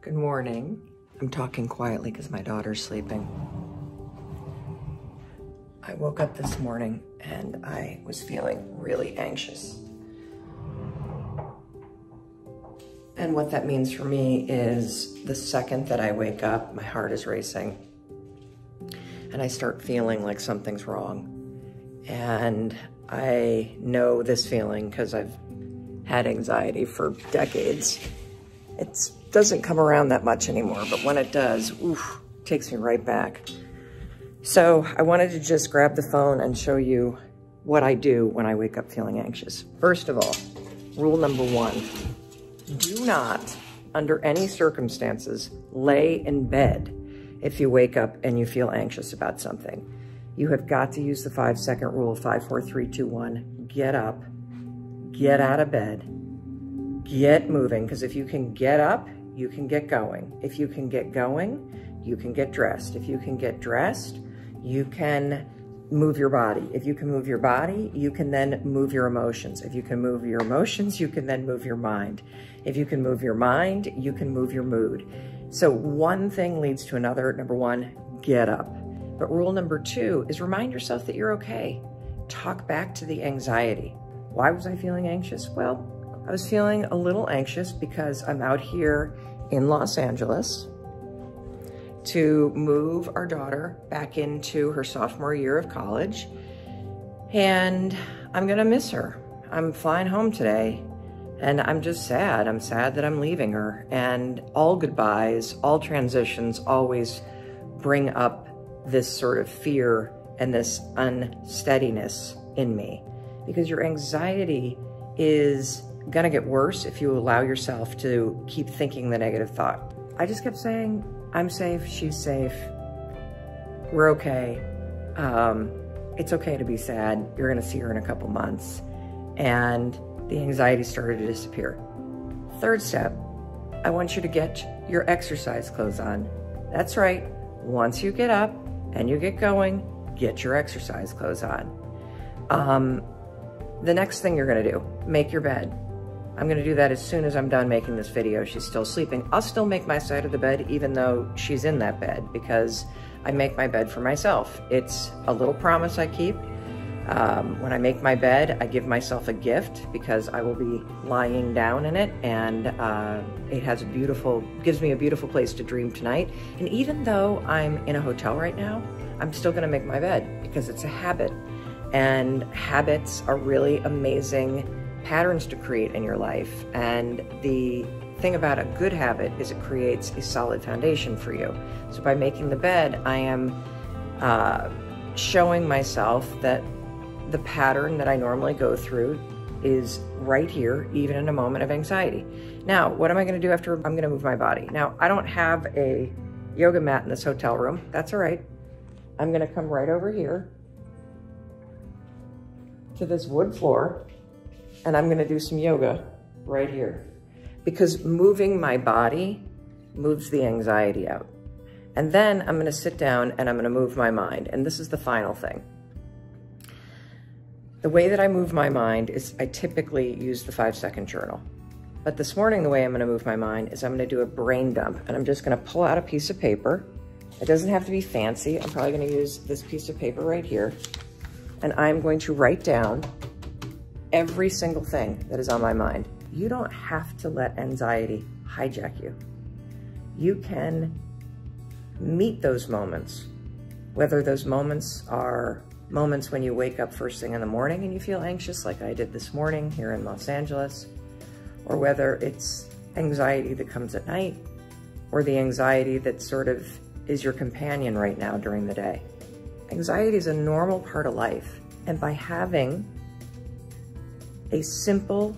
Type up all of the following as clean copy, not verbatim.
Good morning. I'm talking quietly because my daughter's sleeping. I woke up this morning and I was feeling really anxious. And what that means for me is the second that I wake up, my heart is racing and I start feeling like something's wrong. And I know this feeling because I've had anxiety for decades. It doesn't come around that much anymore, but when it does, oof, it takes me right back. So I wanted to just grab the phone and show you what I do when I wake up feeling anxious. First of all, rule number one, do not, under any circumstances, lay in bed if you wake up and you feel anxious about something. You have got to use the 5-second rule, 5, 4, 3, 2, 1. Get up, get out of bed, get moving, because if you can get up, you can get going. If you can get going, you can get dressed. If you can get dressed, you can move your body. If you can move your body, you can then move your emotions. If you can move your emotions, you can then move your mind. If you can move your mind, you can move your mood. So one thing leads to another. Number one, get up. But rule number two is remind yourself that you're okay. Talk back to the anxiety. Why was I feeling anxious? Well, I was feeling a little anxious because I'm out here in Los Angeles to move our daughter back into her sophomore year of college. And I'm gonna miss her. I'm flying home today and I'm just sad. I'm sad that I'm leaving her. And all goodbyes, all transitions always bring up this sort of fear and this unsteadiness in me, because your anxiety is gonna get worse if you allow yourself to keep thinking the negative thought. I just kept saying, I'm safe, she's safe, we're okay. It's okay to be sad. You're gonna see her in a couple months. And the anxiety started to disappear. Third step, I want you to get your exercise clothes on. That's right, once you get up and you get going, get your exercise clothes on. The next thing you're gonna do, make your bed. I'm gonna do that as soon as I'm done making this video. She's still sleeping. I'll still make my side of the bed even though she's in that bed, because I make my bed for myself. It's a little promise I keep. When I make my bed, I give myself a gift because I will be lying down in it, and it has gives me a beautiful place to dream tonight. And even though I'm in a hotel right now, I'm still gonna make my bed because it's a habit. And habits are really amazing patterns to create in your life. And the thing about a good habit is it creates a solid foundation for you. So by making the bed, I am showing myself that the pattern that I normally go through is right here, even in a moment of anxiety. Now, what am I gonna do after I'm gonna move my body? Now, I don't have a yoga mat in this hotel room. That's all right. I'm gonna come right over here to this wood floor, and I'm gonna do some yoga right here, because moving my body moves the anxiety out. And then I'm gonna sit down and I'm gonna move my mind. And this is the final thing. The way that I move my mind is I typically use the 5-second journal. But this morning, the way I'm gonna move my mind is I'm gonna do a brain dump, and I'm just gonna pull out a piece of paper. It doesn't have to be fancy. I'm probably gonna use this piece of paper right here. And I'm going to write down every single thing that is on my mind. You don't have to let anxiety hijack you. You can meet those moments, whether those moments are moments when you wake up first thing in the morning and you feel anxious like I did this morning here in Los Angeles, or whether it's anxiety that comes at night, or the anxiety that sort of is your companion right now during the day. Anxiety is a normal part of life, and by having a simple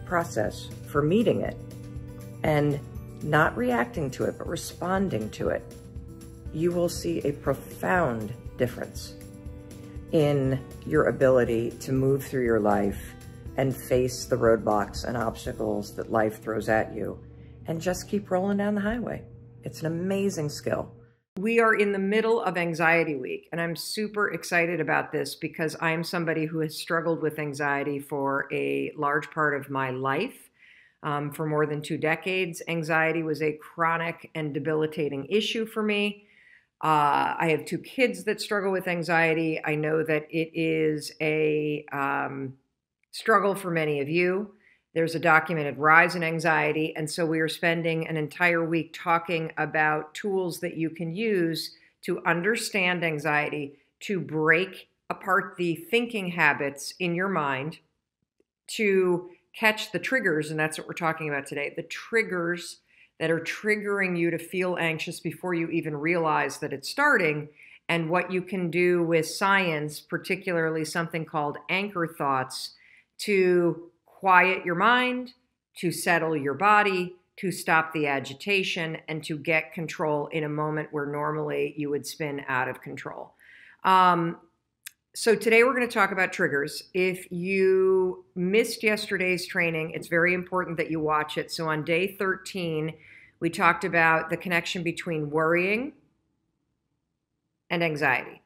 process for meeting it and not reacting to it, but responding to it, you will see a profound difference in your ability to move through your life and face the roadblocks and obstacles that life throws at you, and just keep rolling down the highway. It's an amazing skill. We are in the middle of Anxiety Week, and I'm super excited about this because I'm somebody who has struggled with anxiety for a large part of my life. For more than 2 decades, anxiety was a chronic and debilitating issue for me. I have 2 kids that struggle with anxiety. I know that it is a struggle for many of you. There's a documented rise in anxiety, and so we are spending an entire week talking about tools that you can use to understand anxiety, to break apart the thinking habits in your mind, to catch the triggers, and that's what we're talking about today, the triggers that are triggering you to feel anxious before you even realize that it's starting, and what you can do with science, particularly something called anchor thoughts, to quiet your mind, to settle your body, to stop the agitation, and to get control in a moment where normally you would spin out of control. So today we're going to talk about triggers. If you missed yesterday's training, it's very important that you watch it. So on day 13, we talked about the connection between worrying and anxiety,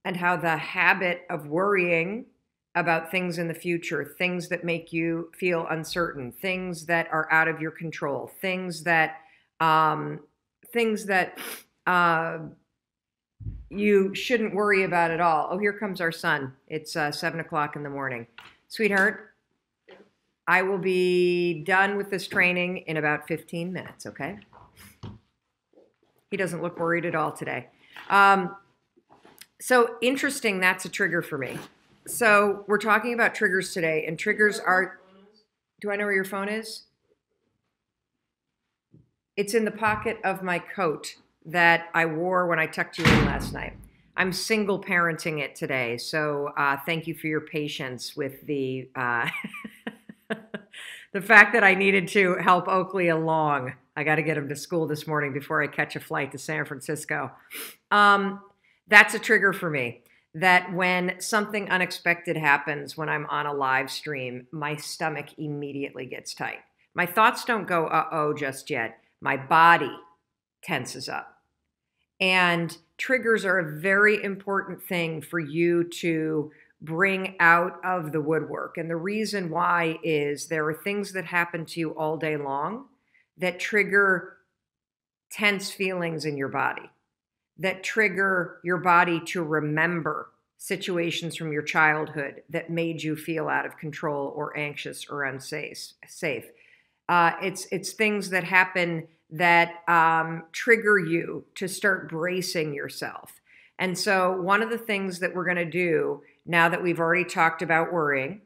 and how the habit of worrying about things in the future, things that make you feel uncertain, things that are out of your control, things that you shouldn't worry about at all. Oh, here comes our son. It's 7 o'clock in the morning. Sweetheart, I will be done with this training in about 15 minutes, okay? He doesn't look worried at all today. So interesting, that's a trigger for me. So we're talking about triggers today, and triggers are, do I know where your phone is? It's in the pocket of my coat that I wore when I tucked you in last night. I'm single parenting it today, so thank you for your patience with the the fact that I needed to help Oakley along. I got to get him to school this morning before I catch a flight to San Francisco. That's a trigger for me, that when something unexpected happens when I'm on a live stream, my stomach immediately gets tight. My thoughts don't go, uh-oh, just yet. My body tenses up. And triggers are a very important thing for you to bring out of the woodwork. And the reason why is there are things that happen to you all day long that trigger tense feelings in your body, that trigger your body to remember situations from your childhood that made you feel out of control or anxious or unsafe. It's things that happen that trigger you to start bracing yourself. And so one of the things that we're going to do now that we've already talked about worrying,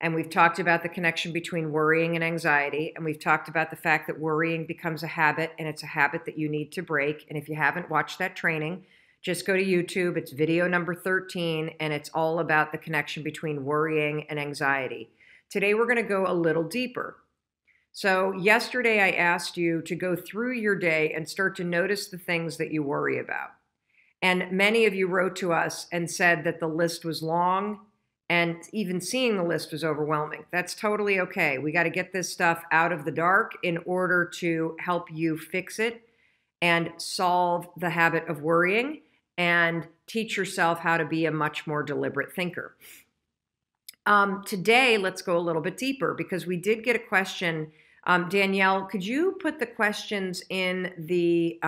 and we've talked about the connection between worrying and anxiety, and we've talked about the fact that worrying becomes a habit, and it's a habit that you need to break. And if you haven't watched that training, just go to YouTube. It's video number 13, and it's all about the connection between worrying and anxiety. Today we're going to go a little deeper. So yesterday I asked you to go through your day and start to notice the things that you worry about. And many of you wrote to us and said that the list was long, and even seeing the list was overwhelming. That's totally okay. We got to get this stuff out of the dark in order to help you fix it and solve the habit of worrying and teach yourself how to be a much more deliberate thinker. Today, let's go a little bit deeper, because we did get a question. Danielle, could you put the questions in the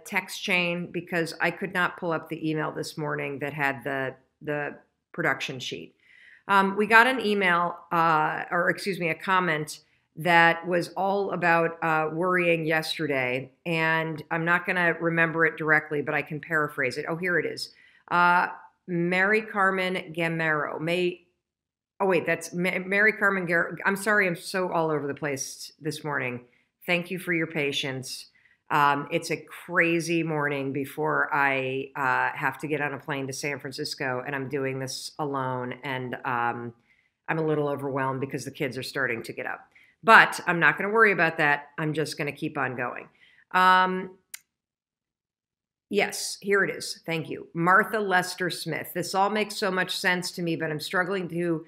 text chain, because I could not pull up the email this morning that had the production sheet. We got an email, a comment that was all about worrying yesterday, and I'm not going to remember it directly, but I can paraphrase it. Oh, here it is. Mary Carmen Gamero. That's Mary Carmen Gamero. I'm sorry, I'm so all over the place this morning. Thank you for your patience. It's a crazy morning before I have to get on a plane to San Francisco, and I'm doing this alone, and I'm a little overwhelmed because the kids are starting to get up. But I'm not going to worry about that. I'm just going to keep on going. Yes, here it is. Thank you. Martha Lester Smith. This all makes so much sense to me, but I'm struggling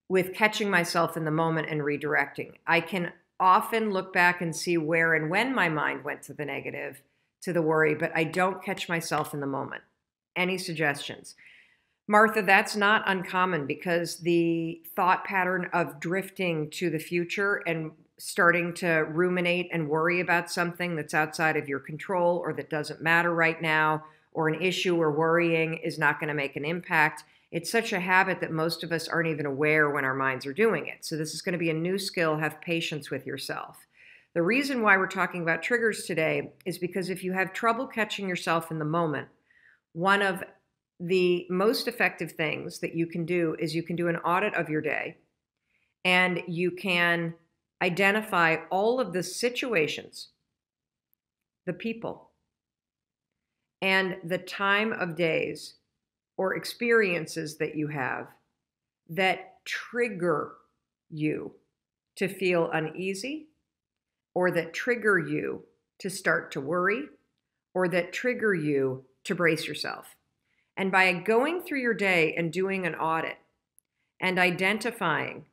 with catching myself in the moment and redirecting. I can often look back and see where and when my mind went to the negative, to the worry, but I don't catch myself in the moment. Any suggestions? Martha, that's not uncommon because the thought pattern of drifting to the future and starting to ruminate and worry about something that's outside of your control or that doesn't matter right now, or an issue or worrying is not going to make an impact. It's such a habit that most of us aren't even aware when our minds are doing it. So this is going to be a new skill. Have patience with yourself. The reason why we're talking about triggers today is because if you have trouble catching yourself in the moment, one of the most effective things that you can do is you can do an audit of your day, and you can identify all of the situations, the people, and the time of days or experiences that you have that trigger you to feel uneasy, or that trigger you to start to worry, or that trigger you to brace yourself. And by going through your day and doing an audit and identifying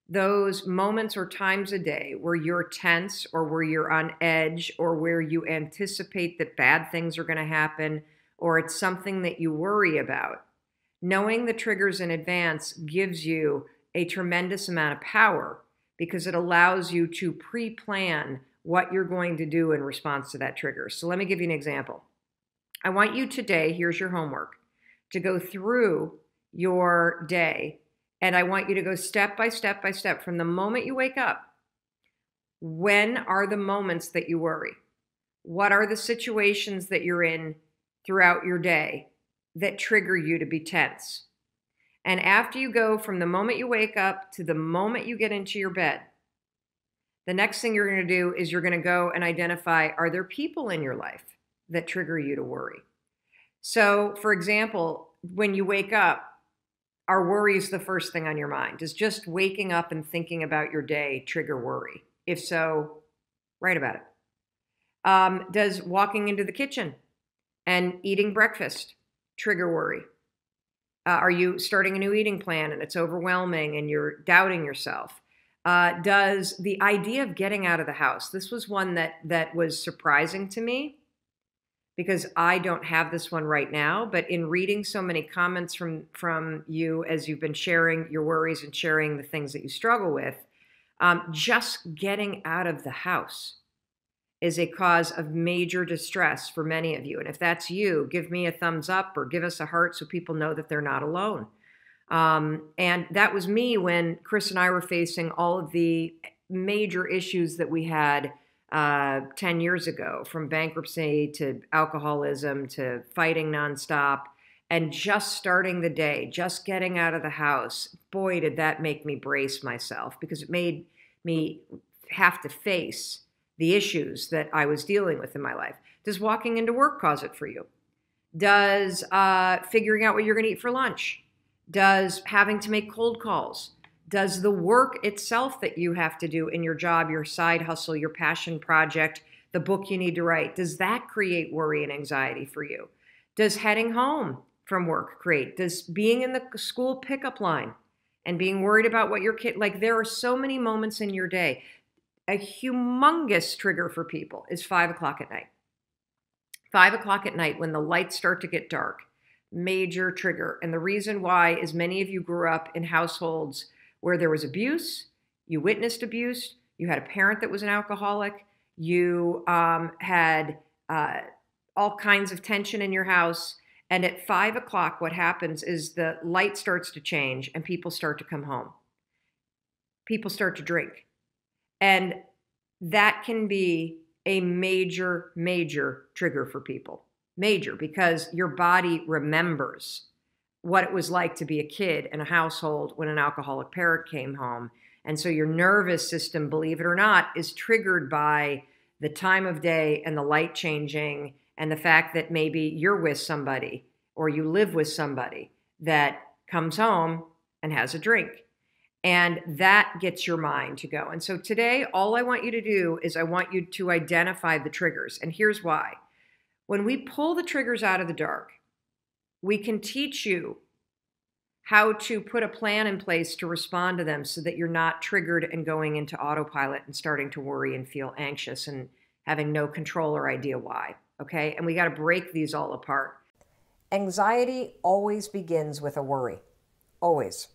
those moments or times a day where you're tense or where you're on edge or where you anticipate that bad things are going to happen or it's something that you worry about, knowing the triggers in advance gives you a tremendous amount of power because it allows you to pre-plan what you're going to do in response to that trigger. So let me give you an example. I want you today, here's your homework, to go through your day, and I want you to go step by step by step from the moment you wake up. When are the moments that you worry? What are the situations that you're in throughout your day that trigger you to be tense? And after you go from the moment you wake up to the moment you get into your bed, the next thing you're going to do is you're going to go and identify, are there people in your life that trigger you to worry? So, for example, when you wake up, are worries the first thing on your mind? Does just waking up and thinking about your day trigger worry? If so, write about it. Does walking into the kitchen and eating breakfast trigger worry? Are you starting a new eating plan and it's overwhelming and you're doubting yourself? Does the idea of getting out of the house, this was one that was surprising to me because I don't have this one right now, but in reading so many comments from you as you've been sharing your worries and sharing the things that you struggle with, just getting out of the house is a cause of major distress for many of you. And if that's you, give me a thumbs up or give us a heart so people know that they're not alone. And that was me when Chris and I were facing all of the major issues that we had 10 years ago, from bankruptcy to alcoholism to fighting nonstop and just starting the day, just getting out of the house. Boy, did that make me brace myself because it made me have to face the issues that I was dealing with in my life. Does walking into work cause it for you? Does figuring out what you're going to eat for lunch? Does having to make cold calls? Does the work itself that you have to do in your job, your side hustle, your passion project, the book you need to write, does that create worry and anxiety for you? Does heading home from work create? Does being in the school pickup line and being worried about what your kid, like there are so many moments in your day. A humongous trigger for people is 5 o'clock at night. 5 o'clock at night when the lights start to get dark, major trigger. And the reason why is many of you grew up in households where there was abuse, you witnessed abuse, you had a parent that was an alcoholic, you had all kinds of tension in your house. And at 5 o'clock, what happens is the light starts to change and people start to come home. People start to drink. And that can be a major, major trigger for people. Major, because your body remembers what it was like to be a kid in a household when an alcoholic parent came home. And so your nervous system, believe it or not, is triggered by the time of day and the light changing and the fact that maybe you're with somebody or you live with somebody that comes home and has a drink. And that gets your mind to go. And so today, all I want you to do is I want you to identify the triggers. And here's why. When we pull the triggers out of the dark, we can teach you how to put a plan in place to respond to them so that you're not triggered and going into autopilot and starting to worry and feel anxious and having no control or idea why, okay? And we got to break these all apart. Anxiety always begins with a worry. Always.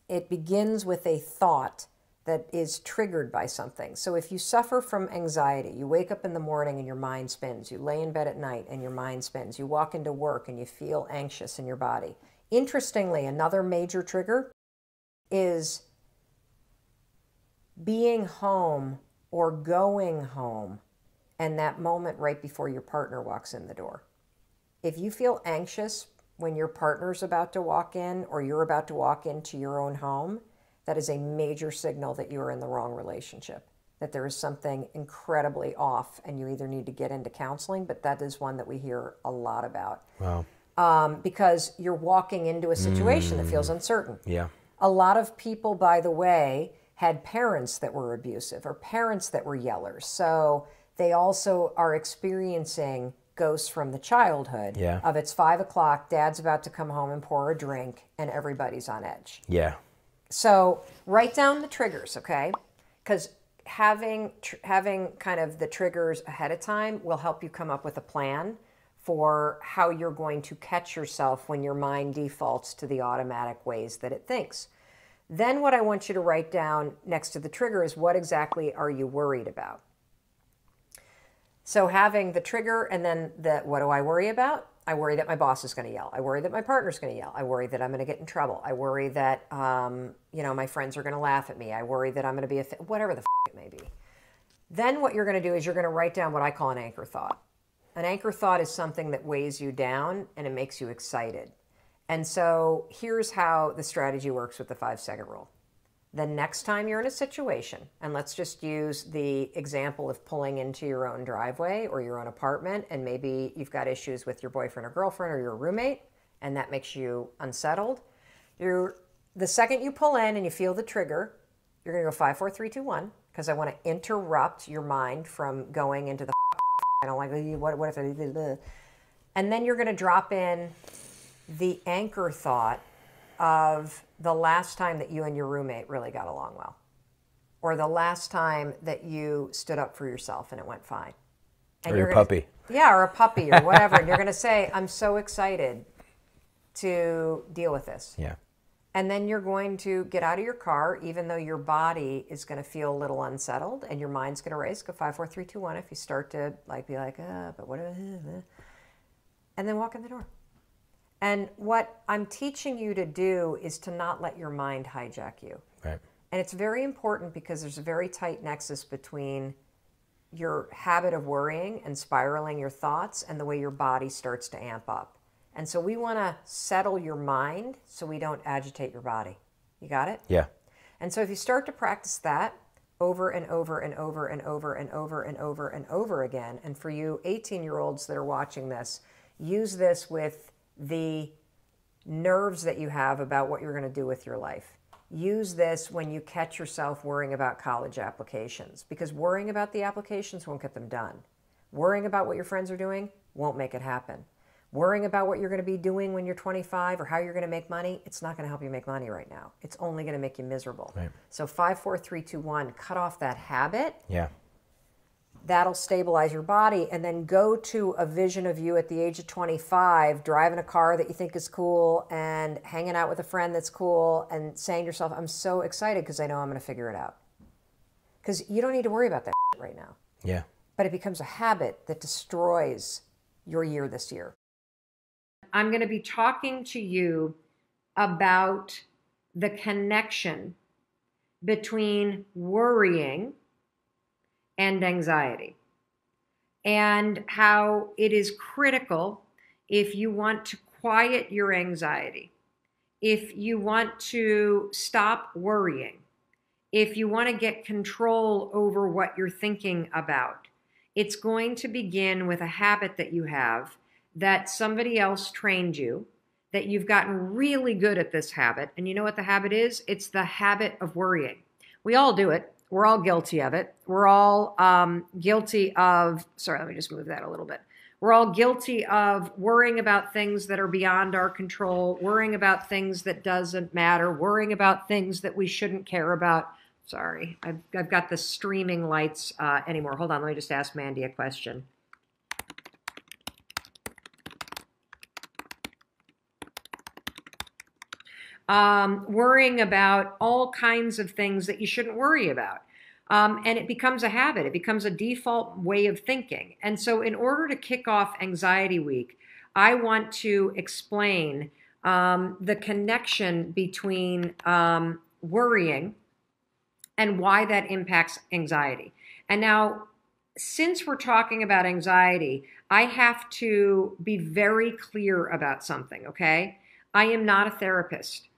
It begins with a thought that is triggered by something. So if you suffer from anxiety, you wake up in the morning and your mind spins, you lay in bed at night and your mind spins, you walk into work and you feel anxious in your body. Interestingly, another major trigger is being home or going home and that moment right before your partner walks in the door. If you feel anxious when your partner's about to walk in or you're about to walk into your own home, that is a major signal that you are in the wrong relationship, that there is something incredibly off and you either need to get into counseling, but that is one that we hear a lot about. Wow. Because you're walking into a situation that feels uncertain. Yeah. A lot of people, by the way, had parents that were abusive or parents that were yellers. So they also are experiencing ghosts from the childhood of it's 5 o'clock, dad's about to come home and pour a drink and everybody's on edge. Yeah. So write down the triggers, okay? Because having kind of the triggers ahead of time will help you come up with a plan for how you're going to catch yourself when your mind defaults to the automatic ways that it thinks. Then what I want you to write down next to the trigger is what exactly are you worried about? So having the trigger and then what do I worry about? I worry that my boss is going to yell. I worry that my partner's going to yell. I worry that I'm going to get in trouble. I worry that, my friends are going to laugh at me. I worry that I'm going to be whatever the it may be. Then what you're going to do is you're going to write down what I call an anchor thought. An anchor thought is something that weighs you down and it makes you excited. And so here's how the strategy works with the 5-second rule. The next time you're in a situation, and let's just use the example of pulling into your own driveway or your own apartment, and maybe you've got issues with your boyfriend or girlfriend or your roommate, and that makes you unsettled. The second you pull in and you feel the trigger, you're going to go 5, 4, 3, 2, 1, because I want to interrupt your mind from going into the I don't like, what if I do this? And then you're going to drop in the anchor thought of the last time that you and your roommate really got along well, or the last time that you stood up for yourself and it went fine. And or your puppy. Yeah, or a puppy or whatever. And you're going to say, I'm so excited to deal with this. Yeah. And then you're going to get out of your car, even though your body is going to feel a little unsettled and your mind's going to race. Go 5, 4, 3, 2, 1. If you start to be like, but what? And then walk in the door. And what I'm teaching you to do is to not let your mind hijack you. Right. And it's very important because there's a very tight nexus between your habit of worrying and spiraling your thoughts and the way your body starts to amp up. And so we want to settle your mind so we don't agitate your body. You got it? Yeah. And so if you start to practice that over and over and over and over and over and over and over again, and for you 18-year-olds that are watching this, use this with the nerves that you have about what you're going to do with your life. Use this when you catch yourself worrying about college applications, because worrying about the applications won't get them done. Worrying about what your friends are doing won't make it happen. Worrying about what you're going to be doing when you're 25 or how you're going to make money, it's not going to help you make money right now. It's only going to make you miserable. Right. So 5, 4, 3, 2, 1, cut off that habit. Yeah. That'll stabilize your body, and then go to a vision of you at the age of 25, driving a car that you think is cool and hanging out with a friend that's cool and saying to yourself, I'm so excited because I know I'm going to figure it out. Because you don't need to worry about that right now. Yeah. But it becomes a habit that destroys your year this year. I'm going to be talking to you about the connection between worrying and anxiety, and how it is critical if you want to quiet your anxiety, if you want to stop worrying, if you want to get control over what you're thinking about. It's going to begin with a habit that you have that somebody else trained you, that you've gotten really good at this habit. And you know what the habit is? It's the habit of worrying. We all do it. We're all guilty of it. We're all guilty of, sorry, let me just move that a little bit. We're all guilty of worrying about things that are beyond our control, worrying about things that doesn't matter, worrying about things that we shouldn't care about. Sorry, I've got the streaming lights anymore. Hold on, let me just ask Mandy a question. worrying about all kinds of things that you shouldn't worry about. And it becomes a habit. It becomes a default way of thinking. And so in order to kick off Anxiety Week, I want to explain the connection between worrying and why that impacts anxiety. And now, since we're talking about anxiety, I have to be very clear about something, okay? I am not a therapist.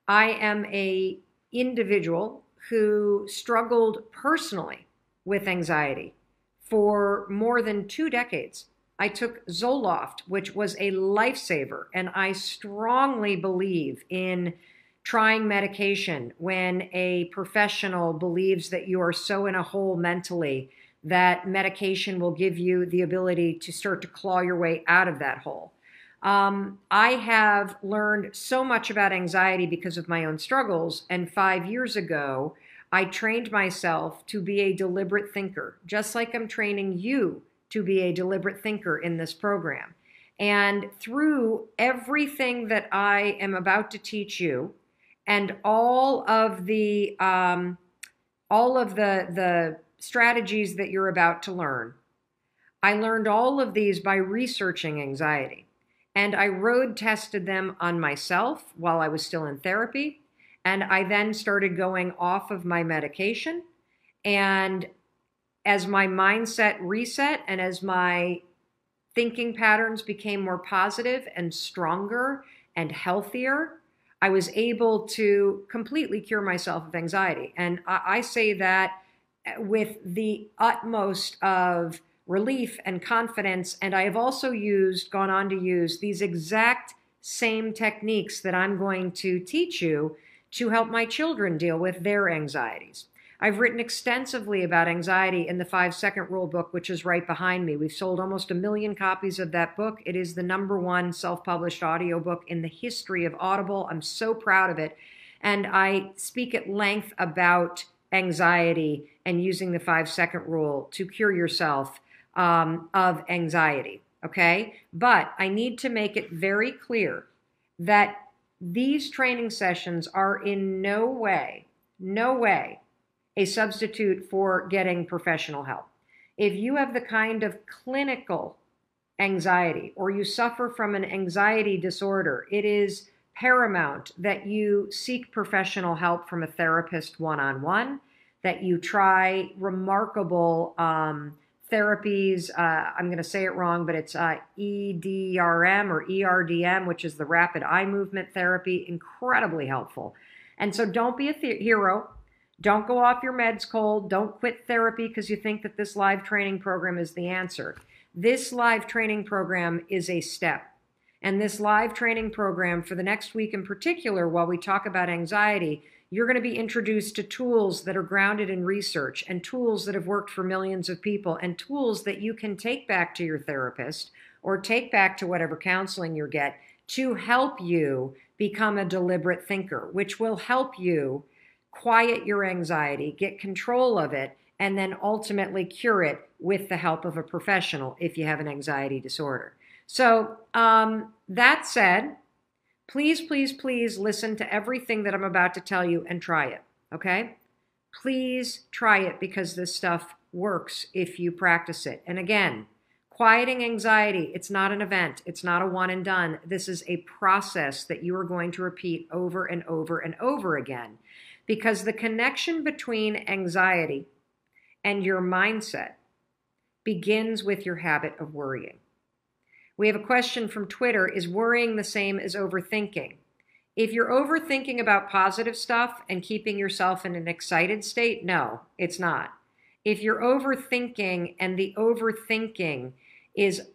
I am an individual who struggled personally with anxiety for more than 2 decades. I took Zoloft, which was a lifesaver, and I strongly believe in trying medication when a professional believes that you are so in a hole mentally that medication will give you the ability to start to claw your way out of that hole. I have learned so much about anxiety because of my own struggles, and 5 years ago, I trained myself to be a deliberate thinker, just like I'm training you to be a deliberate thinker in this program. And through everything that I am about to teach you, and all of the strategies that you're about to learn, I learned all of these by researching anxiety. And I road tested them on myself while I was still in therapy. And I then started going off of my medication. And as my mindset reset and as my thinking patterns became more positive and stronger and healthier, I was able to completely cure myself of anxiety. And I say that with the utmost of relief and confidence. And I have also gone on to use these exact same techniques that I'm going to teach you to help my children deal with their anxieties. I've written extensively about anxiety in the 5-Second Rule book, which is right behind me. We've sold almost 1 million copies of that book. It is the #1 self-published audiobook in the history of Audible. I'm so proud of it. And I speak at length about anxiety and using the 5-Second Rule to cure yourself of anxiety, okay? But I need to make it very clear that these training sessions are in no way, a substitute for getting professional help. If you have the kind of clinical anxiety or you suffer from an anxiety disorder, it is paramount that you seek professional help from a therapist one-on-one, that you try remarkable therapies. I'm going to say it wrong, but it's EDRM or ERDM, which is the rapid eye movement therapy, incredibly helpful. And so don't be a hero. Don't go off your meds cold. Don't quit therapy because you think that this live training program is the answer. This live training program is a step. And this live training program for the next week in particular, while we talk about anxiety, you're going to be introduced to tools that are grounded in research and tools that have worked for millions of people and tools that you can take back to your therapist or take back to whatever counseling you get to help you become a deliberate thinker, which will help you quiet your anxiety, get control of it, and then ultimately cure it with the help of a professional if you have an anxiety disorder. So that said, please, please, please listen to everything that I'm about to tell you and try it, okay? Please try it because this stuff works if you practice it. And again, quieting anxiety, it's not an event. It's not a one and done. This is a process that you are going to repeat over and over and over again because the connection between anxiety and your mindset begins with your habit of worrying. We have a question from Twitter. Is worrying the same as overthinking? If you're overthinking about positive stuff and keeping yourself in an excited state, no, it's not. If you're overthinking and the overthinking is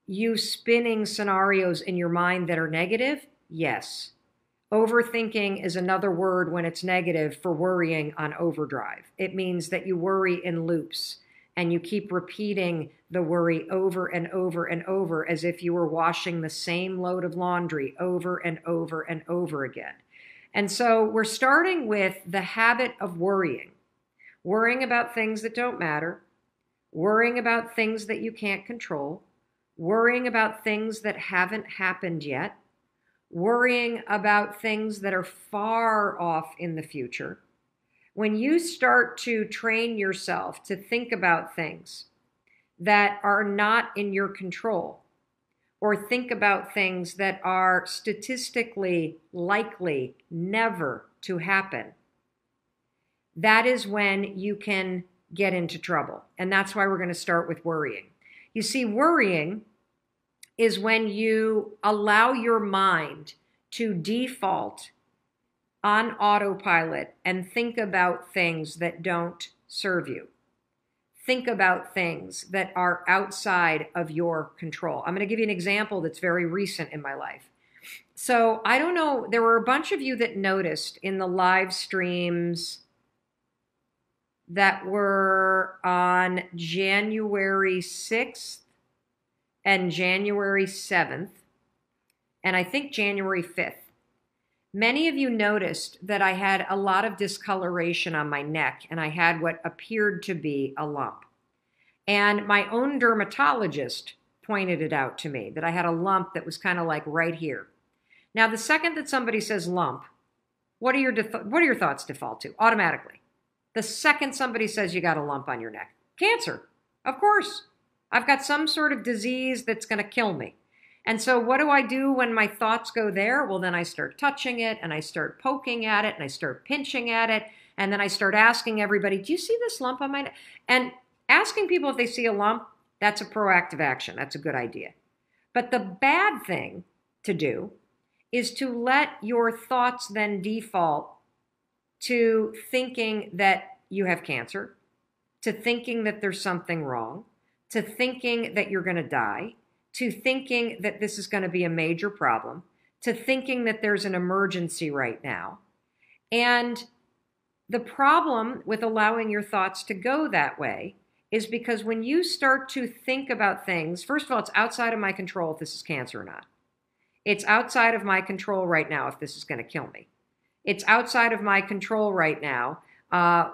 you spinning scenarios in your mind that are negative, yes. Overthinking is another word when it's negative for worrying on overdrive. It means that you worry in loops and you keep repeating the worry over and over and over as if you were washing the same load of laundry over and over and over again. And so we're starting with the habit of worrying about things that don't matter, worrying about things that you can't control, worrying about things that haven't happened yet, worrying about things that are far off in the future, when you start to train yourself to think about things that are not in your control, or think about things that are statistically likely never to happen, that is when you can get into trouble. And that's why we're going to start with worrying. You see, worrying is when you allow your mind to default on autopilot and think about things that don't serve you. Think about things that are outside of your control. I'm going to give you an example that's very recent in my life. So I don't know, there were a bunch of you that noticed in the live streams that were on January 6th and January 7th, and I think January 5th. Many of you noticed that I had a lot of discoloration on my neck, and I had what appeared to be a lump. And my own dermatologist pointed it out to me, that I had a lump that was kind of like right here. Now, the second that somebody says lump, what are your thoughts default to? Automatically. The second somebody says you got a lump on your neck, cancer, of course. I've got some sort of disease that's going to kill me. And so what do I do when my thoughts go there? Well, then I start touching it, and I start poking at it, and I start pinching at it, and then I start asking everybody, do you see this lump on my neck? And asking people if they see a lump, that's a proactive action. That's a good idea. But the bad thing to do is to let your thoughts then default to thinking that you have cancer, to thinking that there's something wrong, to thinking that you're going to die, to thinking that this is going to be a major problem, to thinking that there's an emergency right now. And the problem with allowing your thoughts to go that way is because when you start to think about things, first of all, it's outside of my control if this is cancer or not. It's outside of my control right now if this is going to kill me. It's outside of my control right now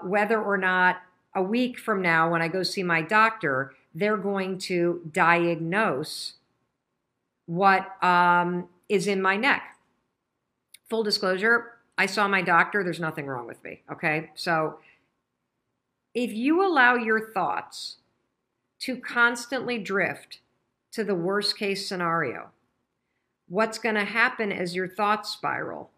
whether or not a week from now when I go see my doctor, they're going to diagnose what is in my neck. Full disclosure, I saw my doctor. There's nothing wrong with me, okay? So if you allow your thoughts to constantly drift to the worst case scenario, what's going to happen as your thoughts spiral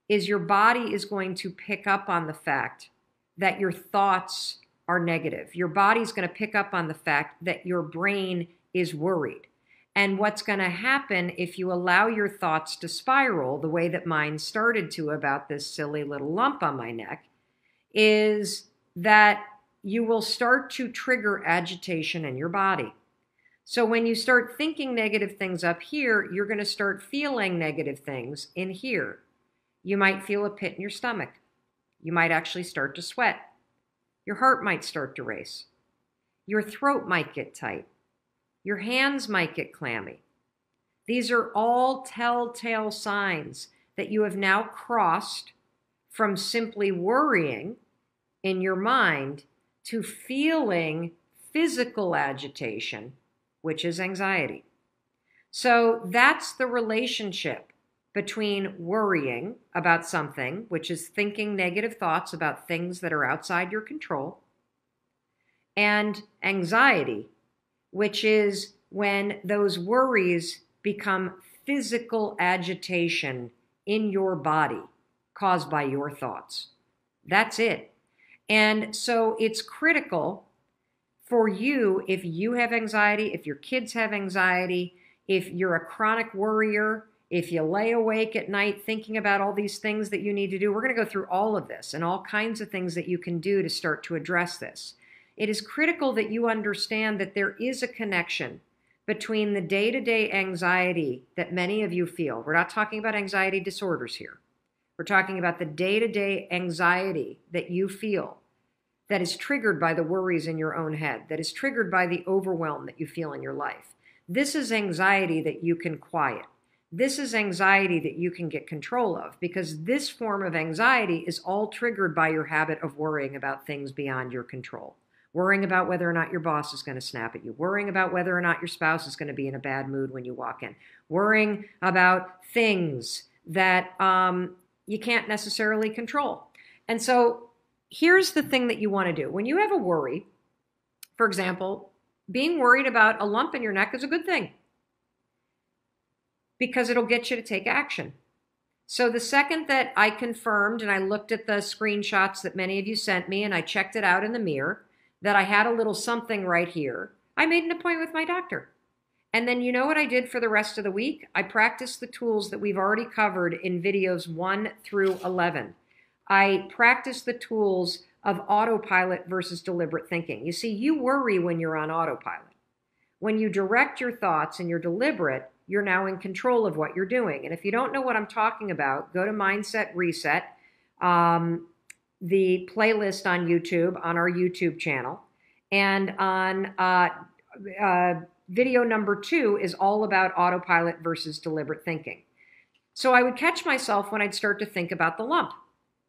is your body is going to pick up on the fact that your thoughts are negative. Your body's going to pick up on the fact that your brain is worried. And what's going to happen if you allow your thoughts to spiral the way that mine started to about this silly little lump on my neck is that you will start to trigger agitation in your body. So when you start thinking negative things up here, you're going to start feeling negative things in here. You might feel a pit in your stomach. You might actually start to sweat. Your heart might start to race. Your throat might get tight. Your hands might get clammy. These are all telltale signs that you have now crossed from simply worrying in your mind to feeling physical agitation, which is anxiety. So that's the relationship between worrying about something, which is thinking negative thoughts about things that are outside your control, and anxiety, which is when those worries become physical agitation in your body caused by your thoughts. That's it. And so it's critical for you, if you have anxiety, if your kids have anxiety, if you're a chronic worrier, if you lay awake at night thinking about all these things that you need to do, we're going to go through all of this and all kinds of things that you can do to start to address this. It is critical that you understand that there is a connection between the day-to-day anxiety that many of you feel. We're not talking about anxiety disorders here. We're talking about the day-to-day anxiety that you feel that is triggered by the worries in your own head, that is triggered by the overwhelm that you feel in your life. This is anxiety that you can quiet. This is anxiety that you can get control of, because this form of anxiety is all triggered by your habit of worrying about things beyond your control. worrying about whether or not your boss is going to snap at you, worrying about whether or not your spouse is going to be in a bad mood when you walk in, worrying about things that you can't necessarily control. And so here's the thing that you want to do. When you have a worry, for example, being worried about a lump in your neck is a good thing because it'll get you to take action. So the second that I confirmed and I looked at the screenshots that many of you sent me and I checked it out in the mirror, that I had a little something right here, I made an appointment with my doctor. And then you know what I did for the rest of the week? I practiced the tools that we've already covered in videos 1 through 11. I practiced the tools of autopilot versus deliberate thinking. You see, you worry when you're on autopilot. When you direct your thoughts and you're deliberate, you're now in control of what you're doing. And if you don't know what I'm talking about, go to Mindset Reset, the playlist on YouTube, on our YouTube channel. And on video number 2 is all about autopilot versus deliberate thinking. So I would catch myself when I'd start to think about the lump.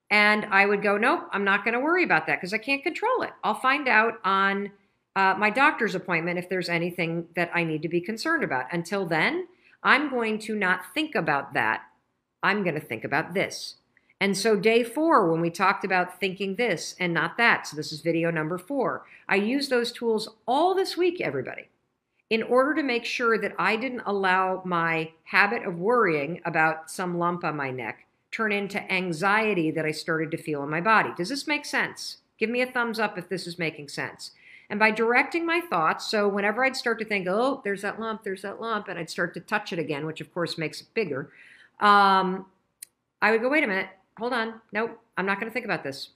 And I would go, nope, I'm not going to worry about that because I can't control it. I'll find out on my doctor's appointment if there's anything that I need to be concerned about. Until then, I'm going to not think about that. I'm going to think about this. And so day 4, when we talked about thinking this and not that, so this is video number 4, I used those tools all this week, everybody, in order to make sure that I didn't allow my habit of worrying about some lump on my neck turn into anxiety that I started to feel in my body. Does this make sense? Give me a thumbs up if this is making sense. And by directing my thoughts, so whenever I'd start to think, oh, there's that lump, and I'd start to touch it again, which of course makes it bigger, I would go, wait a minute, hold on, nope, I'm not going to think about this.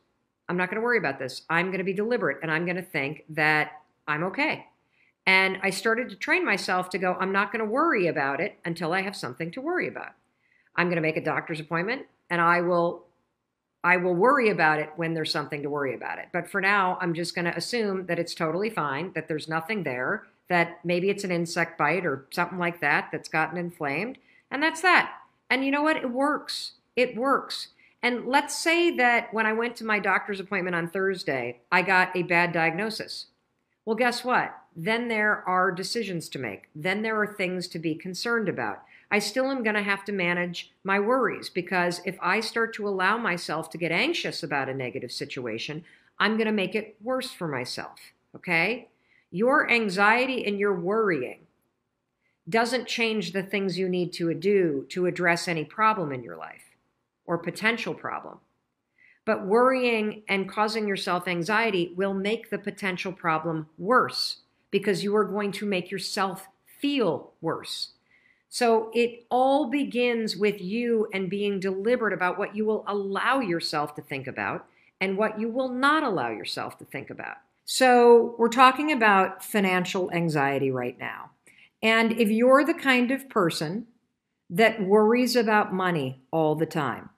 I'm not going to worry about this. I'm going to be deliberate, and I'm going to think that I'm okay. And I started to train myself to go, I'm not going to worry about it until I have something to worry about. I'm going to make a doctor's appointment, and I will worry about it when there's something to worry about it. But for now, I'm just going to assume that it's totally fine, that there's nothing there, that maybe it's an insect bite or something like that that's gotten inflamed, and that's that. And you know what? It works. It works. And let's say that when I went to my doctor's appointment on Thursday, I got a bad diagnosis. Well, guess what? Then there are decisions to make. Then there are things to be concerned about. I still am going to have to manage my worries because if I start to allow myself to get anxious about a negative situation, I'm going to make it worse for myself, okay? Your anxiety and your worrying doesn't change the things you need to do to address any problem in your life or potential problem. But worrying and causing yourself anxiety will make the potential problem worse because you are going to make yourself feel worse. So it all begins with you and being deliberate about what you will allow yourself to think about and what you will not allow yourself to think about. So we're talking about financial anxiety right now. And if you're the kind of person that worries about money all the time,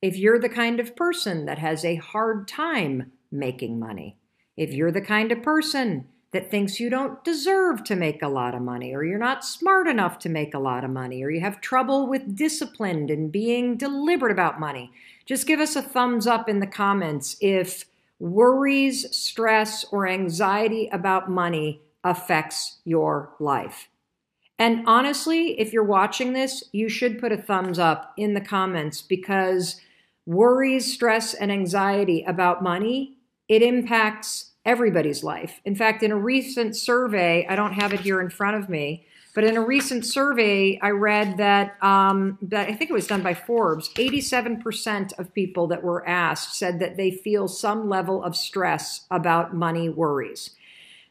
if you're the kind of person that has a hard time making money, if you're the kind of person that thinks you don't deserve to make a lot of money, or you're not smart enough to make a lot of money, or you have trouble with discipline and being deliberate about money, just give us a thumbs up in the comments if worries, stress, or anxiety about money affects your life. And honestly, if you're watching this, you should put a thumbs up in the comments because worries, stress, and anxiety about money, it impacts everybody's life. In fact, in a recent survey, I don't have it here in front of me, but in a recent survey, I read that I think it was done by Forbes, 87% of people that were asked said that they feel some level of stress about money worries.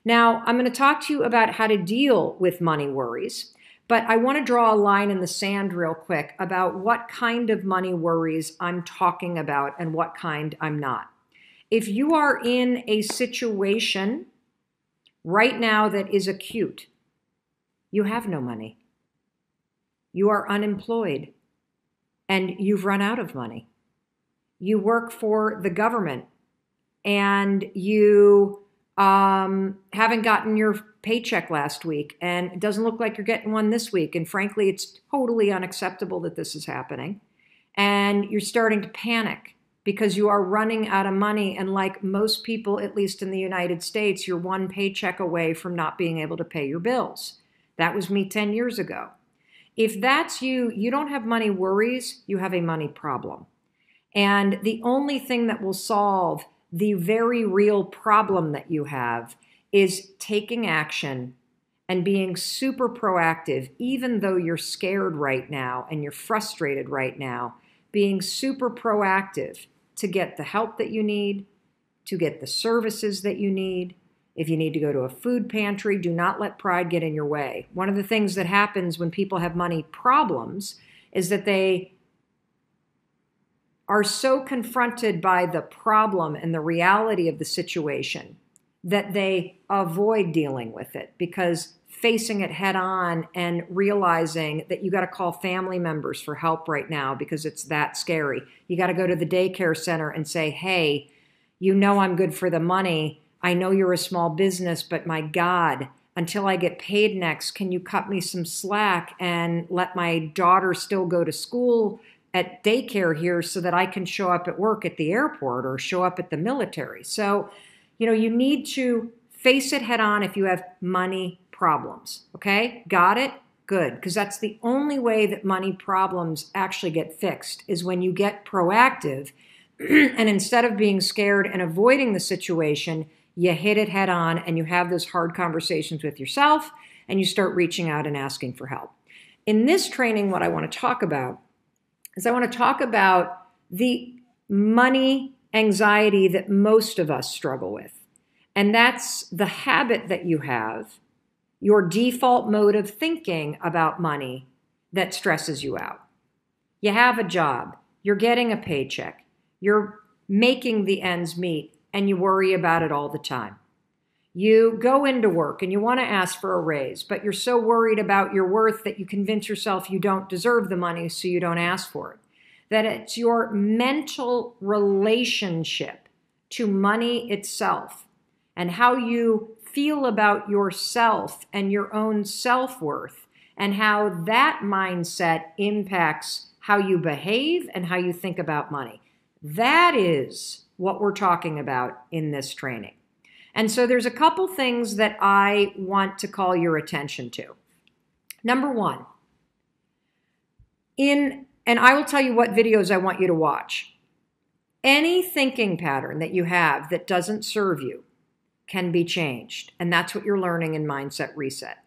Now, I'm going to talk to you about how to deal with money worries, but I want to draw a line in the sand real quick about what kind of money worries I'm talking about and what kind I'm not. If you are in a situation right now that is acute, you have no money, you are unemployed, and you've run out of money. You work for the government and you haven't gotten your paycheck last week, and it doesn't look like you're getting one this week. And frankly, it's totally unacceptable that this is happening. And you're starting to panic because you are running out of money. And like most people, at least in the United States, you're one paycheck away from not being able to pay your bills. That was me 10 years ago. If that's you, you don't have money worries, you have a money problem. And the only thing that will solve the very real problem that you have is taking action and being super proactive, even though you're scared right now and you're frustrated right now, being super proactive to get the help that you need, to get the services that you need. If you need to go to a food pantry, do not let pride get in your way. One of the things that happens when people have money problems is that they are so confronted by the problem and the reality of the situation that they avoid dealing with it, because facing it head on and realizing that you got to call family members for help right now because it's that scary. You got to go to the daycare center and say, hey, you know I'm good for the money. I know you're a small business, but my God, until I get paid next, can you cut me some slack and let my daughter still go to school at daycare here so that I can show up at work at the airport or show up at the military? So, you need to face it head on if you have money problems. Okay? Got it? Good. Because that's the only way that money problems actually get fixed, is when you get proactive and instead of being scared and avoiding the situation, you hit it head on and you have those hard conversations with yourself and you start reaching out and asking for help. In this training, what I want to talk about is I want to talk about the money anxiety that most of us struggle with. And that's the habit that you have, your default mode of thinking about money that stresses you out. You have a job, you're getting a paycheck, you're making the ends meet, and you worry about it all the time. You go into work and you want to ask for a raise, but you're so worried about your worth that you convince yourself you don't deserve the money, so you don't ask for it. That it's your mental relationship to money itself and how you feel about yourself and your own self-worth, and how that mindset impacts how you behave and how you think about money. That is what we're talking about in this training. And so there's a couple things that I want to call your attention to. Number one, and I will tell you what videos I want you to watch. Any thinking pattern that you have that doesn't serve you can be changed. And that's what you're learning in Mindset Reset.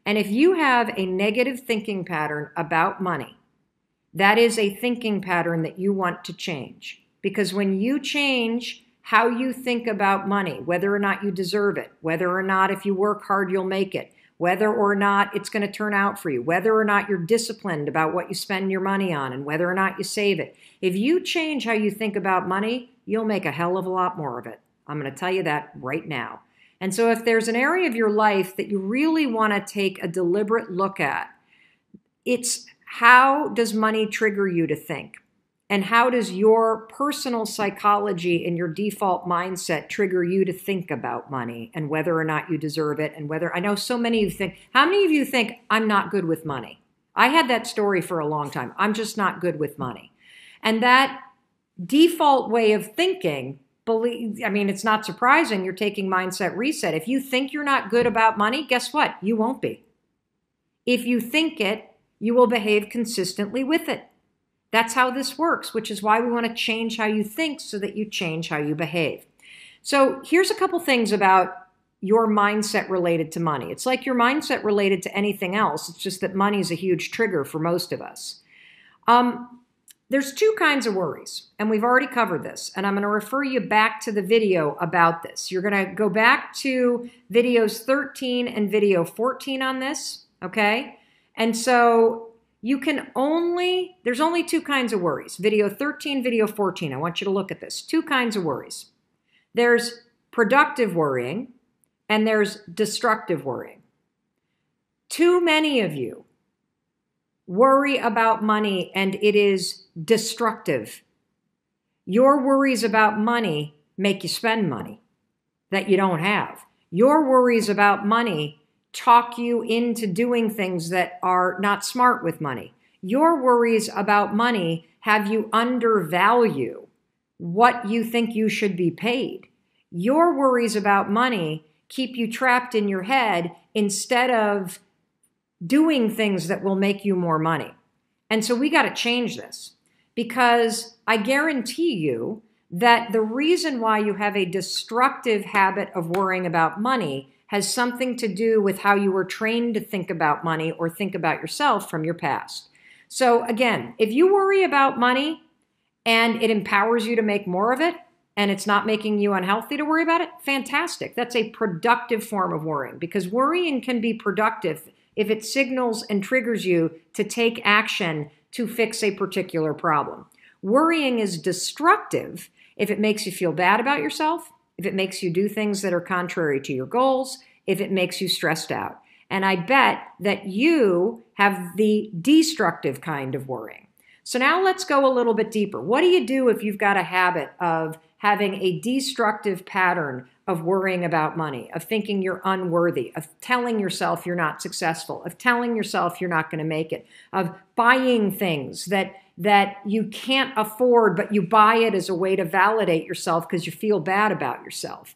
And if you have a negative thinking pattern about money, that is a thinking pattern that you want to change. Because when you change how you think about money, whether or not you deserve it, whether or not if you work hard you'll make it, whether or not it's going to turn out for you, whether or not you're disciplined about what you spend your money on, and whether or not you save it. If you change how you think about money, you'll make a hell of a lot more of it. I'm going to tell you that right now. And so if there's an area of your life that you really want to take a deliberate look at, it's how does money trigger you to think? And how does your personal psychology and your default mindset trigger you to think about money and whether or not you deserve it? And whether, I know so many of you think, how many of you think I'm not good with money? I had that story for a long time. I'm just not good with money. And that default way of thinking, it's not surprising you're taking Mindset Reset. If you think you're not good about money, guess what? You won't be. If you think it, you will behave consistently with it. That's how this works, which is why we want to change how you think so that you change how you behave. So here's a couple things about your mindset related to money. It's like your mindset related to anything else. It's just that money is a huge trigger for most of us. There's two kinds of worries, and we've already covered this, and I'm going to refer you back to the video about this. You're going to go back to videos 13 and video 14 on this, okay? And so there's only two kinds of worries. Video 13, video 14. I want you to look at this. Two kinds of worries. There's productive worrying and there's destructive worrying. Too many of you worry about money and it is destructive. Your worries about money make you spend money that you don't have. Your worries about money talk you into doing things that are not smart with money. Your worries about money have you undervalue what you think you should be paid. Your worries about money keep you trapped in your head instead of doing things that will make you more money. And so we got to change this, because I guarantee you that the reason why you have a destructive habit of worrying about money has something to do with how you were trained to think about money or think about yourself from your past. So again, if you worry about money and it empowers you to make more of it, and it's not making you unhealthy to worry about it, fantastic. That's a productive form of worrying, because worrying can be productive if it signals and triggers you to take action to fix a particular problem. Worrying is destructive if it makes you feel bad about yourself, if it makes you do things that are contrary to your goals, if it makes you stressed out. And I bet that you have the destructive kind of worrying. So now let's go a little bit deeper. What do you do if you've got a habit of having a destructive pattern of worrying about money, of thinking you're unworthy, of telling yourself you're not successful, of telling yourself you're not going to make it, of buying things that you can't afford, but you buy it as a way to validate yourself because you feel bad about yourself?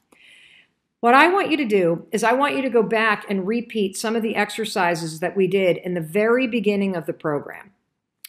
What I want you to do is I want you to go back and repeat some of the exercises that we did in the very beginning of the program.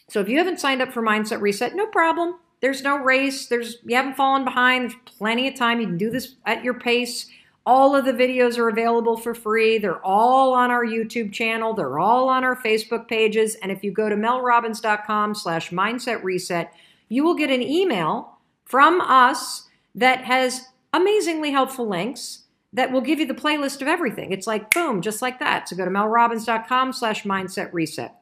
So if you haven't signed up for Mindset Reset, no problem. There's no race. You haven't fallen behind. There's plenty of time. You can do this at your pace. All of the videos are available for free. They're all on our YouTube channel. They're all on our Facebook pages. And if you go to melrobbins.com/mindset reset, you will get an email from us that has amazingly helpful links that will give you the playlist of everything. It's like, boom, just like that. So go to melrobbins.com/mindset reset.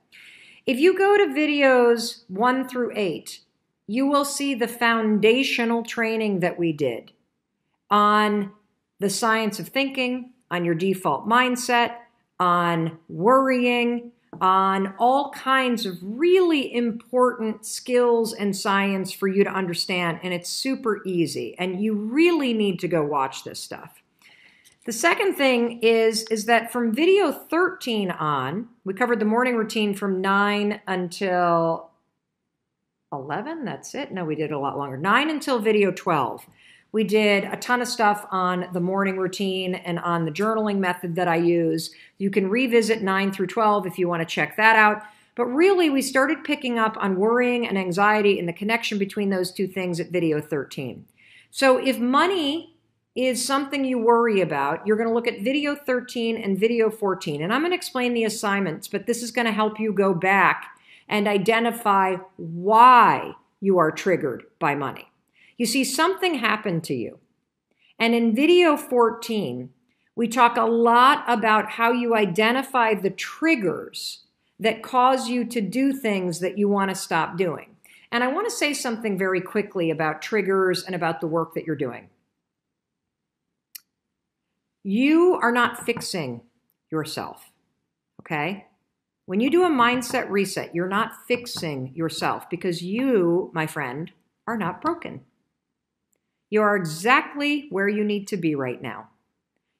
If you go to videos 1 through 8, you will see the foundational training that we did on the science of thinking, on your default mindset, on worrying, on all kinds of really important skills and science for you to understand. And it's super easy. And you really need to go watch this stuff. The second thing is that from video 13 on, we covered the morning routine from 9 until 11. That's it. No, we did a lot longer. 9 until video 12. We did a ton of stuff on the morning routine and on the journaling method that I use. You can revisit 9 through 12 if you want to check that out. But really, we started picking up on worrying and anxiety and the connection between those two things at video 13. So if money is something you worry about, you're going to look at video 13 and video 14. And I'm going to explain the assignments, but this is going to help you go back and identify why you are triggered by money. You see, something happened to you. And in video 14, we talk a lot about how you identify the triggers that cause you to do things that you want to stop doing. And I want to say something very quickly about triggers and about the work that you're doing. You are not fixing yourself, okay? When you do a mindset reset, you're not fixing yourself, because you, my friend, are not broken. You are exactly where you need to be right now.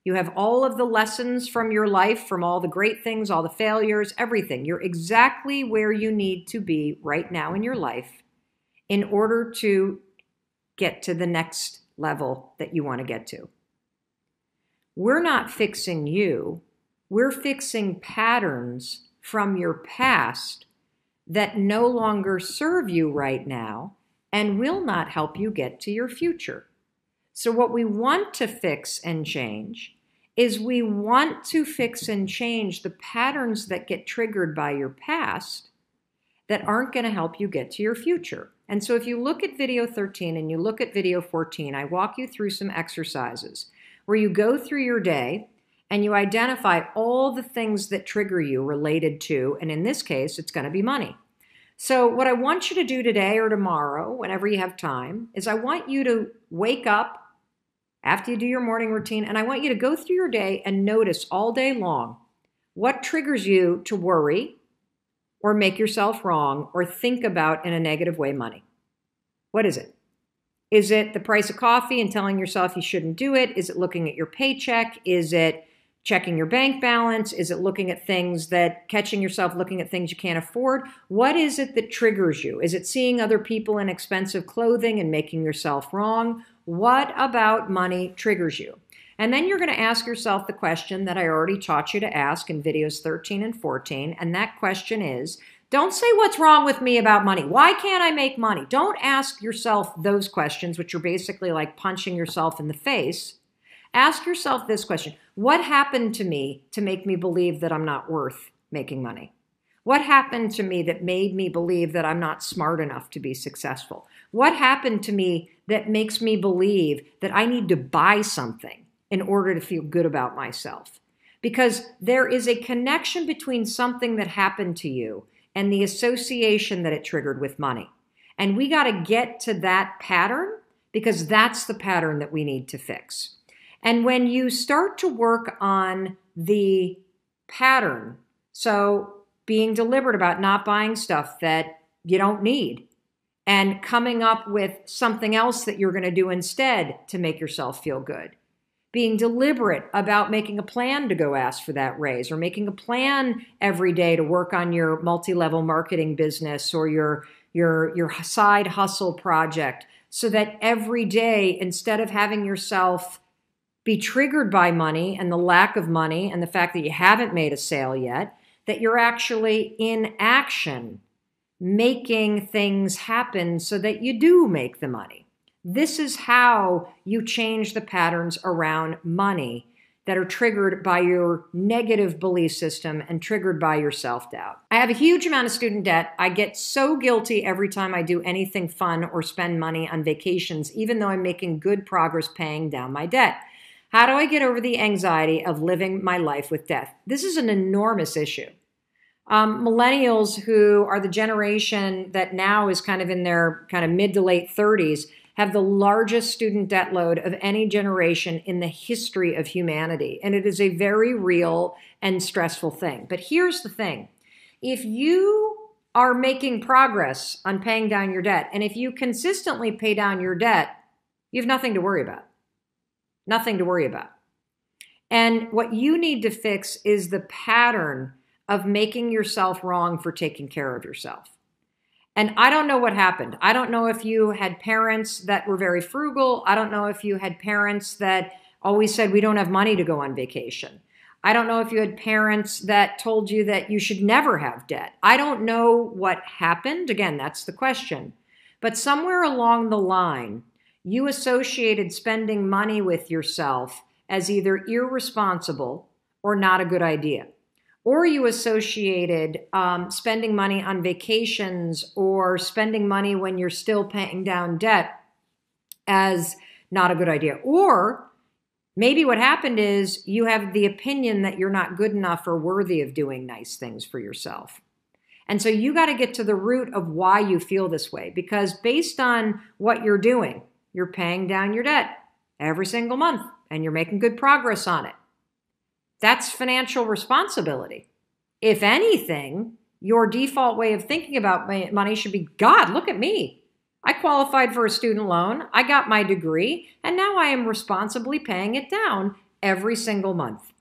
You have all of the lessons from your life, from all the great things, all the failures, everything. You're exactly where you need to be right now in your life in order to get to the next level that you want to get to. We're not fixing you. We're fixing patterns from your past that no longer serve you right now and will not help you get to your future. So what we want to fix and change is we want to fix and change the patterns that get triggered by your past that aren't going to help you get to your future. And so if you look at video 13 and you look at video 14, I walk you through some exercises where you go through your day and you identify all the things that trigger you related to, and in this case, it's going to be money. So what I want you to do today or tomorrow, whenever you have time, is I want you to wake up after you do your morning routine, and I want you to go through your day and notice all day long what triggers you to worry or make yourself wrong or think about in a negative way money. What is it? Is it the price of coffee and telling yourself you shouldn't do it? Is it looking at your paycheck? Is it checking your bank balance? Is it looking at things that, catching yourself looking at things you can't afford? What is it that triggers you? Is it seeing other people in expensive clothing and making yourself wrong? What about money triggers you? And then you're going to ask yourself the question that I already taught you to ask in videos 13 and 14. And that question is, don't say what's wrong with me about money. Why can't I make money? Don't ask yourself those questions, which are basically like punching yourself in the face. Ask yourself this question. What happened to me to make me believe that I'm not worth making money? What happened to me that made me believe that I'm not smart enough to be successful? What happened to me that makes me believe that I need to buy something in order to feel good about myself? Because there is a connection between something that happened to you and the association that it triggered with money. And we got to get to that pattern because that's the pattern that we need to fix. And when you start to work on the pattern, so being deliberate about not buying stuff that you don't need and coming up with something else that you're going to do instead to make yourself feel good, being deliberate about making a plan to go ask for that raise, or making a plan every day to work on your multi-level marketing business or your side hustle project, so that every day, instead of having yourself be triggered by money and the lack of money and the fact that you haven't made a sale yet, that you're actually in action, making things happen so that you do make the money. This is how you change the patterns around money that are triggered by your negative belief system and triggered by your self-doubt. I have a huge amount of student debt. I get so guilty every time I do anything fun or spend money on vacations, even though I'm making good progress paying down my debt. How do I get over the anxiety of living my life with debt? This is an enormous issue. Millennials, who are the generation that now is kind of in their kind of mid to late 30s, have the largest student debt load of any generation in the history of humanity. And it is a very real and stressful thing. But here's the thing. If you are making progress on paying down your debt, and if you consistently pay down your debt, you have nothing to worry about. Nothing to worry about. And what you need to fix is the pattern of making yourself wrong for taking care of yourself. And I don't know what happened. I don't know if you had parents that were very frugal. I don't know if you had parents that always said, we don't have money to go on vacation. I don't know if you had parents that told you that you should never have debt. I don't know what happened. Again, that's the question. But somewhere along the line, you associated spending money with yourself as either irresponsible or not a good idea. Or you associated spending money on vacations or spending money when you're still paying down debt as not a good idea. Or maybe what happened is you have the opinion that you're not good enough or worthy of doing nice things for yourself. And so you got to get to the root of why you feel this way, because based on what you're doing, you're paying down your debt every single month and you're making good progress on it. That's financial responsibility. If anything, your default way of thinking about money should be, God, look at me. I qualified for a student loan. I got my degree, and now I am responsibly paying it down every single month.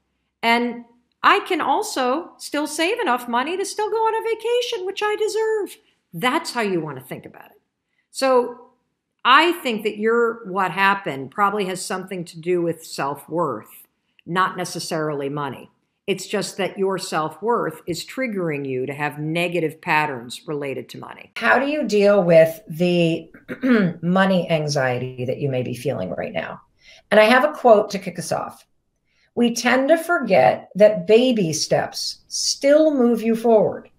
And I can also still save enough money to still go on a vacation, which I deserve. That's how you want to think about it. So I think that what happened probably has something to do with self-worth, not necessarily money. It's just that your self-worth is triggering you to have negative patterns related to money. How do you deal with the money anxiety that you may be feeling right now? And I have a quote to kick us off. We tend to forget that baby steps still move you forward.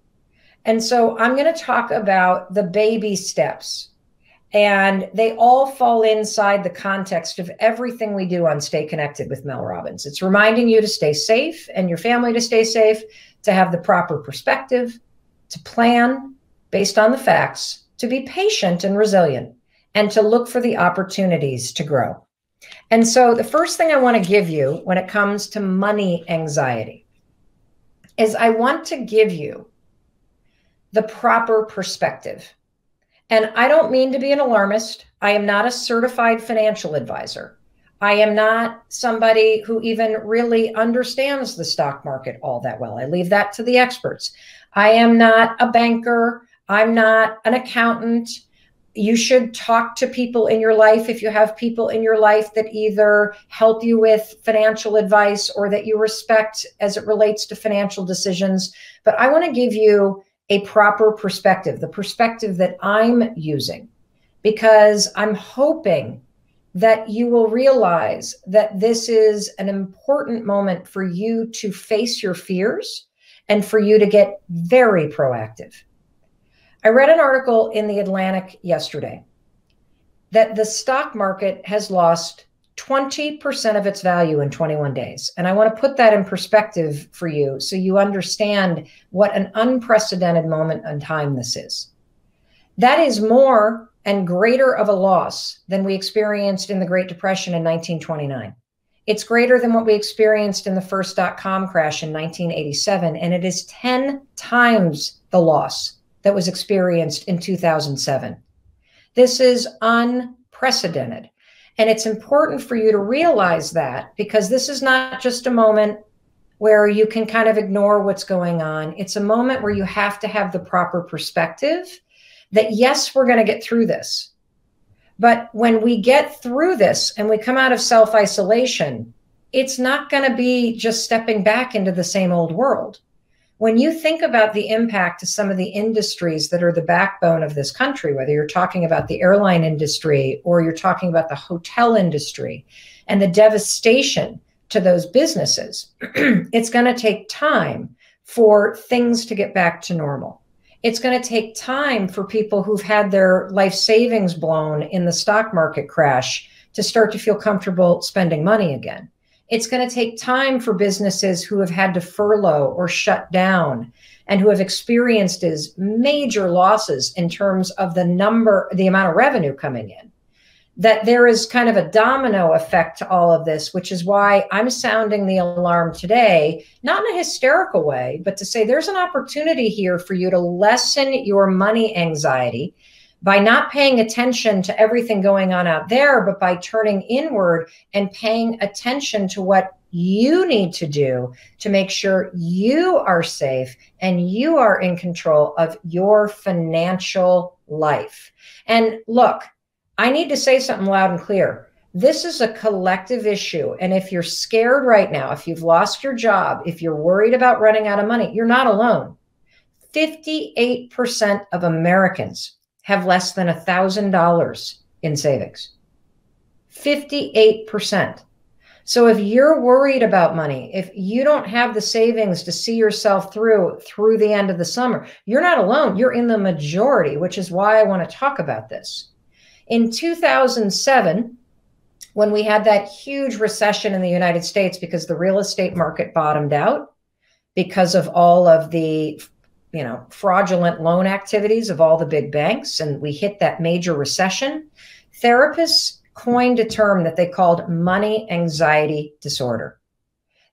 And so I'm going to talk about the baby steps. And they all fall inside the context of everything we do on Stay Connected with Mel Robbins. It's reminding you to stay safe and your family to stay safe, to have the proper perspective, to plan based on the facts, to be patient and resilient, and to look for the opportunities to grow. And so the first thing I want to give you when it comes to money anxiety is I want to give you the proper perspective. And I don't mean to be an alarmist. I am not a certified financial advisor. I am not somebody who even really understands the stock market all that well. I leave that to the experts. I am not a banker. I'm not an accountant. You should talk to people in your life if you have people in your life that either help you with financial advice or that you respect as it relates to financial decisions. But I want to give you a proper perspective, the perspective that I'm using, because I'm hoping that you will realize that this is an important moment for you to face your fears and for you to get very proactive. I read an article in the Atlantic yesterday that the stock market has lost 20% of its value in 21 days. And I want to put that in perspective for you so you understand what an unprecedented moment in time this is. That is more and greater of a loss than we experienced in the Great Depression in 1929. It's greater than what we experienced in the first dot-com crash in 1987, and it is 10 times the loss that was experienced in 2007. This is unprecedented. And it's important for you to realize that, because this is not just a moment where you can kind of ignore what's going on. It's a moment where you have to have the proper perspective that, yes, we're going to get through this. But when we get through this and we come out of self-isolation, it's not going to be just stepping back into the same old world. When you think about the impact of some of the industries that are the backbone of this country, whether you're talking about the airline industry or you're talking about the hotel industry and the devastation to those businesses, it's going to take time for things to get back to normal. It's going to take time for people who've had their life savings blown in the stock market crash to start to feel comfortable spending money again. It's going to take time for businesses who have had to furlough or shut down and who have experienced as major losses in terms of the amount of revenue coming in, that there is kind of a domino effect to all of this, which is why I'm sounding the alarm today, not in a hysterical way, but to say there's an opportunity here for you to lessen your money anxiety by not paying attention to everything going on out there, but by turning inward and paying attention to what you need to do to make sure you are safe and you are in control of your financial life. And look, I need to say something loud and clear. This is a collective issue. And if you're scared right now, if you've lost your job, if you're worried about running out of money, you're not alone. 58% of Americans have less than $1,000 in savings. 58%. So if you're worried about money, if you don't have the savings to see yourself through the end of the summer, you're not alone. You're in the majority, which is why I want to talk about this. In 2007, when we had that huge recession in the United States because the real estate market bottomed out because of all of the fraudulent loan activities of all the big banks, and we hit that major recession, therapists coined a term that they called money anxiety disorder.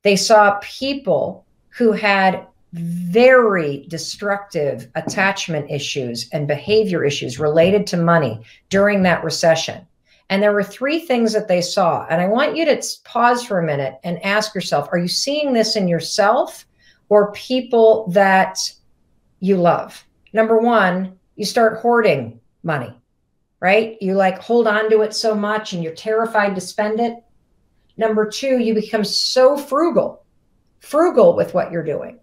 They saw people who had very destructive attachment issues and behavior issues related to money during that recession. And there were three things that they saw. And I want you to pause for a minute and ask yourself, are you seeing this in yourself or people that you love? Number one, you start hoarding money, right? You hold on to it so much and you're terrified to spend it. Number two, you become so frugal with what you're doing.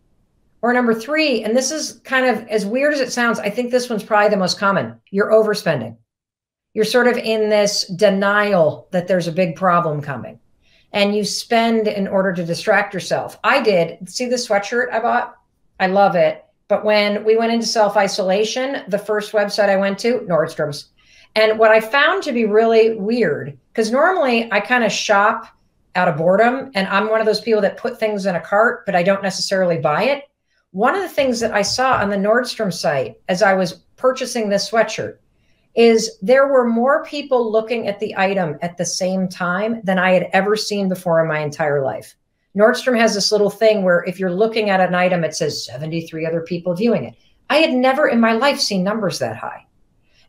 Or number three, and this is kind of as weird as it sounds, I think this one's probably the most common, you're overspending. You're sort of in this denial that there's a big problem coming and you spend in order to distract yourself. I did. See the sweatshirt I bought? I love it. But when we went into self-isolation, the first website I went to, Nordstrom's. And what I found to be really weird, because normally I kind of shop out of boredom and I'm one of those people that put things in a cart, but I don't necessarily buy it. One of the things that I saw on the Nordstrom site as I was purchasing this sweatshirt is there were more people looking at the item at the same time than I had ever seen before in my entire life. Nordstrom has this little thing where if you're looking at an item, it says 73 other people viewing it. I had never in my life seen numbers that high.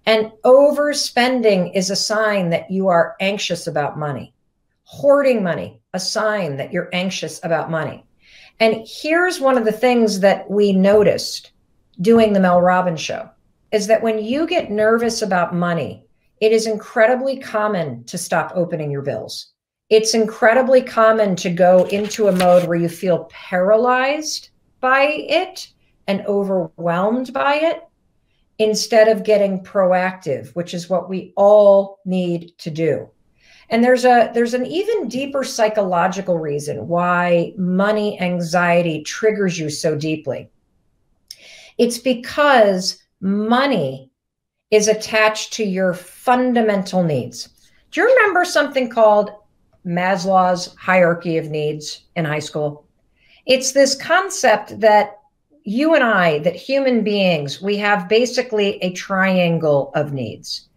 And overspending is a sign that you are anxious about money. Hoarding money, a sign that you're anxious about money. And here's one of the things that we noticed doing the Mel Robbins show is that when you get nervous about money, it is incredibly common to stop opening your bills. It's incredibly common to go into a mode where you feel paralyzed by it and overwhelmed by it instead of getting proactive, which is what we all need to do. And there's an even deeper psychological reason why money anxiety triggers you so deeply. It's because money is attached to your fundamental needs. Do you remember something called Maslow's hierarchy of needs in high school? It's this concept that you and I, that human beings, we have basically a triangle of needs.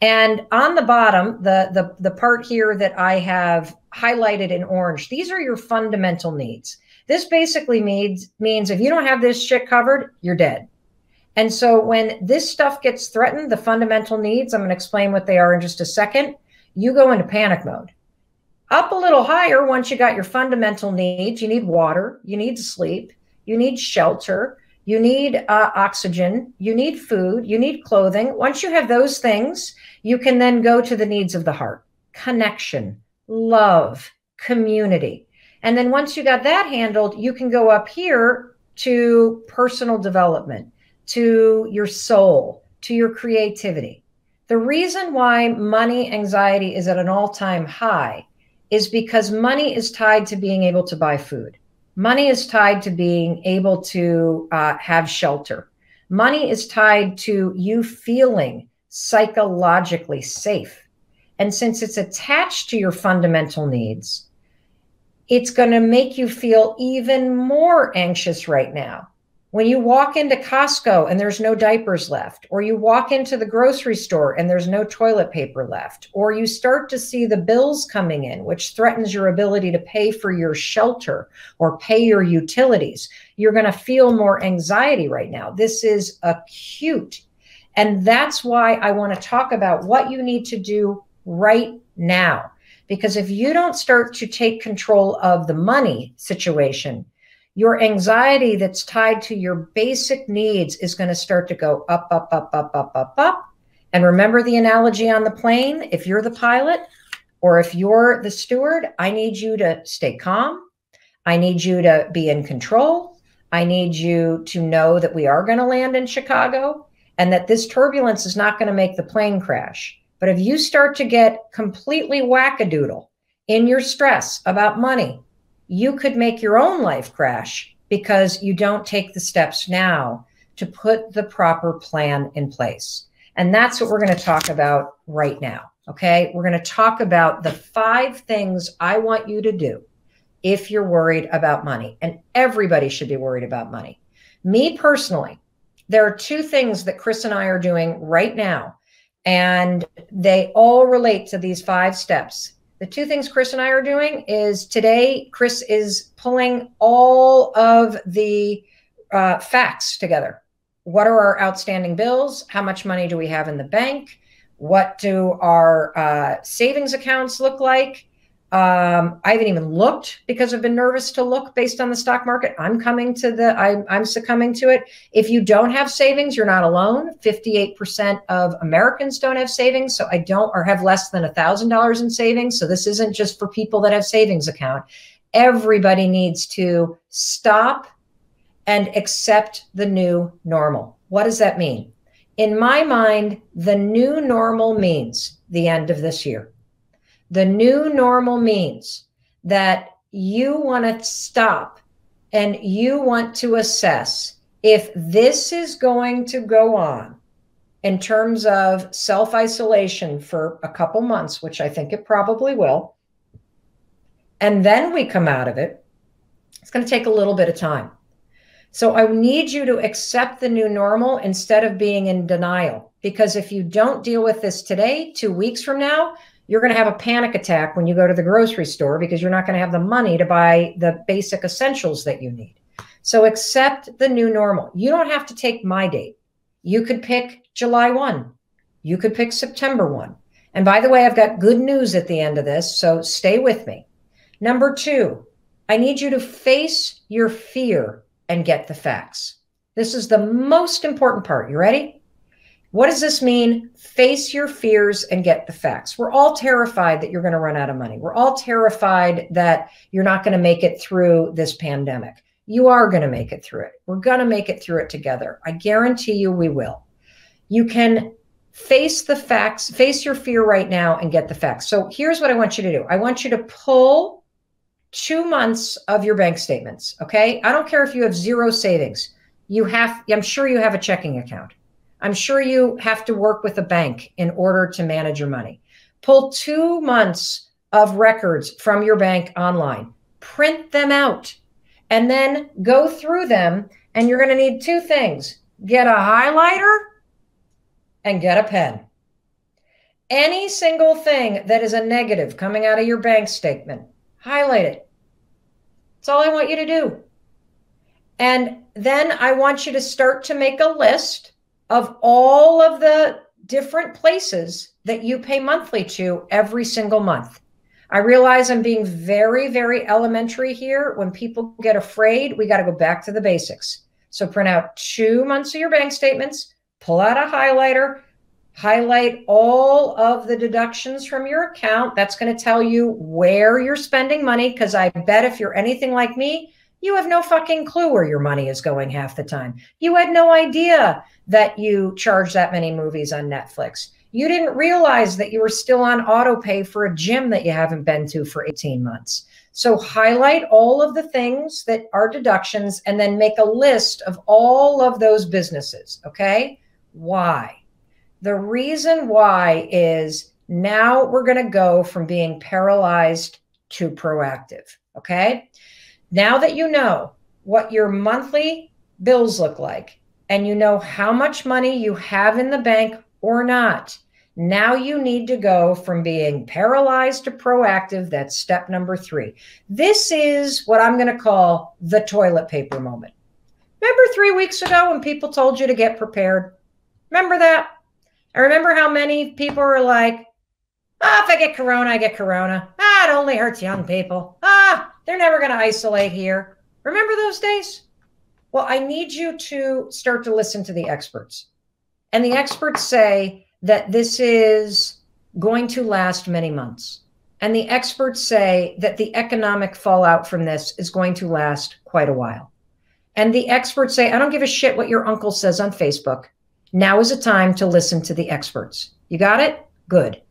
And on the bottom, the part here that I have highlighted in orange, these are your fundamental needs. This basically means if you don't have this shit covered, you're dead. And so when this stuff gets threatened, the fundamental needs, I'm going to explain what they are in just a second, you go into panic mode. Up a little higher, once you got your fundamental needs, you need water, you need sleep, you need shelter, you need oxygen, you need food, you need clothing. Once you have those things, you can then go to the needs of the heart, connection, love, community. And then once you got that handled, you can go up here to personal development, to your soul, to your creativity. The reason why money anxiety is at an all-time high is because money is tied to being able to buy food. Money is tied to being able to have shelter. Money is tied to you feeling psychologically safe. And since it's attached to your fundamental needs, it's going to make you feel even more anxious right now. When you walk into Costco and there's no diapers left, or you walk into the grocery store and there's no toilet paper left, or you start to see the bills coming in, which threatens your ability to pay for your shelter or pay your utilities, you're going to feel more anxiety right now. This is acute. And that's why I want to talk about what you need to do right now. Because if you don't start to take control of the money situation, your anxiety that's tied to your basic needs is going to start to go up, up, up, up, up, up, up. And remember the analogy on the plane, if you're the pilot or if you're the steward, I need you to stay calm. I need you to be in control. I need you to know that we are going to land in Chicago and that this turbulence is not going to make the plane crash. But if you start to get completely wackadoodle in your stress about money, you could make your own life crash because you don't take the steps now to put the proper plan in place. And that's what we're going to talk about right now. Okay. We're going to talk about the 5 things I want you to do if you're worried about money. And everybody should be worried about money. Me personally, there are 2 things that Chris and I are doing right now, and they all relate to these 5 steps. The 2 things Chris and I are doing is today, Chris is pulling all of the facts together. What are our outstanding bills? How much money do we have in the bank? What do our savings accounts look like? I haven't even looked because I've been nervous to look based on the stock market. I'm succumbing to it. If you don't have savings, you're not alone. 58% of Americans don't have savings. So I don't, or have less than $1,000 in savings. So this isn't just for people that have savings account. Everybody needs to stop and accept the new normal. What does that mean? In my mind, the new normal means the end of this year. The new normal means that you want to stop and you want to assess if this is going to go on in terms of self-isolation for a couple months, which I think it probably will, and then we come out of it. It's going to take a little bit of time. So I need you to accept the new normal instead of being in denial, because if you don't deal with this today, 2 weeks from now, you're going to have a panic attack when you go to the grocery store because you're not going to have the money to buy the basic essentials that you need. So accept the new normal. You don't have to take my date. You could pick July 1. You could pick September 1. And by the way, I've got good news at the end of this, so stay with me. Number 2, I need you to face your fear and get the facts. This is the most important part. You ready? What does this mean? Face your fears and get the facts. We're all terrified that you're going to run out of money. We're all terrified that you're not going to make it through this pandemic. You are going to make it through it. We're going to make it through it together. I guarantee you we will. You can face the facts, face your fear right now and get the facts. So here's what I want you to do. I want you to pull 2 months of your bank statements, okay? I don't care if you have 0 savings. I'm sure you have a checking account. I'm sure you have to work with a bank in order to manage your money. Pull 2 months of records from your bank online, print them out, and then go through them. And you're going to need 2 things. Get a highlighter and get a pen. Any single thing that is a negative coming out of your bank statement, highlight it. That's all I want you to do. And then I want you to start to make a list of all of the different places that you pay monthly to every single month. I realize I'm being very, very elementary here. When people get afraid, we got to go back to the basics. So print out 2 months of your bank statements, pull out a highlighter, highlight all of the deductions from your account. That's going to tell you where you're spending money, because I bet if you're anything like me, you have no fucking clue where your money is going half the time. You had no idea that you charge that many movies on Netflix. You didn't realize that you were still on auto pay for a gym that you haven't been to for 18 months. So highlight all of the things that are deductions and then make a list of all of those businesses, okay? Why? The reason why is now we're going to go from being paralyzed to proactive, okay? Now that you know what your monthly bills look like and you know how much money you have in the bank or not, now you need to go from being paralyzed to proactive. That's step number 3. This is what I'm going to call the toilet paper moment. Remember 3 weeks ago when people told you to get prepared? Remember that? I remember how many people were like, if I get corona, I get corona. It only hurts young people. They're never going to isolate here. Remember those days? Well, I need you to start to listen to the experts. And the experts say that this is going to last many months. And the experts say that the economic fallout from this is going to last quite a while. And the experts say, I don't give a shit what your uncle says on Facebook. Now is a time to listen to the experts. You got it? Good.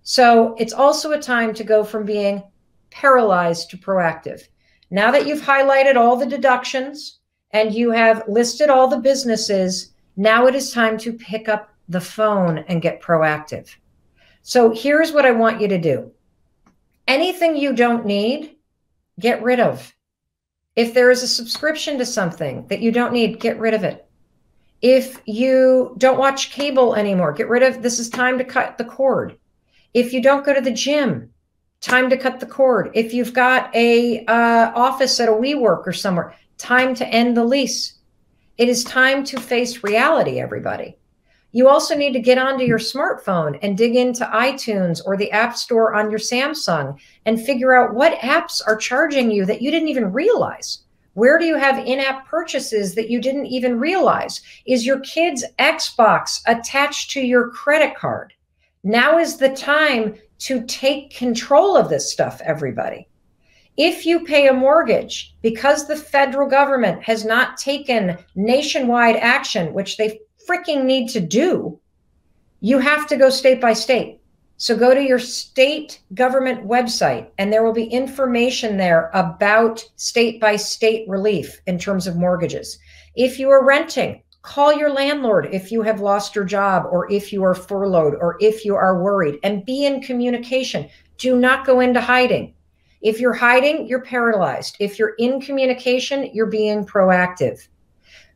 So it's also a time to go from being paralyzed to proactive. Now that you've highlighted all the deductions and you have listed all the businesses, now it is time to pick up the phone and get proactive. So here's what I want you to do. Anything you don't need, get rid of. If there is a subscription to something that you don't need, get rid of it. If you don't watch cable anymore, get rid of, this is time to cut the cord. If you don't go to the gym, time to cut the cord. If you've got a office at a WeWork or somewhere, time to end the lease. It is time to face reality, everybody. You also need to get onto your smartphone and dig into iTunes or the App Store on your Samsung and figure out what apps are charging you that you didn't even realize. Where do you have in-app purchases that you didn't even realize? Is your kid's Xbox attached to your credit card? Now is the time to take control of this stuff, everybody. If you pay a mortgage, because the federal government has not taken nationwide action, which they freaking need to do, you have to go state by state. So go to your state government website and there will be information there about state by state relief in terms of mortgages. If you are renting, call your landlord if you have lost your job or if you are furloughed or if you are worried, and be in communication. Do not go into hiding. If you're hiding, you're paralyzed. If you're in communication, you're being proactive.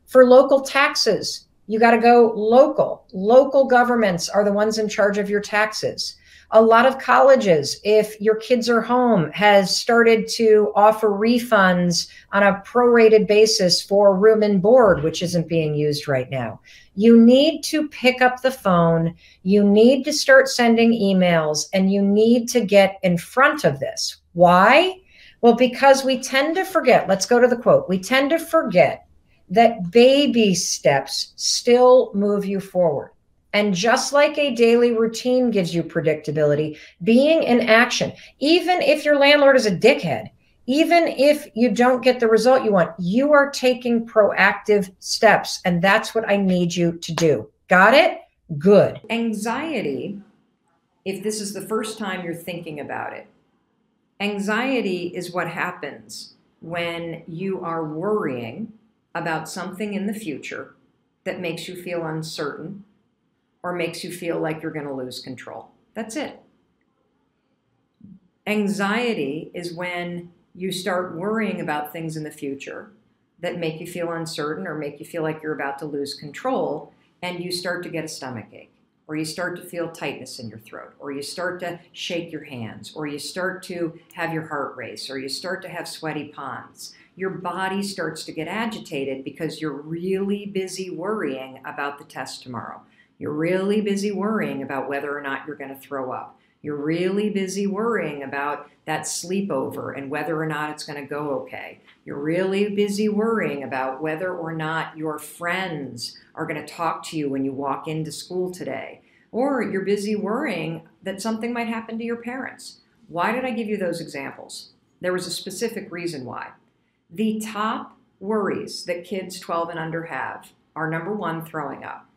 For local taxes, you got to go local. Local governments are the ones in charge of your taxes. A lot of colleges, if your kids are home, has started to offer refunds on a prorated basis for room and board, which isn't being used right now. You need to pick up the phone. You need to start sending emails, and you need to get in front of this. Why? Well, because we tend to forget, let's go to the quote. We tend to forget that baby steps still move you forward. And just like a daily routine gives you predictability, being in action, even if your landlord is a dickhead, even if you don't get the result you want, you are taking proactive steps. And that's what I need you to do. Got it? Good. Anxiety, if this is the first time you're thinking about it, anxiety is what happens when you are worrying about something in the future that makes you feel uncertain or makes you feel like you're going to lose control. That's it. Anxiety is when you start worrying about things in the future that make you feel uncertain or make you feel like you're about to lose control, and you start to get a stomach ache, or you start to feel tightness in your throat, or you start to shake your hands, or you start to have your heart race, or you start to have sweaty palms. Your body starts to get agitated because you're really busy worrying about the test tomorrow. You're really busy worrying about whether or not you're going to throw up. You're really busy worrying about that sleepover and whether or not it's going to go okay. You're really busy worrying about whether or not your friends are going to talk to you when you walk into school today. Or you're busy worrying that something might happen to your parents. Why did I give you those examples? There was a specific reason why. The top worries that kids 12 and under have are, number one, throwing up.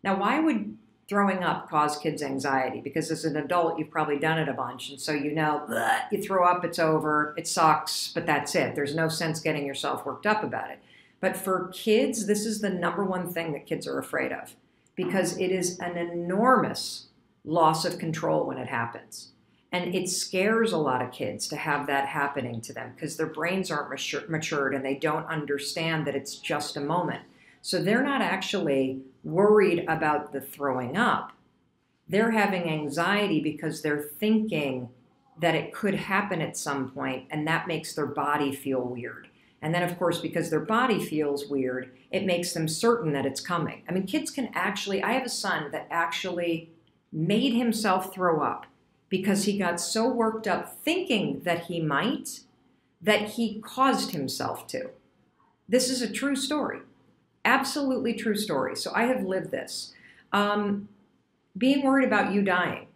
Now, why would throwing up cause kids anxiety? Because as an adult, you've probably done it a bunch. And so you know, you throw up, it's over, it sucks, but that's it. There's no sense getting yourself worked up about it. But for kids, this is the number one thing that kids are afraid of, because it is an enormous loss of control when it happens. And it scares a lot of kids to have that happening to them because their brains aren't matured and they don't understand that it's just a moment. So they're not actually worried about the throwing up. They're having anxiety because they're thinking that it could happen at some point, and that makes their body feel weird. And then, of course, because their body feels weird, it makes them certain that it's coming. I mean, kids can actually, I have a son that actually made himself throw up because he got so worked up thinking that he might, that he caused himself to. This is a true story. Absolutely true story. So I have lived this. Being worried about you dying,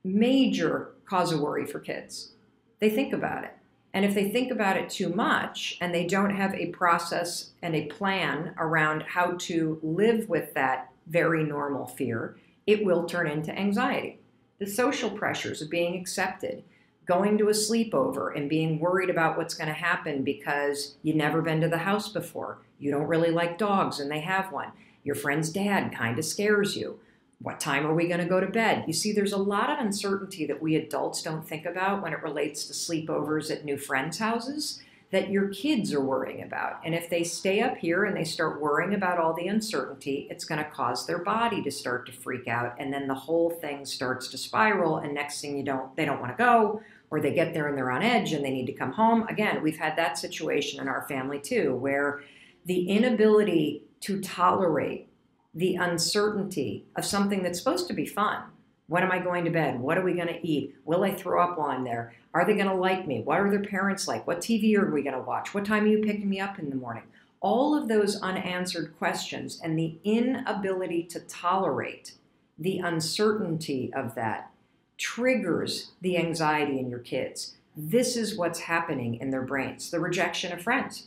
major cause of worry for kids. They think about it. And if they think about it too much and they don't have a process and a plan around how to live with that very normal fear, it will turn into anxiety. The social pressures of being accepted, going to a sleepover and being worried about what's going to happen because you've never been to the house before. You don't really like dogs and they have one. Your friend's dad kind of scares you. What time are we going to go to bed? You see, there's a lot of uncertainty that we adults don't think about when it relates to sleepovers at new friends' houses that your kids are worrying about. And if they stay up here and they start worrying about all the uncertainty, it's going to cause their body to start to freak out. And then the whole thing starts to spiral. And next thing they don't want to go, or they get there and they're on edge and they need to come home. Again, we've had that situation in our family too, where the inability to tolerate the uncertainty of something that's supposed to be fun. When am I going to bed? What are we going to eat? Will I throw up while I'm there? Are they going to like me? What are their parents like? What TV are we going to watch? What time are you picking me up in the morning? All of those unanswered questions and the inability to tolerate the uncertainty of that triggers the anxiety in your kids. This is what's happening in their brains. The rejection of friends.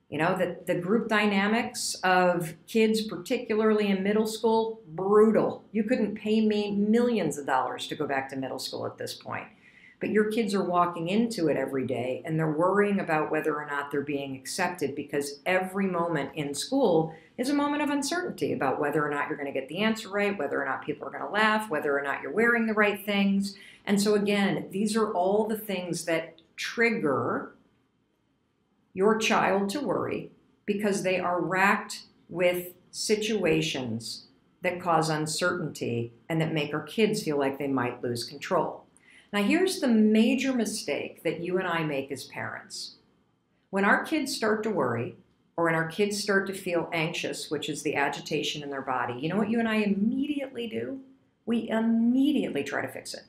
You know, the group dynamics of kids, particularly in middle school, brutal. You couldn't pay me millions of dollars to go back to middle school at this point. But your kids are walking into it every day and they're worrying about whether or not they're being accepted, because every moment in school is a moment of uncertainty about whether or not you're going to get the answer right, whether or not people are going to laugh, whether or not you're wearing the right things. And so again, these are all the things that trigger your child to worry because they are racked with situations that cause uncertainty and that make our kids feel like they might lose control. Now, here's the major mistake that you and I make as parents. When our kids start to worry, or when our kids start to feel anxious, which is the agitation in their body, you know what you and I immediately do? We immediately try to fix it.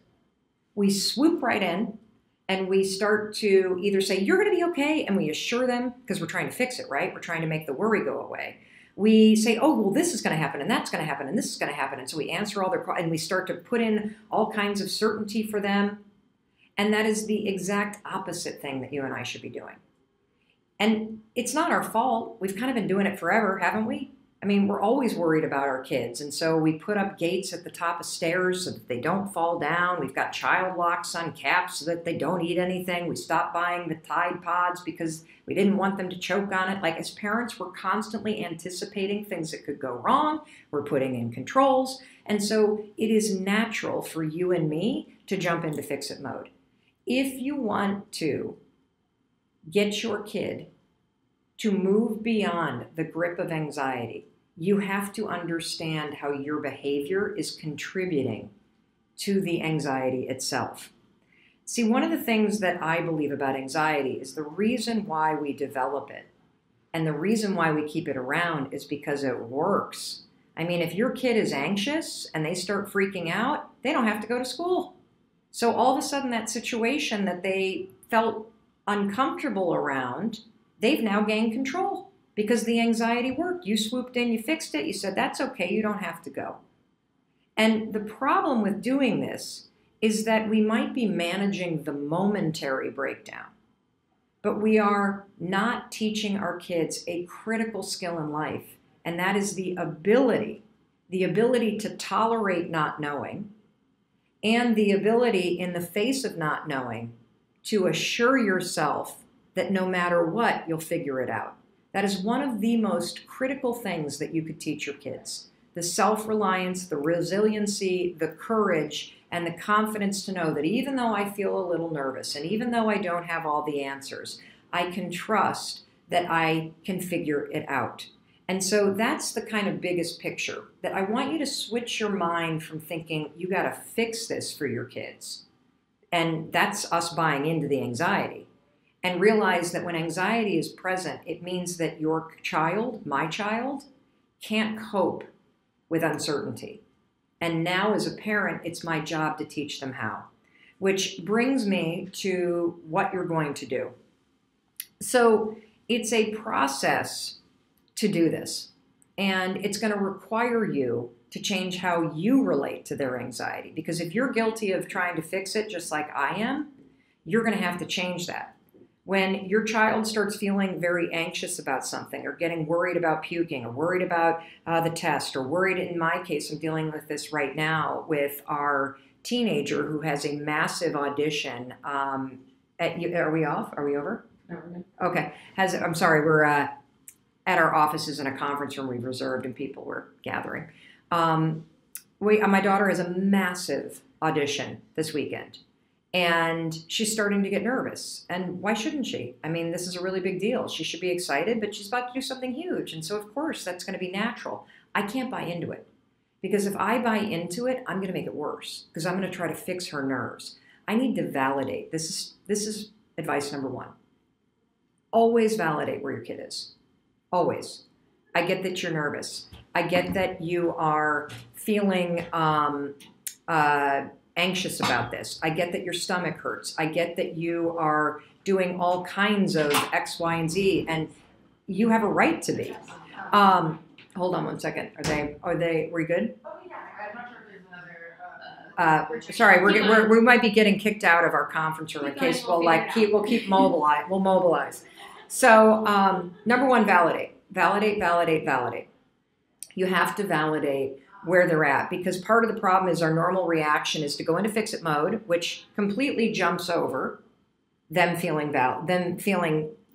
We swoop right in and we start to either say, you're going to be okay, and we assure them, because we're trying to fix it, right? We're trying to make the worry go away. We say, oh, well, this is going to happen, and that's going to happen, and this is going to happen. And so we answer all their questions, and we start to put in all kinds of certainty for them. And that is the exact opposite thing that you and I should be doing. And it's not our fault. We've kind of been doing it forever, haven't we? I mean, we're always worried about our kids. And so we put up gates at the top of stairs so that they don't fall down. We've got child locks on caps so that they don't eat anything. We stopped buying the Tide Pods because we didn't want them to choke on it. Like, as parents, we're constantly anticipating things that could go wrong. We're putting in controls. And so it is natural for you and me to jump into fix-it mode. If you want to get your kid to move beyond the grip of anxiety, you have to understand how your behavior is contributing to the anxiety itself. See, one of the things that I believe about anxiety is the reason why we develop it and the reason why we keep it around is because it works. I mean, if your kid is anxious and they start freaking out, they don't have to go to school. So all of a sudden, that situation that they felt uncomfortable around, they've now gained control because the anxiety worked. You swooped in, you fixed it, you said, that's okay, you don't have to go. And the problem with doing this is that we might be managing the momentary breakdown, but we are not teaching our kids a critical skill in life, and that is the ability to tolerate not knowing, and the ability in the face of not knowing to assure yourself that no matter what, you'll figure it out. That is one of the most critical things that you could teach your kids. The self-reliance, the resiliency, the courage, and the confidence to know that even though I feel a little nervous, and even though I don't have all the answers, I can trust that I can figure it out. And so that's the kind of biggest picture, that I want you to switch your mind from thinking you got to fix this for your kids. And that's us buying into the anxiety. And realize that when anxiety is present, it means that your child, my child, can't cope with uncertainty. And now as a parent, it's my job to teach them how. Which brings me to what you're going to do. So it's a process to do this. And it's going to require you to change how you relate to their anxiety. Because if you're guilty of trying to fix it just like I am, you're going to have to change that. When your child starts feeling very anxious about something or getting worried about puking or worried about the test or worried, in my case, I'm dealing with this right now with our teenager who has a massive audition. Are we off? Are we over? No, we're good. Okay. I'm sorry. We're at our offices in a conference room we've reserved and people were gathering. My daughter has a massive audition this weekend. And she's starting to get nervous. And why shouldn't she? I mean, this is a really big deal. She should be excited, but she's about to do something huge. And so, of course, that's going to be natural. I can't buy into it. Because if I buy into it, I'm going to make it worse. Because I'm going to try to fix her nerves. I need to validate. This is advice number one. Always validate where your kid is. Always. I get that you're nervous. I get that you are feeling anxious about this. I get that your stomach hurts. I get that you are doing all kinds of X, Y, and Z, and you have a right to be. Hold on one second. Were you good? Oh yeah, I'm not sure if there's another. Sorry, we might be getting kicked out of our conference room in case we'll mobilize. So number one, validate. You have to validate where they're at, because part of the problem is our normal reaction is to go into fix-it mode, which completely jumps over them feeling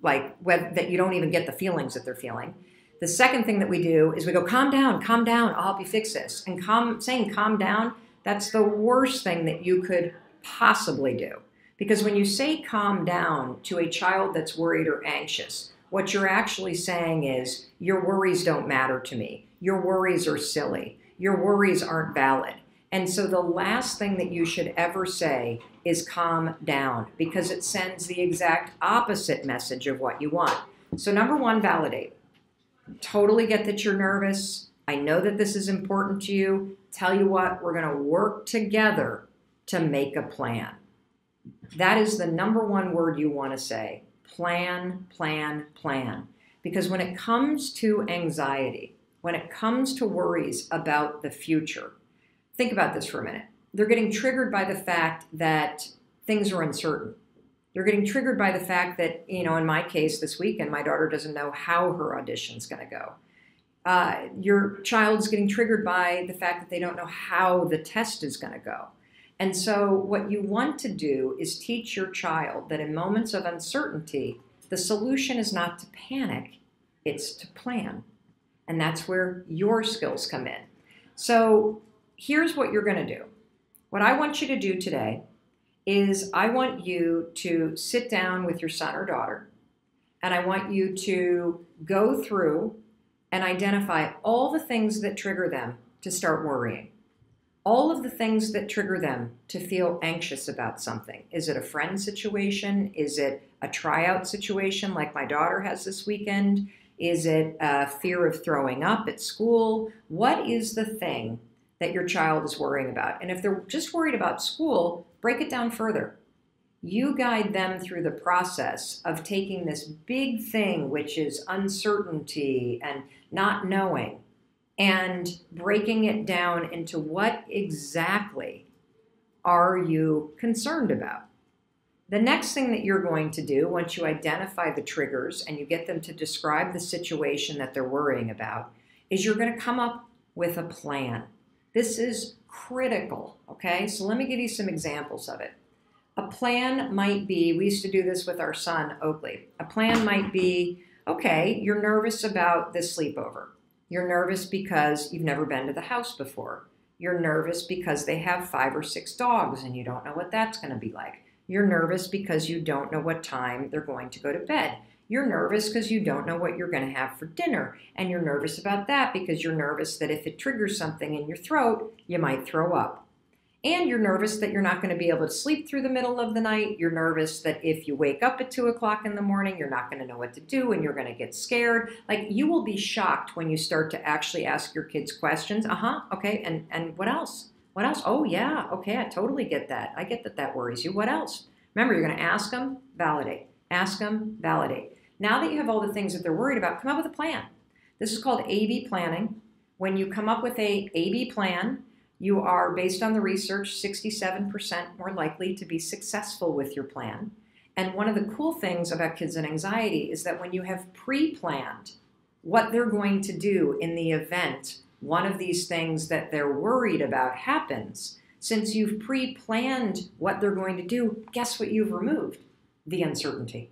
like that you don't even get the feelings that they're feeling. The second thing that we do is we go, calm down, I'll help you fix this. And saying calm down, that's the worst thing that you could possibly do. Because when you say calm down to a child that's worried or anxious, what you're actually saying is, your worries don't matter to me. Your worries are silly. Your worries aren't valid. And so the last thing that you should ever say is calm down, because it sends the exact opposite message of what you want. So number one, validate. Totally get that you're nervous. I know that this is important to you. Tell you what, we're going to work together to make a plan. That is the number one word you want to say. Plan, plan, plan. Because when it comes to anxiety, when it comes to worries about the future, think about this for a minute. They're getting triggered by the fact that things are uncertain. They're getting triggered by the fact that, in my case this weekend, my daughter doesn't know how her audition's going to go. Your child's getting triggered by the fact that they don't know how the test is going to go. And so what you want to do is teach your child that in moments of uncertainty, the solution is not to panic, it's to plan. And that's where your skills come in. So here's what you're going to do. What I want you to do today is I want you to sit down with your son or daughter, and I want you to go through and identify all the things that trigger them to start worrying. All of the things that trigger them to feel anxious about something. Is it a friend situation? Is it a tryout situation like my daughter has this weekend? Is it a fear of throwing up at school? What is the thing that your child is worrying about? And if they're just worried about school, break it down further. You guide them through the process of taking this big thing, which is uncertainty and not knowing, and breaking it down into what exactly are you concerned about. The next thing that you're going to do, once you identify the triggers and you get them to describe the situation that they're worrying about, is you're going to come up with a plan. This is critical, okay? So let me give you some examples of it. A plan might be, we used to do this with our son, Oakley. A plan might be, okay, you're nervous about this sleepover. You're nervous because you've never been to the house before. You're nervous because they have 5 or 6 dogs and you don't know what that's going to be like. You're nervous because you don't know what time they're going to go to bed. You're nervous because you don't know what you're going to have for dinner. And you're nervous about that because you're nervous that if it triggers something in your throat, you might throw up. And you're nervous that you're not going to be able to sleep through the middle of the night. You're nervous that if you wake up at 2 o'clock in the morning, you're not going to know what to do and you're going to get scared. Like, you will be shocked when you start to actually ask your kids questions. Okay, and what else? What else? Oh, yeah, okay, I totally get that. I get that that worries you. What else? Remember, you're going to ask them, validate. Ask them, validate. Now that you have all the things that they're worried about, come up with a plan. This is called A-B planning. When you come up with a A-B plan, you are, based on the research, 67% more likely to be successful with your plan. And one of the cool things about kids and anxiety is that when you have pre-planned what they're going to do in the event one of these things that they're worried about happens, since you've pre-planned what they're going to do, guess what you've removed? The uncertainty.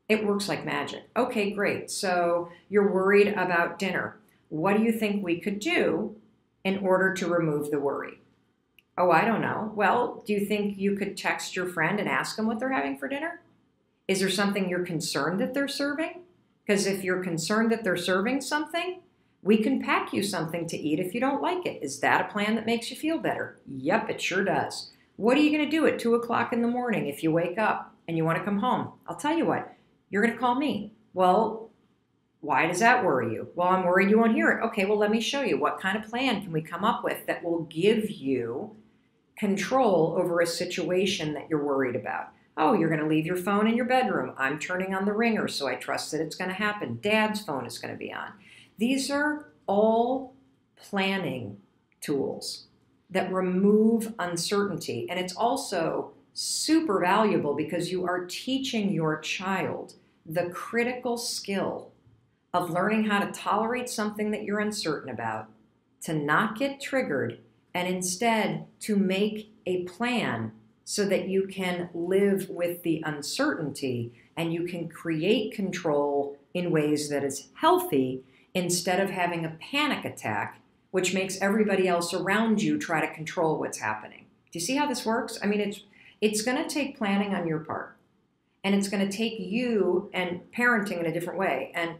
It works like magic. Okay, great. So you're worried about dinner. What do you think we could do in order to remove the worry? Oh, I don't know. Well, do you think you could text your friend and ask them what they're having for dinner? Is there something you're concerned that they're serving? Because if you're concerned that they're serving something, we can pack you something to eat if you don't like it. Is that a plan that makes you feel better? Yep, it sure does. What are you going to do at 2 o'clock in the morning if you wake up and you want to come home? I'll tell you what, you're going to call me. Well, why does that worry you? Well, I'm worried you won't hear it. Okay, well, let me show you. What kind of plan can we come up with that will give you control over a situation that you're worried about? Oh, you're going to leave your phone in your bedroom. I'm turning on the ringer, so I trust that it's going to happen. Dad's phone is going to be on. These are all planning tools that remove uncertainty. And it's also super valuable because you are teaching your child the critical skill of learning how to tolerate something that you're uncertain about, to not get triggered, and instead to make a plan so that you can live with the uncertainty and you can create control in ways that is healthy, instead of having a panic attack, which makes everybody else around you try to control what's happening. Do you see how this works? I mean, it's going to take planning on your part, and it's going to take you and parenting in a different way. And,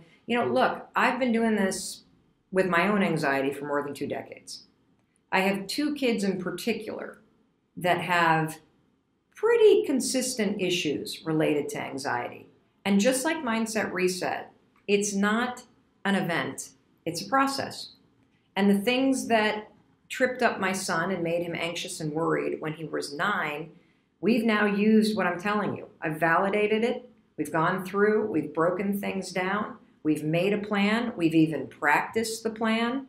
look, I've been doing this with my own anxiety for more than 2 decades. I have two kids in particular that have pretty consistent issues related to anxiety. And just like Mindset Reset, it's not an event, it's a process. And the things that tripped up my son and made him anxious and worried when he was 9, we've now used what I'm telling you. I've validated it. We've gone through, we've broken things down. We've made a plan. We've even practiced the plan.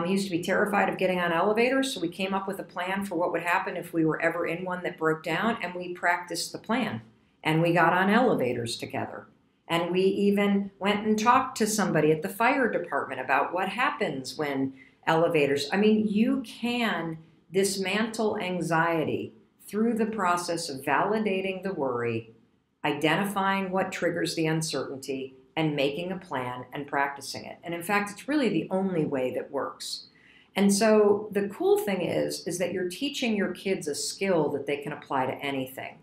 He used to be terrified of getting on elevators, so we came up with a plan for what would happen if we were ever in one that broke down, and we practiced the plan. And we got on elevators together. And we even went and talked to somebody at the fire department about what happens when elevators. I mean, you can dismantle anxiety through the process of validating the worry, identifying what triggers the uncertainty, and making a plan and practicing it. And in fact, it's really the only way that works. And so the cool thing is that you're teaching your kids a skill that they can apply to anything.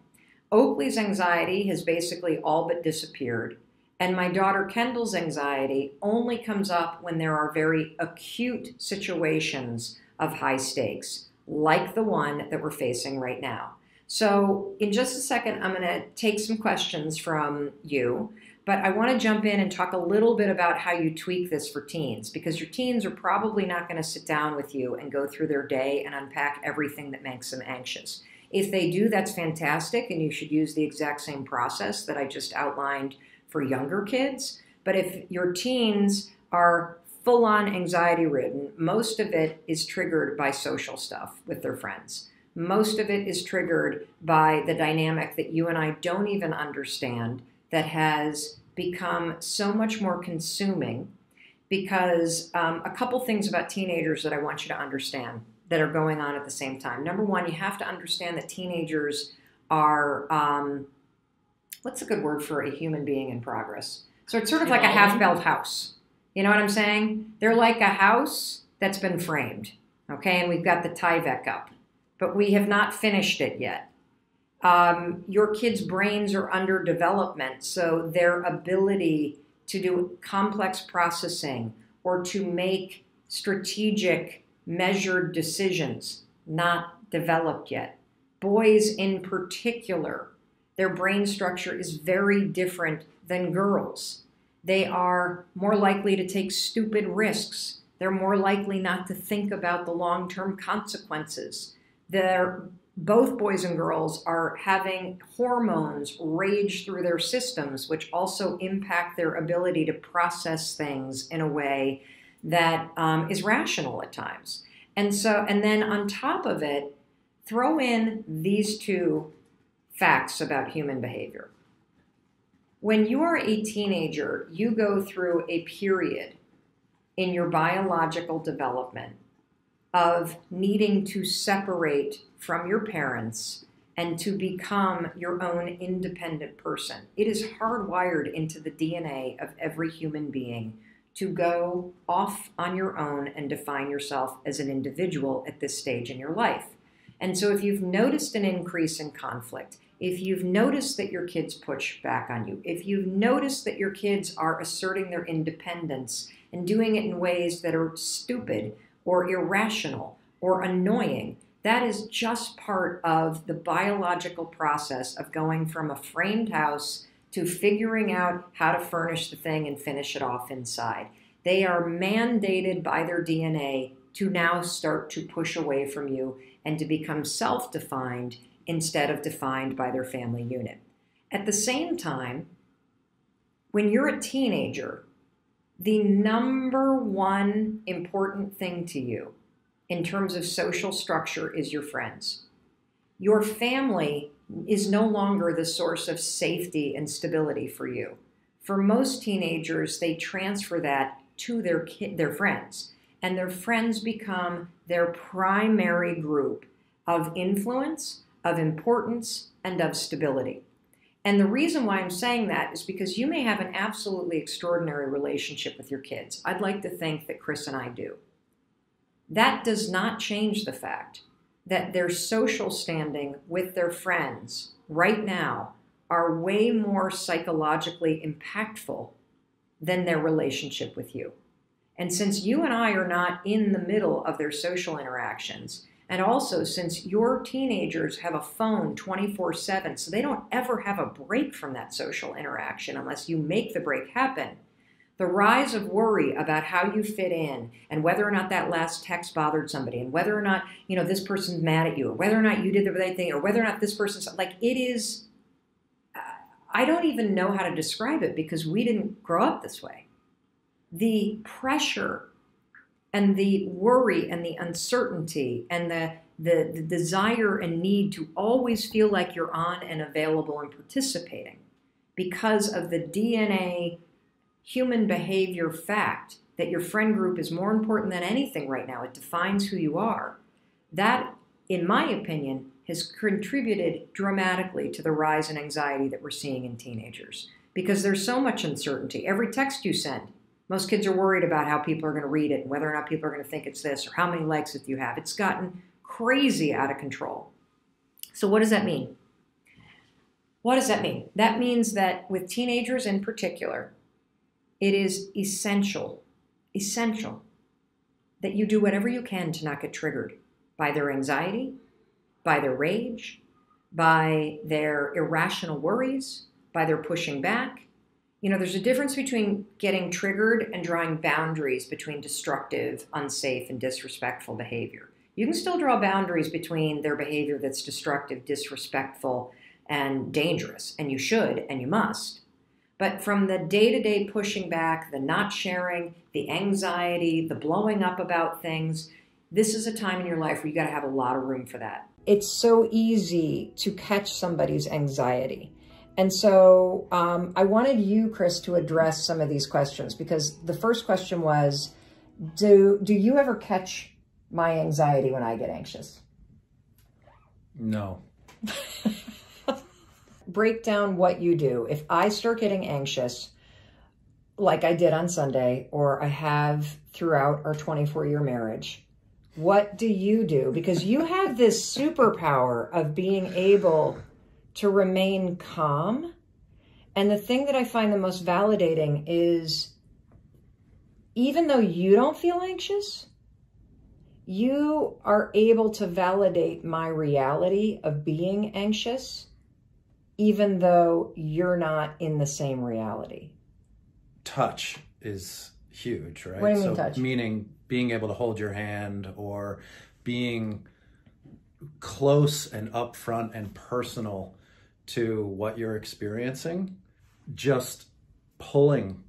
Oakley's anxiety has basically all but disappeared. And my daughter Kendall's anxiety only comes up when there are very acute situations of high stakes, like the one that we're facing right now. So in just a second, I'm going to take some questions from you. But I want to jump in and talk a little bit about how you tweak this for teens, because your teens are probably not going to sit down with you and go through their day and unpack everything that makes them anxious. If they do, that's fantastic, and you should use the exact same process that I just outlined for younger kids. But if your teens are full-on anxiety-ridden, most of it is triggered by social stuff with their friends. Most of it is triggered by the dynamic that you and I don't even understand, that has become so much more consuming, because a couple things about teenagers that I want you to understand that are going on at the same time. Number one, you have to understand that teenagers are, what's a good word for a human being in progress? So it's sort of like a half-built house. You know what I'm saying? They're like a house that's been framed, okay? And we've got the Tyvek up, but we have not finished it yet. Your kids' brains are under development, so their ability to do complex processing or to make strategic, measured decisions, not developed yet. Boys in particular, their brain structure is very different than girls. They are more likely to take stupid risks. They're more likely not to think about the long-term consequences. Both boys and girls are having hormones rage through their systems, which also impact their ability to process things in a way that is rational at times. And then on top of it, throw in these two facts about human behavior. When you are a teenager, you go through a period in your biological development of needing to separate from your parents and to become your own independent person. It is hardwired into the DNA of every human being to go off on your own and define yourself as an individual at this stage in your life. And so if you've noticed an increase in conflict, if you've noticed that your kids push back on you, if you've noticed that your kids are asserting their independence and doing it in ways that are stupid or irrational or annoying, that is just part of the biological process of going from a framed house to figuring out how to furnish the thing and finish it off inside. They are mandated by their DNA to now start to push away from you and to become self-defined instead of defined by their family unit. At the same time, when you're a teenager, the number one important thing to you in terms of social structure is your friends. Your family is no longer the source of safety and stability for you. For most teenagers, they transfer that to their friends, and their friends become their primary group of influence, of importance, and of stability. And the reason why I'm saying that is because you may have an absolutely extraordinary relationship with your kids. I'd like to think that Chris and I do. That does not change the fact that their social standing with their friends right now are way more psychologically impactful than their relationship with you. And since you and I are not in the middle of their social interactions, and also since your teenagers have a phone 24/7, so they don't ever have a break from that social interaction unless you make the break happen, the rise of worry about how you fit in and whether or not that last text bothered somebody and whether or not, this person's mad at you or whether or not you did the right thing or whether or not this person's like, it is, I don't even know how to describe it because we didn't grow up this way. The pressure and the worry and the uncertainty and the desire and need to always feel like you're on and available and participating because of the DNA human behavior fact that your friend group is more important than anything right now. It defines who you are. That, in my opinion, has contributed dramatically to the rise in anxiety that we're seeing in teenagers because there's so much uncertainty. Every text you send, most kids are worried about how people are going to read it and whether or not people are going to think it's this or how many likes you have. It's gotten crazy out of control. So what does that mean? What does that mean? That means that with teenagers in particular, it is essential that you do whatever you can to not get triggered by their anxiety, by their rage, by their irrational worries, by their pushing back. There's a difference between getting triggered and drawing boundaries between destructive, unsafe, and disrespectful behavior. You can still draw boundaries between their behavior that's destructive, disrespectful, and dangerous, and you should, and you must. But from the day-to-day pushing back, the not sharing, the anxiety, the blowing up about things, this is a time in your life where you got to have a lot of room for that. It's so easy to catch somebody's anxiety. And so I wanted you, Chris, to address some of these questions because the first question was, do you ever catch my anxiety when I get anxious? No. Break down what you do. If I start getting anxious, like I did on Sunday, or I have throughout our 24-year marriage, what do you do? Because you have this superpower of being able to remain calm. And the thing that I find the most validating is even though you don't feel anxious, you are able to validate my reality of being anxious, even though you're not in the same reality. Touch is huge, right? What do you mean touch? Meaning being able to hold your hand or being close and upfront and personal to what you're experiencing, just pulling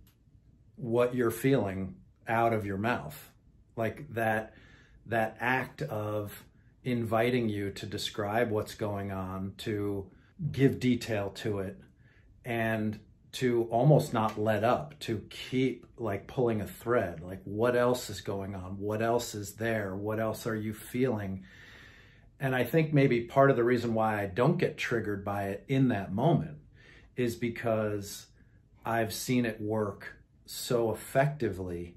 what you're feeling out of your mouth. Like that act of inviting you to describe what's going on, to give detail to it, and to almost not let up, to keep like pulling a thread, like what else is going on? What else is there? What else are you feeling? And I think maybe part of the reason why I don't get triggered by it in that moment is because I've seen it work so effectively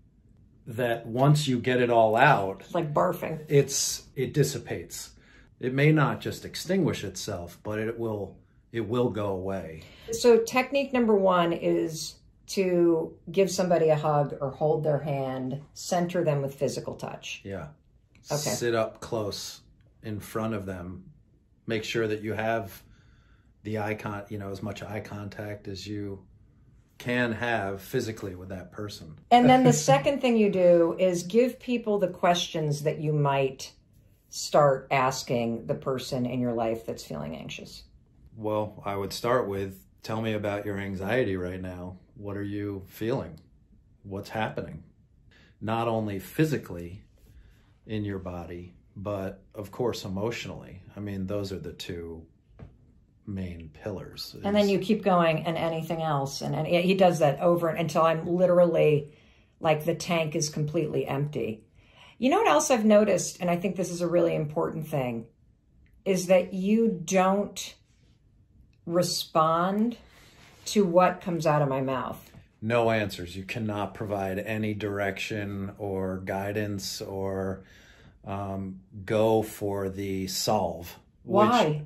that once you get it all out, It's like barfing. it dissipates. It may not just extinguish itself, but it will go away. So technique number one is to give somebody a hug or hold their hand, center them with physical touch. Yeah. Okay. Sit up close in front of them. Make sure that you have the as much eye contact as you can have physically with that person. And then the second thing you do is give people the questions that you might start asking the person in your life that's feeling anxious. Well, I would start with, tell me about your anxiety right now. What are you feeling? What's happening? Not only physically in your body, but of course emotionally. I mean, those are the two main pillars. And then you keep going and anything else. And he does that over until I'm literally like the tank is completely empty. You know what else I've noticed, and I think this is a really important thing, is that you don't respond to what comes out of my mouth. No answers. You cannot provide any direction or guidance or go for the solve. Why?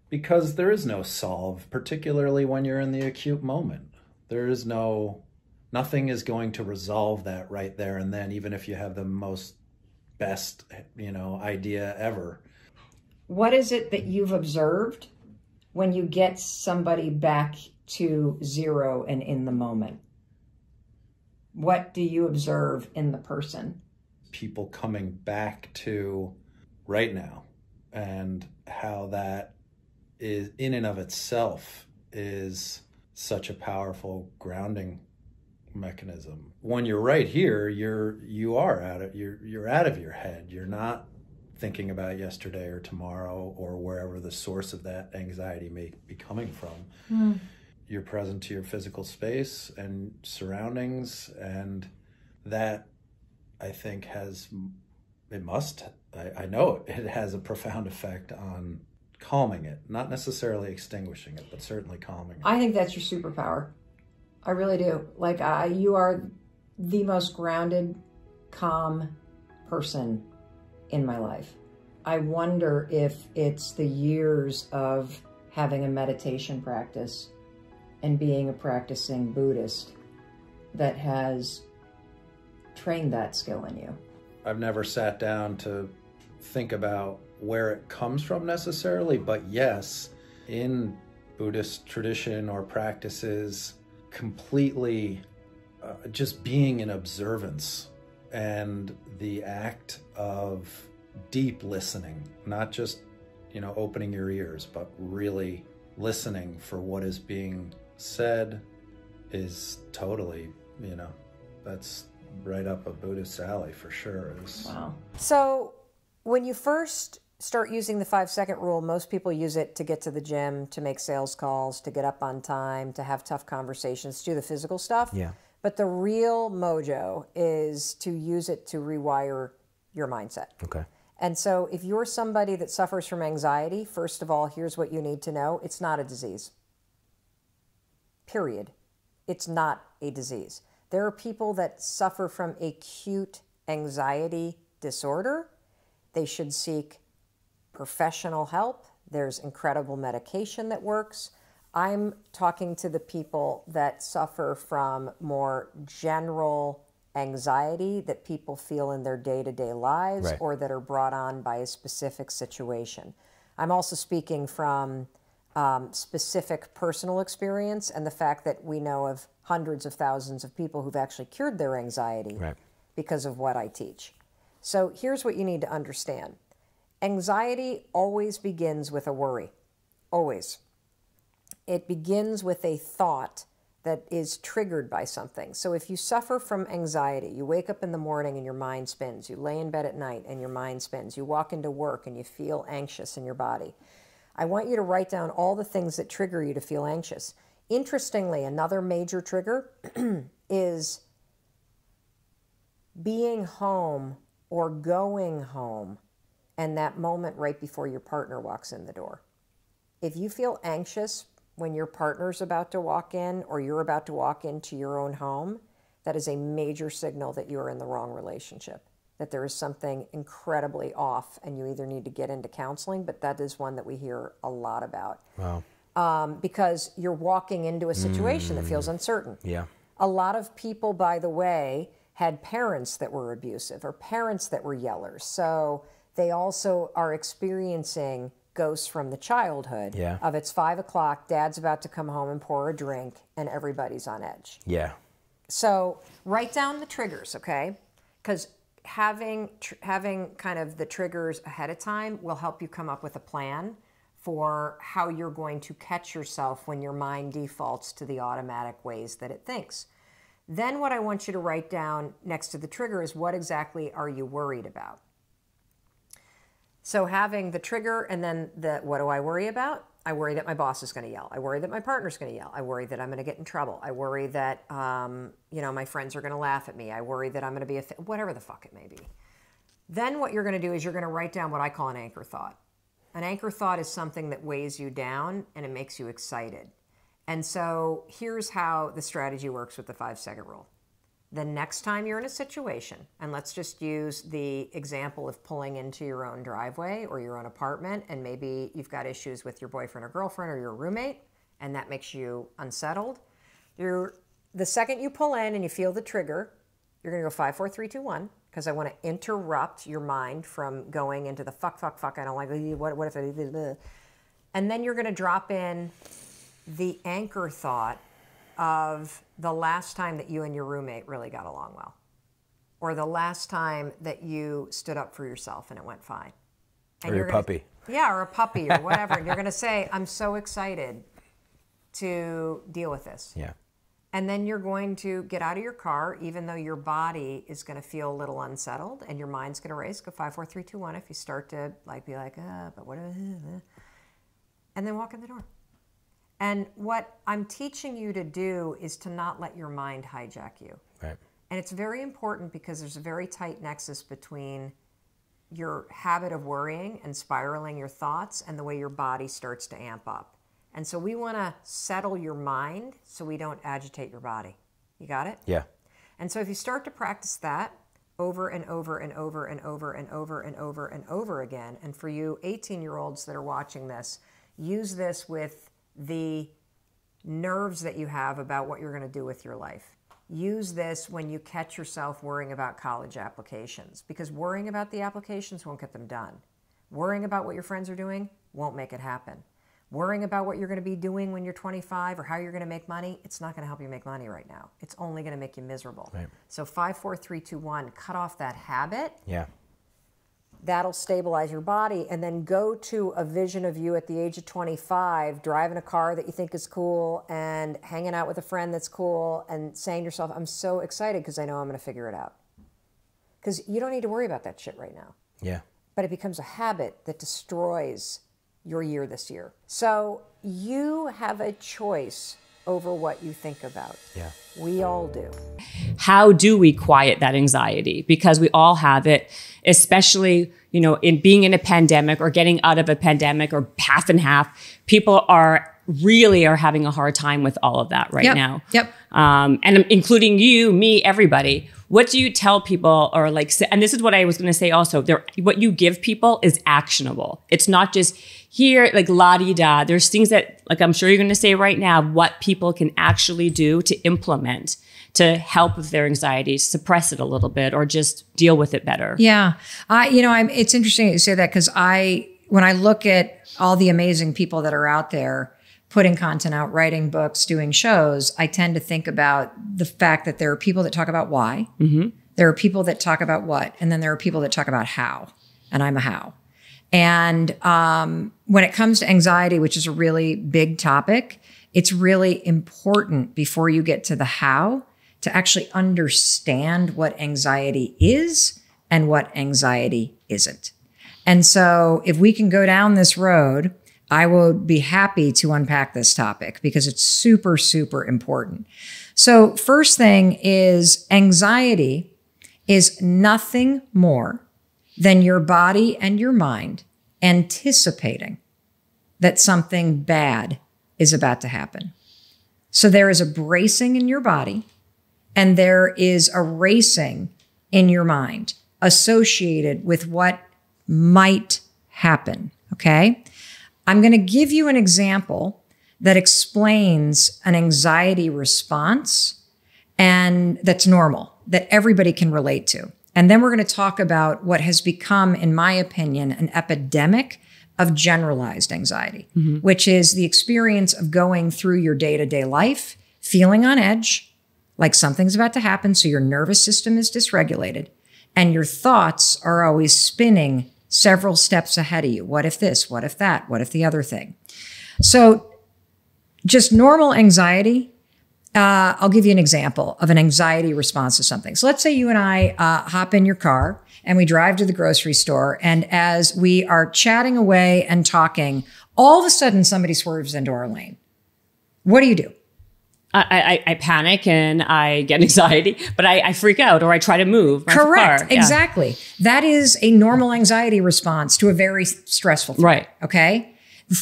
Because there is no solve, particularly when you're in the acute moment. There is no Nothing is going to resolve that right there and then, even if you have the most best, idea ever. What is it that you've observed when you get somebody back to zero and in the moment? What do you observe in the person? People coming back to right now, and how that is in and of itself is such a powerful grounding mechanism. When you're right here, you're out of your head. You're not thinking about yesterday or tomorrow or wherever the source of that anxiety may be coming from. You're present to your physical space and surroundings, and that, I think, I know it has a profound effect on calming it, not necessarily extinguishing it, but certainly calming it. I think that's your superpower. I really do. Like, you are the most grounded, calm person in my life. I wonder if it's the years of having a meditation practice and being a practicing Buddhist that has trained that skill in you. I've never sat down to think about where it comes from necessarily, but yes, in Buddhist tradition or practices, completely just being in observance and the act of deep listening, not just, opening your ears, but really listening for what is being said is totally, that's right up a Buddhist alley for sure. Wow. So when you first start using the 5-second rule, most people use it to get to the gym, to make sales calls, to get up on time, to have tough conversations, to do the physical stuff. Yeah. But the real mojo is to use it to rewire your mindset. Okay. And so if you're somebody that suffers from anxiety, first of all, here's what you need to know. It's not a disease. Period. It's not a disease. There are people that suffer from acute anxiety disorder. They should seek professional help. There's incredible medication that works. I'm talking to the people that suffer from more general anxiety that people feel in their day-to-day lives, right, or that are brought on by a specific situation. I'm also speaking from specific personal experience and the fact that we know of hundreds of thousands of people who've actually cured their anxiety, right, because of what I teach. So here's what you need to understand. Anxiety always begins with a worry. Always. It begins with a thought that is triggered by something. So if you suffer from anxiety, you wake up in the morning and your mind spins, you lay in bed at night and your mind spins, you walk into work and you feel anxious in your body, I want you to write down all the things that trigger you to feel anxious. Interestingly, another major trigger is being home or going home and that moment right before your partner walks in the door. If you feel anxious when your partner's about to walk in or you're about to walk into your own home, that is a major signal that you're in the wrong relationship, that there is something incredibly off and you either need to get into counseling, but that is one that we hear a lot about. Wow. Because you're walking into a situation that feels uncertain. Yeah. A lot of people, by the way, had parents that were abusive or parents that were yellers. So they also are experiencing ghosts from the childhood of it's 5 o'clock, dad's about to come home and pour a drink, and everybody's on edge. Yeah. So write down the triggers, okay? Because having kind of the triggers ahead of time will help you come up with a plan for how you're going to catch yourself when your mind defaults to the automatic ways that it thinks. Then what I want you to write down next to the trigger is what exactly are you worried about? So having the trigger and then the what do I worry about? I worry that my boss is going to yell. I worry that my partner's going to yell. I worry that I'm going to get in trouble. I worry that, my friends are going to laugh at me. I worry that I'm going to be whatever the fuck it may be. Then what you're going to do is you're going to write down what I call an anchor thought. An anchor thought is something that weighs you down and it makes you excited. And so here's how the strategy works with the 5-second rule. The next time you're in a situation, and let's just use the example of pulling into your own driveway or your own apartment, and maybe you've got issues with your boyfriend or girlfriend or your roommate, and that makes you unsettled. You're the second you pull in and you feel the trigger, you're going to go 5, 4, 3, 2, 1, because I want to interrupt your mind from going into the fuck, I don't like, what if I do this? And then you're going to drop in the anchor thought of the last time that you and your roommate really got along well, or the last time that you stood up for yourself and it went fine. And or your puppy. Yeah, or a puppy or whatever. And you're going to say, I'm so excited to deal with this. Yeah. And then you're going to get out of your car, even though your body is going to feel a little unsettled and your mind's going to race. Go 5, 4, 3, 2, 1. If you start to be like, but what? And then walk in the door. And what I'm teaching you to do is to not let your mind hijack you. Right. And it's very important because there's a very tight nexus between your habit of worrying and spiraling your thoughts and the way your body starts to amp up. And so we want to settle your mind so we don't agitate your body. You got it? Yeah. And so if you start to practice that over and over and over and over and over and over and over again, and for you 18-year-olds that are watching this, use this with the nerves that you have about what you're going to do with your life. Use this when you catch yourself worrying about college applications, because worrying about the applications won't get them done. Worrying about what your friends are doing won't make it happen. Worrying about what you're going to be doing when you're 25 or how you're going to make money, it's not going to help you make money right now. It's only going to make you miserable. Right. So 5, 4, 3, 2, 1, cut off that habit. Yeah. That'll stabilize your body, and then go to a vision of you at the age of 25, driving a car that you think is cool and hanging out with a friend that's cool and saying to yourself, I'm so excited because I know I'm going to figure it out. Because you don't need to worry about that shit right now. Yeah. But it becomes a habit that destroys your year this year. So you have a choice over what you think about. Yeah. We all do. How do we quiet that anxiety? Because we all have it, especially, in being in a pandemic or getting out of a pandemic or half and half. People are having a hard time with all of that right now. Yep. And including you, me, everybody. What do you tell people, or and this is what I was going to say also, what you give people is actionable. It's not just here, la-di-da. There's things that, I'm sure you're going to say right now, what people can actually do to implement to help with their anxiety, suppress it a little bit, or just deal with it better. Yeah. It's interesting that you say that, because when I look at all the amazing people that are out there putting content out, writing books, doing shows, I tend to think about the fact that there are people that talk about why, there are people that talk about what, and then there are people that talk about how, and I'm a how. And when it comes to anxiety, which is a really big topic, it's really important before you get to the how to actually understand what anxiety is and what anxiety isn't. And so if we can go down this road, I would be happy to unpack this topic because it's super, super important. So first thing is, anxiety is nothing more than your body and your mind anticipating that something bad is about to happen. So there is a bracing in your body and there is a racing in your mind associated with what might happen, okay? I'm going to give you an example that explains an anxiety response and that's normal, that everybody can relate to. And then we're going to talk about what has become, in my opinion, an epidemic of generalized anxiety, which is the experience of going through your day-to-day life, feeling on edge, like something's about to happen, so your nervous system is dysregulated, and your thoughts are always spinning several steps ahead of you. What if this? What if that? What if the other thing? So just normal anxiety. I'll give you an example of an anxiety response to something. So let's say you and I hop in your car and we drive to the grocery store. And as we are chatting away and talking, all of a sudden somebody swerves into our lane. What do you do? I panic and I get anxiety, but I freak out or I try to move. Correct. Exactly. That is a normal anxiety response to a very stressful thing. Right. Okay.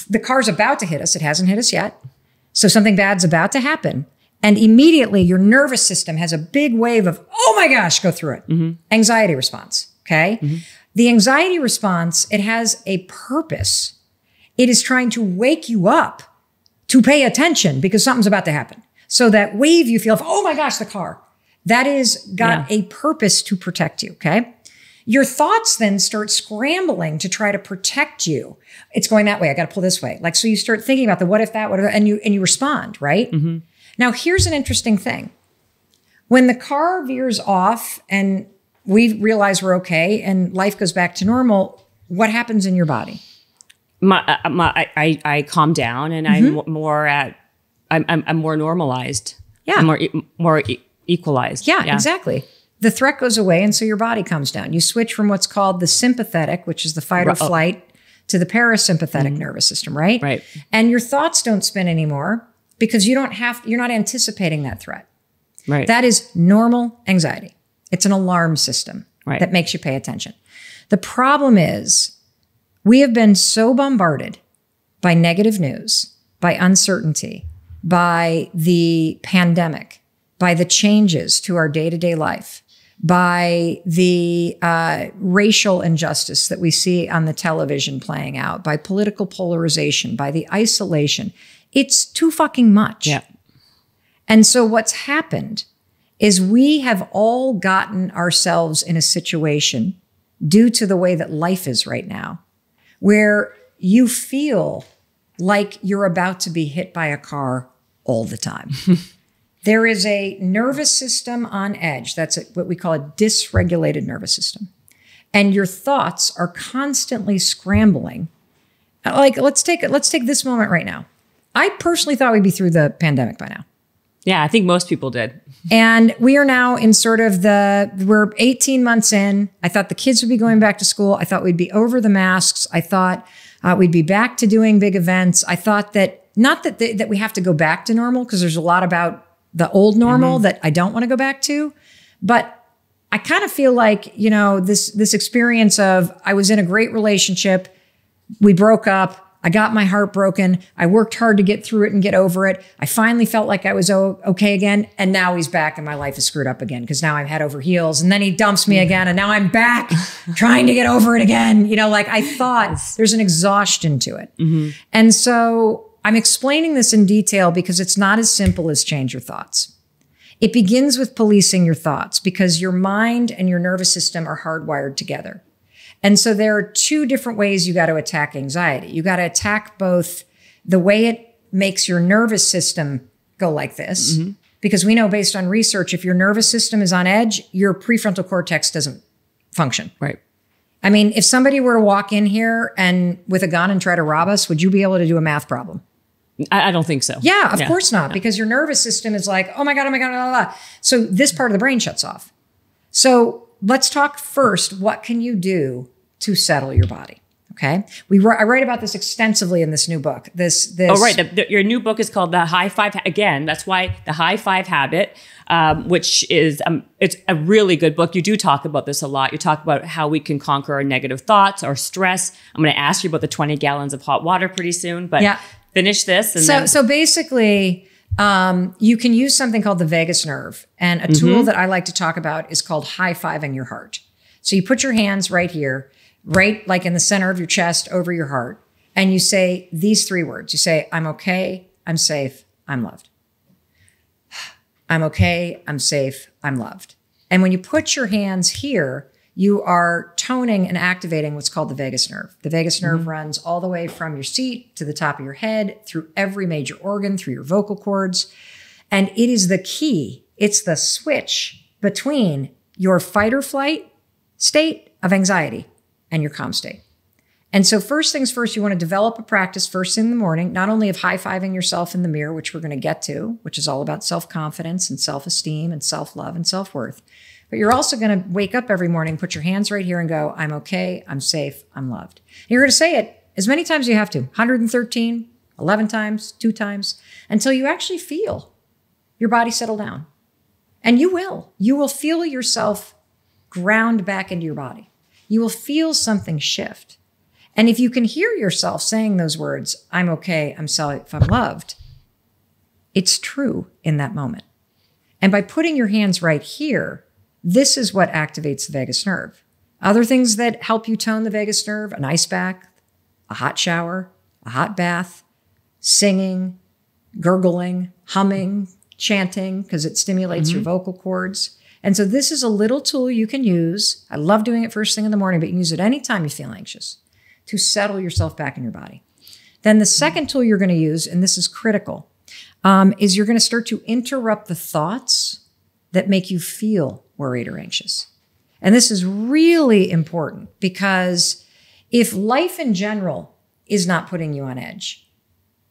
The car's about to hit us. It hasn't hit us yet. So something bad's about to happen. And immediately your nervous system has a big wave of, oh my gosh, go through it. Anxiety response. Okay. The anxiety response, it has a purpose. It is trying to wake you up to pay attention because something's about to happen. So that wave you feel of, oh my gosh, the car, that is got a purpose to protect you. Okay. Your thoughts then start scrambling to try to protect you. It's going that way. I got to pull this way. Like, so you start thinking about the what if that, what if, and you respond, right? Mm-hmm. Now, here's an interesting thing. When the car veers off and we realize we're okay and life goes back to normal, what happens in your body? I calm down and I'm more normalized. Yeah. I'm more equalized. Yeah, exactly. The threat goes away, and so your body calms down. You switch from what's called the sympathetic, which is the fight or flight, to the parasympathetic nervous system, right? Right. And your thoughts don't spin anymore because you're not anticipating that threat. Right. That is normal anxiety. It's an alarm system that makes you pay attention. The problem is we have been so bombarded by negative news, by uncertainty, by the pandemic, by the changes to our day-to-day life, by the racial injustice that we see on the television playing out, by political polarization, by the isolation. It's too fucking much. Yeah. And so what's happened is we have all gotten ourselves in a situation due to the way that life is right now, where you feel like you're about to be hit by a car all the time. There is a nervous system on edge. That's what we call a dysregulated nervous system. And your thoughts are constantly scrambling. Like, let's take this moment right now. I personally thought we'd be through the pandemic by now. Yeah, I think most people did. And we are now in sort of we're 18 months in. I thought the kids would be going back to school. I thought we'd be over the masks. I thought we'd be back to doing big events. I thought that, not that we have to go back to normal, because there's a lot about the old normal that I don't want to go back to. But I kind of feel like, this experience of, I was in a great relationship. We broke up. I got my heart broken. I worked hard to get through it and get over it. I finally felt like I was okay again. And now he's back and my life is screwed up again, because now I'm head over heels. And then he dumps me again. And now I'm back trying to get over it again. I thought there's an exhaustion to it. Mm-hmm. And so I'm explaining this in detail because it's not as simple as change your thoughts. It begins with policing your thoughts, because your mind and your nervous system are hardwired together. And so there are two different ways you got to attack anxiety. You got to attack both the way it makes your nervous system go like this, because we know based on research, if your nervous system is on edge, your prefrontal cortex doesn't function. Right. I mean, if somebody were to walk in here and with a gun and try to rob us, would you be able to do a math problem? I don't think so. Yeah, of course not, because your nervous system is like, oh my God, blah, blah, blah. So this part of the brain shuts off. So let's talk first. What can you do to settle your body? Okay. I write about this extensively in this new book. Oh, right. Your new book is called The High Five. Again, that's why The High Five Habit, which is, it's a really good book. You do talk about this a lot. You talk about how we can conquer our negative thoughts, our stress. I'm going to ask you about the 20 gallons of hot water pretty soon, but finish this. And so basically, you can use something called the vagus nerve. And a tool that I like to talk about is called high-fiving your heart. So you put your hands right here, right like in the center of your chest over your heart. And you say these three words. You say, I'm okay, I'm safe, I'm loved. I'm okay, I'm safe, I'm loved. And when you put your hands here, you are toning and activating what's called the vagus nerve. The vagus nerve runs all the way from your seat to the top of your head, through every major organ, through your vocal cords. And it is the key. It's the switch between your fight or flight state of anxiety and your calm state. And so first things first, you want to develop a practice first thing in the morning, not only of high-fiving yourself in the mirror, which we're going to get to, which is all about self-confidence and self-esteem and self-love and self-worth. But you're also going to wake up every morning, put your hands right here and go, I'm okay, I'm safe, I'm loved. And you're going to say it as many times as you have to, 113, 11 times, 2 times, until you actually feel your body settle down. And you will feel yourself ground back into your body. You will feel something shift. And if you can hear yourself saying those words, I'm okay, I'm safe, I'm loved, it's true in that moment. And by putting your hands right here, this is what activates the vagus nerve. Other things that help you tone the vagus nerve, an ice bath, a hot shower, a hot bath, singing, gurgling, humming, chanting because it stimulates your vocal cords. And so this is a little tool you can use. I love doing it first thing in the morning, but you can use it anytime you feel anxious to settle yourself back in your body. Then the second tool you're going to use, and this is critical, is you're going to start to interrupt the thoughts that make you feel worried or anxious. And this is really important because if life in general is not putting you on edge,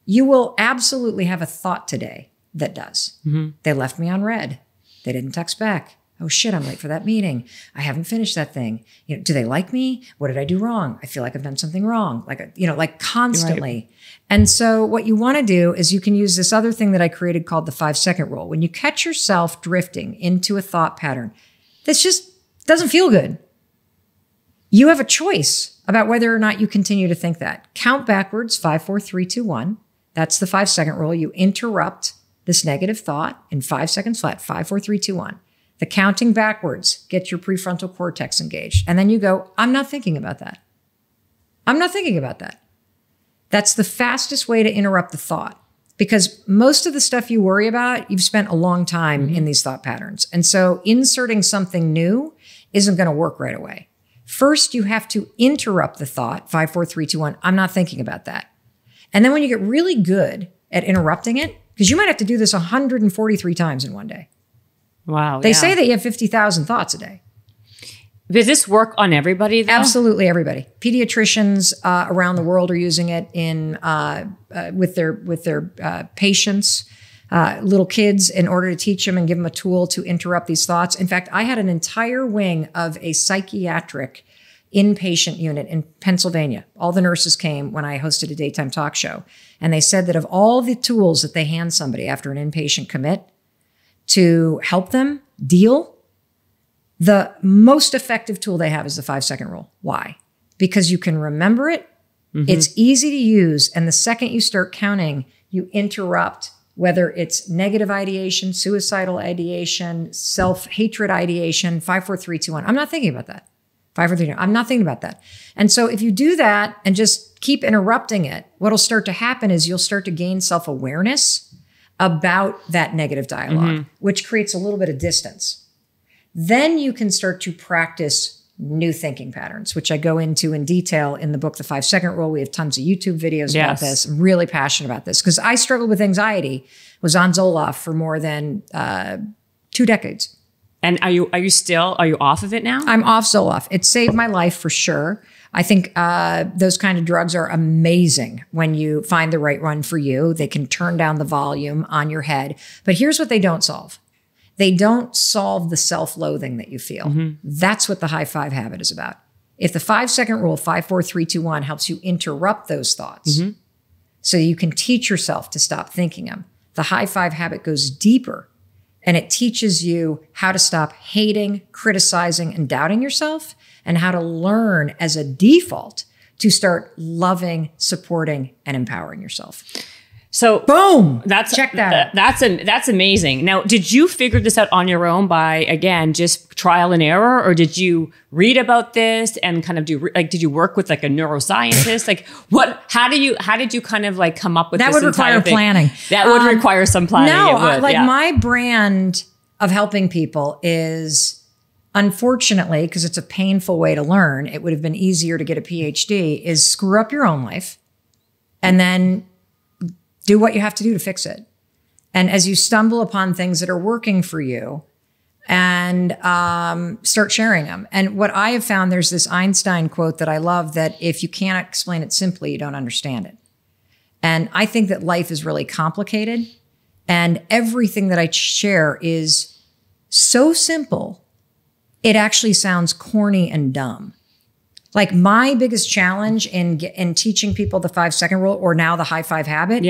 you will absolutely have a thought today that does. They left me on red. They didn't text back. Oh shit, I'm late for that meeting. I haven't finished that thing. You know, do they like me? What did I do wrong? I feel like I've done something wrong. Like, you know, like constantly. Right. And so what you want to do is you can use this other thing that I created called the 5-second rule. When you catch yourself drifting into a thought pattern, this just doesn't feel good. You have a choice about whether or not you continue to think that. Count backwards, 5, 4, 3, 2, 1. That's the 5-second rule. You interrupt this negative thought in 5 seconds flat, 5, 4, 3, 2, 1. The counting backwards gets your prefrontal cortex engaged. And then you go, I'm not thinking about that. I'm not thinking about that. That's the fastest way to interrupt the thought because most of the stuff you worry about, you've spent a long time in these thought patterns. And so inserting something new isn't going to work right away. First, you have to interrupt the thought, 5, 4, 3, 2, 1. I'm not thinking about that. And then when you get really good at interrupting it, because you might have to do this 143 times in one day. Wow. They say that you have 50,000 thoughts a day. Does this work on everybody, though? Absolutely everybody. Pediatricians around the world are using it with their patients, little kids, in order to teach them and give them a tool to interrupt these thoughts. In fact, I had an entire wing of a psychiatric inpatient unit in Pennsylvania. All the nurses came when I hosted a daytime talk show. And they said that of all the tools that they hand somebody after an inpatient commit to help them deal, the most effective tool they have is the 5-second rule. Why? Because you can remember it. It's easy to use. And the second you start counting, you interrupt whether it's negative ideation, suicidal ideation, self-hatred ideation, 5, 4, 3, 2, 1. I'm not thinking about that. 5, 4, 3, 2, 1. I'm not thinking about that. And so if you do that and just keep interrupting it, what'll start to happen is you'll start to gain self-awareness about that negative dialogue, which creates a little bit of distance. Then you can start to practice new thinking patterns, which I go into in detail in the book, The 5-Second Rule. We have tons of YouTube videos about this. I'm really passionate about this because I struggled with anxiety, was on Zoloft for more than 2 decades. And are you off of it now? I'm off Zoloft. It saved my life for sure. I think those kind of drugs are amazing when you find the right one for you. They can turn down the volume on your head. But here's what they don't solve. They don't solve the self-loathing that you feel. That's what the high 5 habit is about. If the 5-second rule, 5, 4, 3, 2, 1, helps you interrupt those thoughts so you can teach yourself to stop thinking them, the high 5 habit goes deeper and it teaches you how to stop hating, criticizing, and doubting yourself, and how to learn as a default to start loving, supporting, and empowering yourself. So boom, check that out. That's amazing. Now, did you figure this out on your own by, again, just trial and error, or did you read about this and kind of did you work with like a neuroscientist? Like how did you kind of like come up with that? This would require planning. That would require some planning. No, my brand of helping people is, unfortunately, because it's a painful way to learn, it would have been easier to get a PhD, is screw up your own life and then do what you have to do to fix it. And as you stumble upon things that are working for you and start sharing them. And what I have found, there's this Einstein quote that I love, that if you can't explain it simply, you don't understand it. And I think that life is really complicated. And everything that I share is so simple, it actually sounds corny and dumb. Like my biggest challenge in teaching people the 5-second rule, or now the high 5 habit,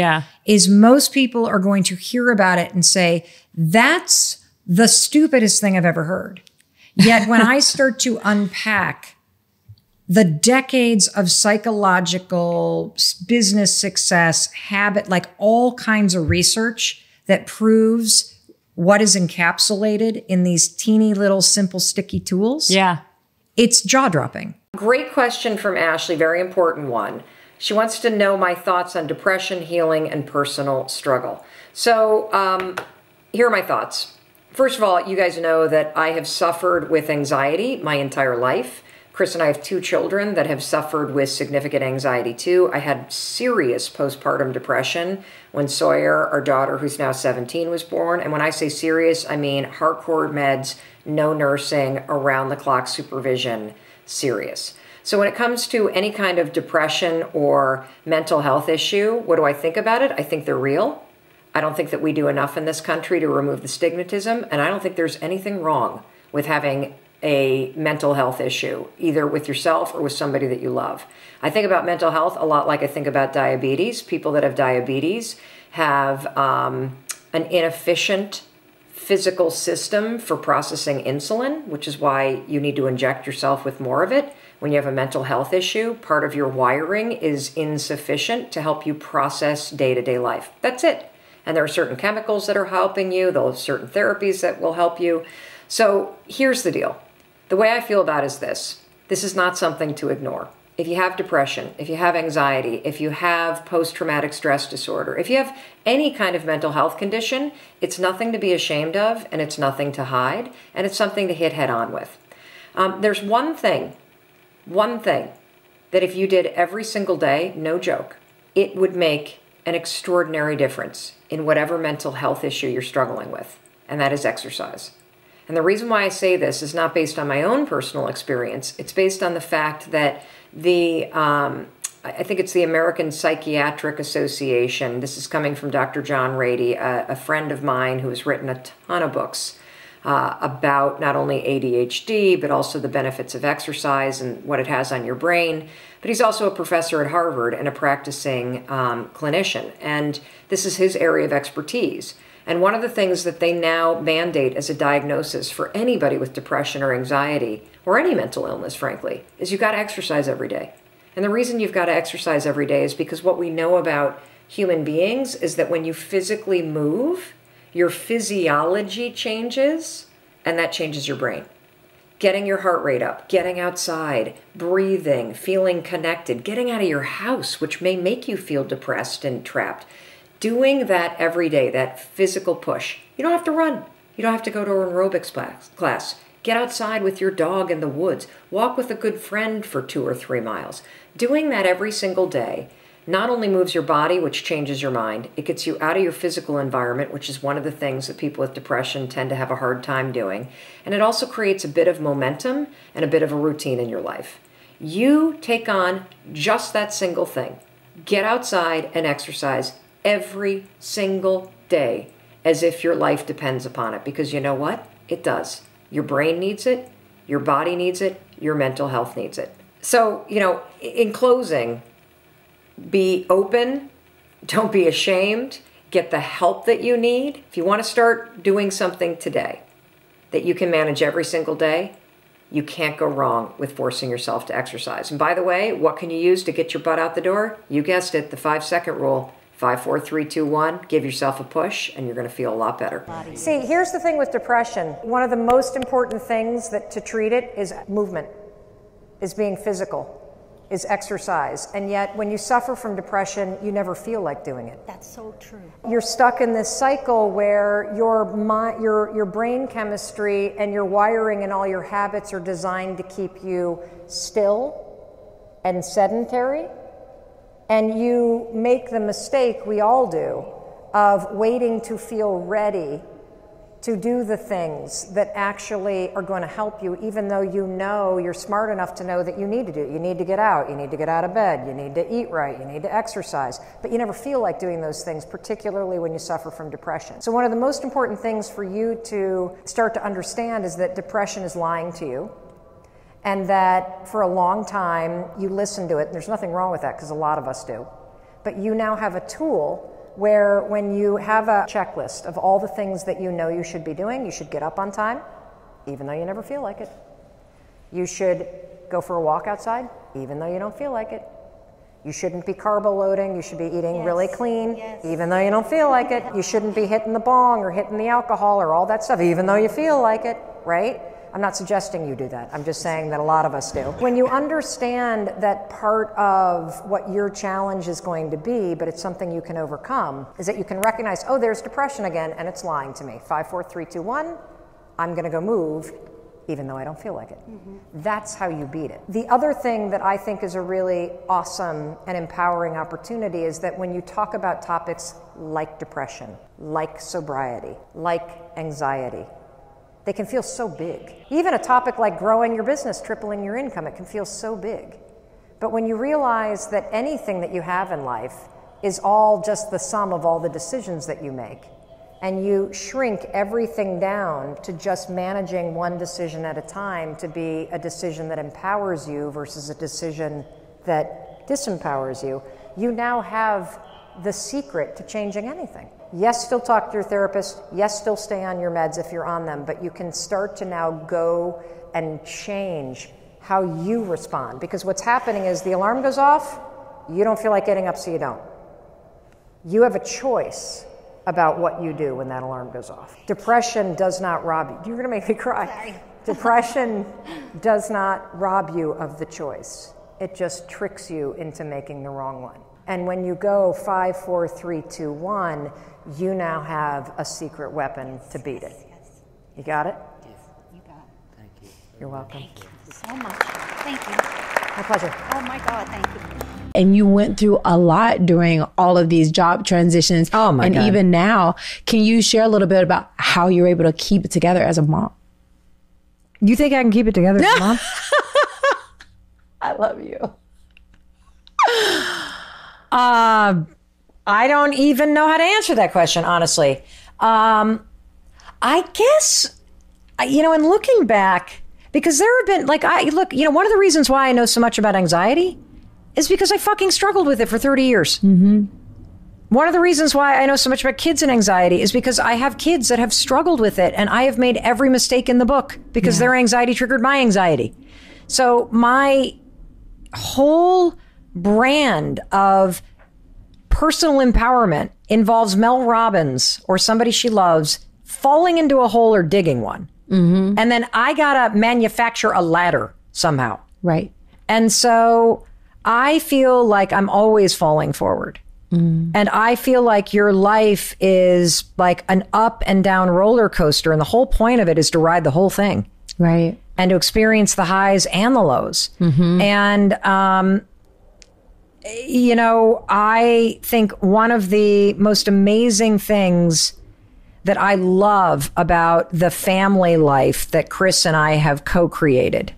is most people are going to hear about it and say, that's the stupidest thing I've ever heard. Yet when I start to unpack the decades of psychological, business success, habit, like all kinds of research that proves what is encapsulated in these teeny little simple sticky tools. It's jaw-dropping. Great question from Ashley, very important one. She wants to know my thoughts on depression, healing, and personal struggle. So here are my thoughts. First of all, you guys know that I have suffered with anxiety my entire life. Chris and I have 2 children that have suffered with significant anxiety too. I had serious postpartum depression when Sawyer, our daughter, who's now 17, was born. And when I say serious, I mean hardcore meds, no nursing, around-the-clock supervision, serious. So when it comes to any kind of depression or mental health issue, what do I think about it? I think they're real. I don't think that we do enough in this country to remove the stigmatism, and I don't think there's anything wrong with having a mental health issue, either with yourself or with somebody that you love. I think about mental health a lot like I think about diabetes. People that have diabetes have an inefficient physical system for processing insulin, which is why you need to inject yourself with more of it. When you have a mental health issue, part of your wiring is insufficient to help you process day-to-day life. That's it. And there are certain chemicals that are helping you. There are certain therapies that will help you. So here's the deal. The way I feel about it is this. This is not something to ignore. If you have depression, if you have anxiety, if you have post-traumatic stress disorder, if you have any kind of mental health condition, it's nothing to be ashamed of, and it's nothing to hide, and it's something to hit head on with. There's one thing that if you did every single day, no joke, it would make an extraordinary difference in whatever mental health issue you're struggling with, and that is exercise. And the reason why I say this is not based on my own personal experience. It's based on the fact that I think it's the American Psychiatric Association. This is coming from Dr. John Rady, a friend of mine who has written a ton of books about not only ADHD, but also the benefits of exercise and what it has on your brain. But he's also a professor at Harvard and a practicing clinician. And this is his area of expertise. And one of the things that they now mandate as a diagnosis for anybody with depression or anxiety, or any mental illness, frankly, is you've got to exercise every day. And the reason you've got to exercise every day is because what we know about human beings is that when you physically move, your physiology changes, and that changes your brain. Getting your heart rate up, getting outside, breathing, feeling connected, getting out of your house, which may make you feel depressed and trapped. Doing that every day, that physical push. You don't have to run. You don't have to go to an aerobics class. Get outside with your dog in the woods. Walk with a good friend for 2 or 3 miles. Doing that every single day not only moves your body, which changes your mind, it gets you out of your physical environment, which is one of the things that people with depression tend to have a hard time doing. And it also creates a bit of momentum and a bit of a routine in your life. You take on just that single thing. Get outside and exercise every single day as if your life depends upon it. Because you know what? It does. Your brain needs it. Your body needs it. Your mental health needs it. So, in closing, be open. Don't be ashamed. Get the help that you need. If you want to start doing something today that you can manage every single day, you can't go wrong with forcing yourself to exercise. And by the way, what can you use to get your butt out the door? You guessed it, the 5-second rule. 5, 4, 3, 2, 1. Give yourself a push, and you're going to feel a lot better. See, here's the thing with depression. One of the most important things to treat it is movement, is being physical, is exercise. And yet, when you suffer from depression, you never feel like doing it. That's so true. You're stuck in this cycle where your brain chemistry and your wiring and all your habits are designed to keep you still and sedentary. And you make the mistake, we all do, of waiting to feel ready to do the things that actually are going to help you, even though you know you're smart enough to know that you need to do it. You need to get out, you need to get out of bed, you need to eat right, you need to exercise, but you never feel like doing those things, particularly when you suffer from depression. So one of the most important things for you to start to understand is that depression is lying to you. And that for a long time, you listen to it. There's nothing wrong with that because a lot of us do. But you now have a tool where when you have a checklist of all the things that you know you should be doing, you should get up on time, even though you never feel like it. You should go for a walk outside, even though you don't feel like it. You shouldn't be carbo loading. You should be eating really clean, even though you don't feel like it. You shouldn't be hitting the bong or hitting the alcohol or all that stuff, even though you feel like it, right? I'm not suggesting you do that. I'm just saying that a lot of us do. When you understand that part of what your challenge is going to be, but it's something you can overcome, is that you can recognize, oh, there's depression again, and it's lying to me. 5, 4, 3, 2, 1, I'm gonna go move, even though I don't feel like it. That's how you beat it. The other thing that I think is a really awesome and empowering opportunity is that when you talk about topics like depression, like sobriety, like anxiety, they can feel so big. Even a topic like growing your business, tripling your income, it can feel so big. But when you realize that anything that you have in life is all just the sum of all the decisions that you make, and you shrink everything down to just managing one decision at a time to be a decision that empowers you versus a decision that disempowers you, you now have the secret to changing anything. Yes, still talk to your therapist. Yes, still stay on your meds if you're on them, but you can start to now go and change how you respond. Because what's happening is the alarm goes off, you don't feel like getting up, so you don't. You have a choice about what you do when that alarm goes off. Depression does not rob you. You're gonna make me cry. Sorry. Depression does not rob you of the choice. It just tricks you into making the wrong one. And when you go 5, 4, 3, 2, 1, you now have a secret weapon to beat it. You got it? Yes, you got it. Thank you. You're welcome. Thank you so much. Thank you. My pleasure. Oh my God, thank you. And you went through a lot during all of these job transitions. Oh my and God. even now, can you share a little bit about how you're able to keep it together as a mom? You think I can keep it together, Mom? I love you. I don't even know how to answer that question, honestly. I guess, in looking back, because there have been, one of the reasons why I know so much about anxiety is because I fucking struggled with it for 30 years. Mm-hmm. One of the reasons why I know so much about kids and anxiety is because I have kids that have struggled with it, and I have made every mistake in the book because their anxiety triggered my anxiety. So my whole brand of personal empowerment involves Mel Robbins or somebody she loves falling into a hole or digging one. Mm-hmm. And then I gotta manufacture a ladder somehow. Right. And so I feel like I'm always falling forward. Mm. And I feel like your life is like an up and down roller coaster. And the whole point of it is to ride the whole thing. Right. And to experience the highs and the lows. Mm-hmm. And, I think one of the most amazing things that I love about the family life that Chris and I have co-created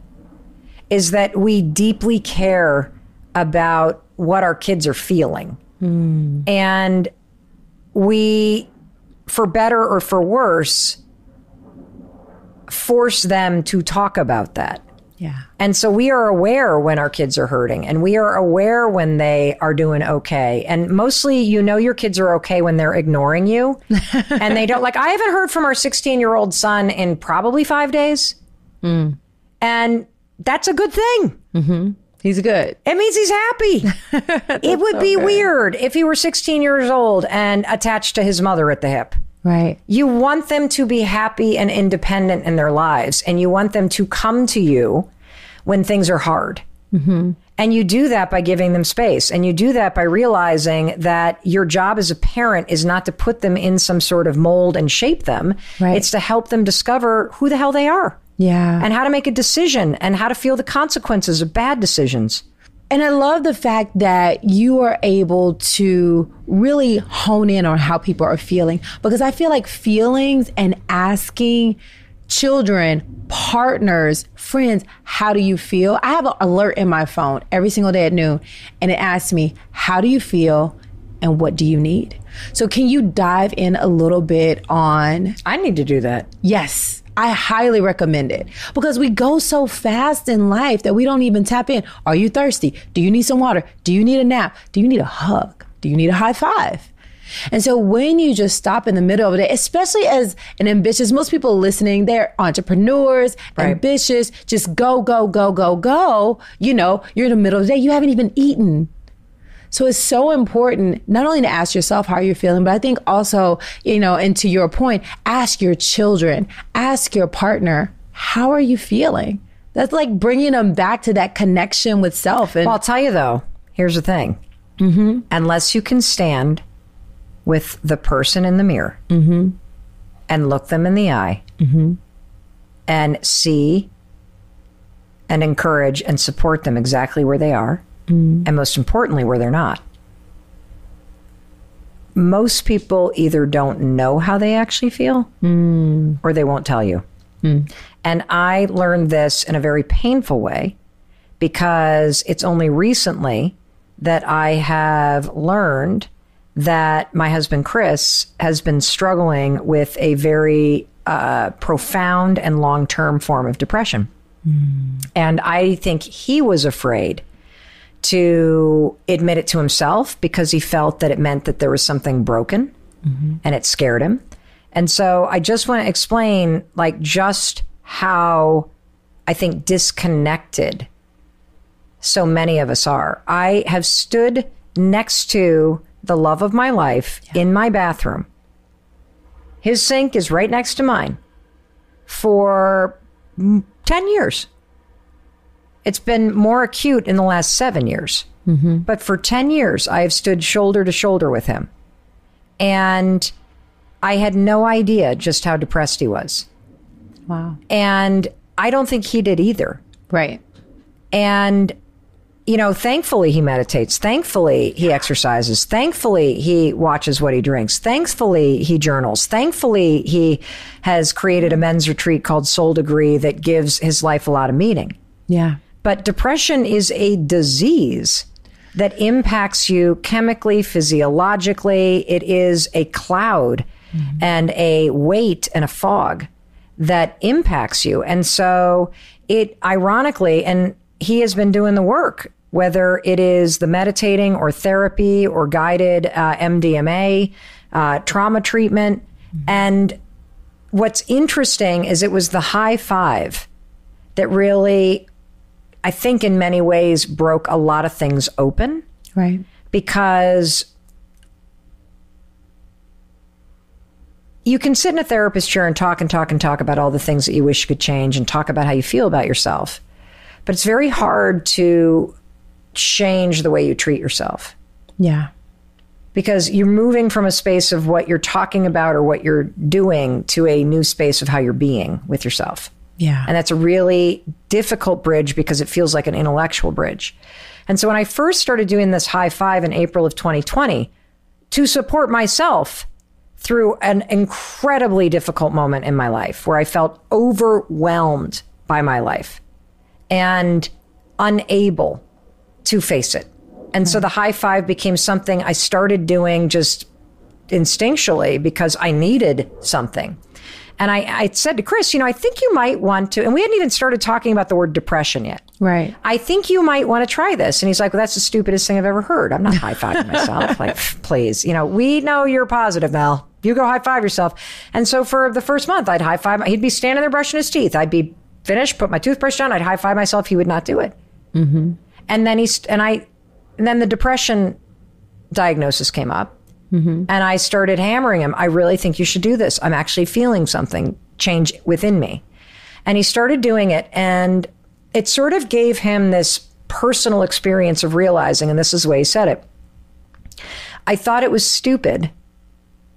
is that we deeply care about what our kids are feeling. Mm. And we, for better or for worse, force them to talk about that. Yeah. And so we are aware when our kids are hurting, and we are aware when they are doing okay. And mostly, your kids are okay when they're ignoring you. And they don't, I haven't heard from our 16-year-old son in probably 5 days. Mm. And that's a good thing. Mm-hmm. He's good. It means he's happy. It would be weird if he were 16 years old and attached to his mother at the hip. Right. You want them to be happy and independent in their lives, and you want them to come to you when things are hard. Mm-hmm. And you do that by giving them space. And you do that by realizing that your job as a parent is not to put them in some sort of mold and shape them. Right. It's to help them discover who the hell they are. Yeah. And how to make a decision and how to feel the consequences of bad decisions. And I love the fact that you are able to really hone in on how people are feeling, because I feel like feelings and asking children, partners, friends, how do you feel? I have an alert in my phone every single day at noon, and it asks me, how do you feel and what do you need? So can you dive in a little bit on... I need to do that. Yes. I highly recommend it, because we go so fast in life that we don't even tap in. Are you thirsty? Do you need some water? Do you need a nap? Do you need a hug? Do you need a high five? And so when you just stop in the middle of the day, especially as an ambitious, most people listening, they're entrepreneurs, right, ambitious, just go, go, go, go, go. You're in the middle of the day. You haven't even eaten. So it's so important not only to ask yourself how you're feeling, but I think also, and to your point, ask your children, ask your partner, how are you feeling? That's like bringing them back to that connection with self. And Well, I'll tell you though, here's the thing. Unless you can stand with the person in the mirror and look them in the eye and see and encourage and support them exactly where they are, and most importantly, where they're not. Most people either don't know how they actually feel or they won't tell you. And I learned this in a very painful way because it's only recently that I have learned that my husband, Chris, has been struggling with a very profound and long-term form of depression. And I think he was afraid to admit it to himself because he felt that it meant that there was something broken and it scared him. And so I just want to explain like just how I think disconnected so many of us are. I have stood next to the love of my life in my bathroom. His sink is right next to mine for 10 years. It's been more acute in the last 7 years. But for 10 years, I have stood shoulder to shoulder with him. And I had no idea just how depressed he was. wow. And I don't think he did either. Right. And, you know, thankfully he meditates. Thankfully he exercises. Thankfully he watches what he drinks. Thankfully he journals. Thankfully he has created a men's retreat called Soul Degree that gives his life a lot of meaning. Yeah. But depression is a disease that impacts you chemically, physiologically. It is a cloud and a weight and a fog that impacts you. And so it ironically, and he has been doing the work, whether it is the meditating or therapy or guided MDMA, trauma treatment. And what's interesting is it was the high five that really, I think in many ways, broke a lot of things open. Right. Because you can sit in a therapist chair and talk about all the things that you wish you could change and talk about how you feel about yourself. But it's very hard to change the way you treat yourself. Yeah. Because you're moving from a space of what you're talking about or what you're doing to a new space of how you're being with yourself. Yeah. And that's a really difficult bridge because it feels like an intellectual bridge. And so when I first started doing this high five in April of 2020 to support myself through an incredibly difficult moment in my life where I felt overwhelmed by my life and unable to face it. And so the high five became something I started doing just instinctually because I needed something. And I said to Chris, you know, I think you might want to, and we hadn't even started talking about the word depression yet. Right. I think you might want to try this. And he's like, well, that's the stupidest thing I've ever heard. I'm not high-fiving myself. Like, please, you know, we know you're positive, Mel. You go high-five yourself. And so for the first month, I'd high-five. He'd be standing there brushing his teeth. I'd be finished, put my toothbrush down. I'd high-five myself. He would not do it. And then then the depression diagnosis came up. And I started hammering him. I really think you should do this. I'm actually feeling something change within me. And he started doing it. And it sort of gave him this personal experience of realizing, and this is the way he said it. I thought it was stupid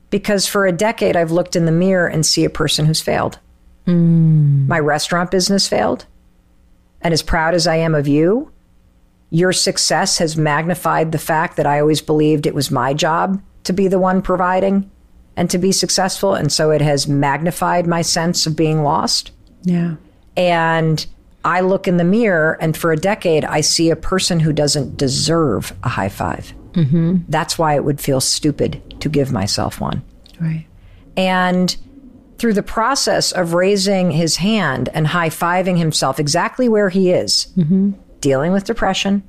because for a decade I've looked in the mirror and see a person who's failed. My restaurant business failed. And as proud as I am of you, your success has magnified the fact that I always believed it was my job to be the one providing and to be successful. And so it has magnified my sense of being lost. Yeah. And I look in the mirror and for a decade, I see a person who doesn't deserve a high five. That's why it would feel stupid to give myself one. Right. And through the process of raising his hand and high-fiving himself exactly where he is, dealing with depression,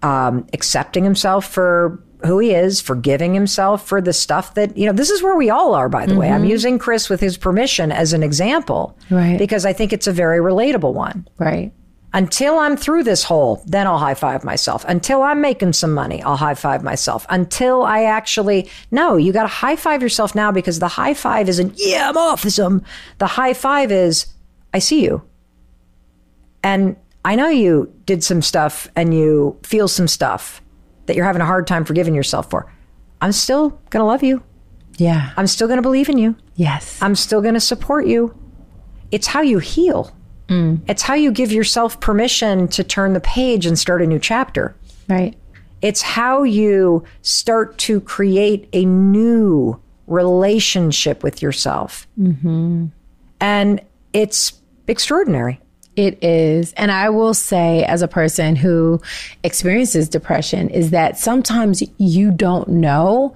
accepting himself for who he is, forgiving himself for the stuff that, you know, this is where we all are, by the way. I'm using Chris with his permission as an example. Right. Because I think it's a very relatable one. Right. Until I'm through this hole, then I'll high five myself. Until I'm making some money, I'll high five myself. Until I actually, no, you got to high five yourself now, because the high five isn't, yeah, I'm awesome. The high five is, I see you. And I know you did some stuff and you feel some stuff that you're having a hard time forgiving yourself for. I'm still going to love you. Yeah. I'm still going to believe in you. Yes. I'm still going to support you. It's how you heal. It's how you give yourself permission to turn the page and start a new chapter. Right. It's how you start to create a new relationship with yourself. And it's extraordinary. It is. And I will say, as a person who experiences depression, is that sometimes you don't know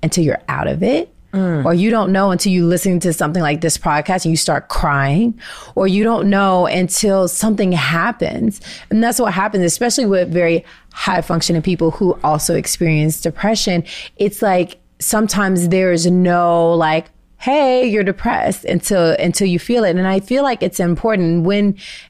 until you're out of it. Or you don't know until you listen to something like this podcast and you start crying, or you don't know until something happens. And that's what happens, especially with very high functioning people who also experience depression. It's like sometimes there's no like, hey, you're depressed until you feel it. And I feel like it's important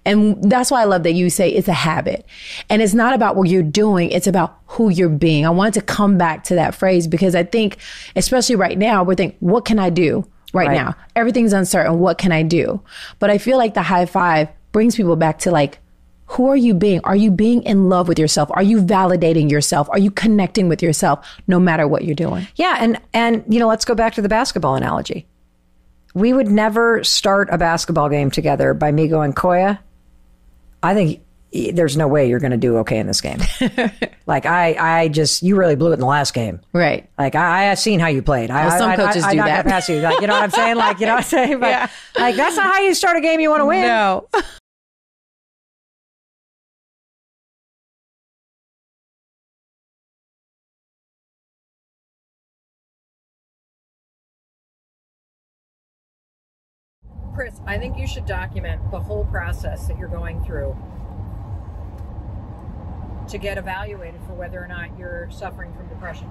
and that's why I love that you say it's a habit. And it's not about what you're doing, it's about who you're being. I wanted to come back to that phrase because I think, especially right now, we're thinking, what can I do right now? Everything's uncertain. What can I do? But I feel like the high five brings people back to like, who are you being? Are you being in love with yourself? Are you validating yourself? Are you connecting with yourself no matter what you're doing? Yeah. And you know, let's go back to the basketball analogy. We would never start a basketball game together by me going, Koya, I think there's no way you're going to do okay in this game. Like I just, you really blew it in the last game. Right. Like I have seen how you played. Some coaches do that. Pass you. Like, you know what I'm saying? Like, you know what I'm saying? But like, that's not how you start a game you want to win. No. Chris, I think you should document the whole process that you're going through to get evaluated for whether or not you're suffering from depression.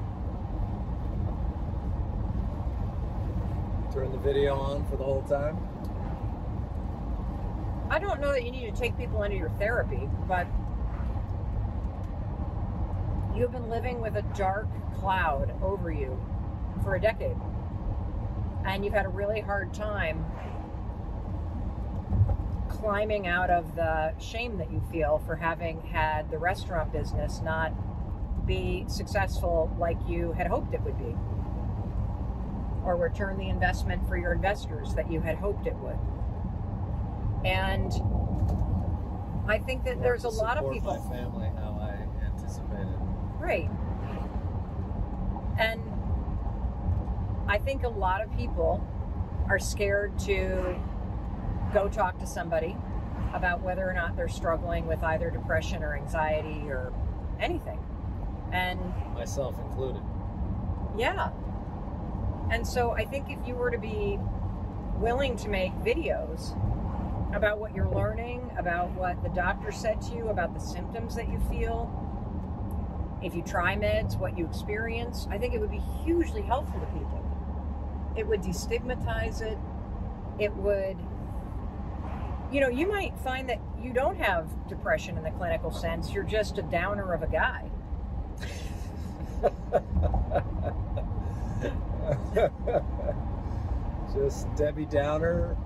Turn the video on for the whole time. I don't know that you need to take people into your therapy, but you've been living with a dark cloud over you for a decade. And you've had a really hard time climbing out of the shame that you feel for having had the restaurant business not be successful like you had hoped it would be, or return the investment for your investors that you had hoped it would. And I think that there's a lot of people. My family how I anticipated. Right. And I think a lot of people are scared to go talk to somebody about whether or not they're struggling with either depression or anxiety or anything. And myself included. Yeah. And so I think if you were to be willing to make videos about what you're learning, about what the doctor said to you, about the symptoms that you feel, if you try meds, what you experience, I think it would be hugely helpful to people. It would destigmatize it. It would, you know, you might find that you don't have depression in the clinical sense. You're just a downer of a guy. Just Debbie Downer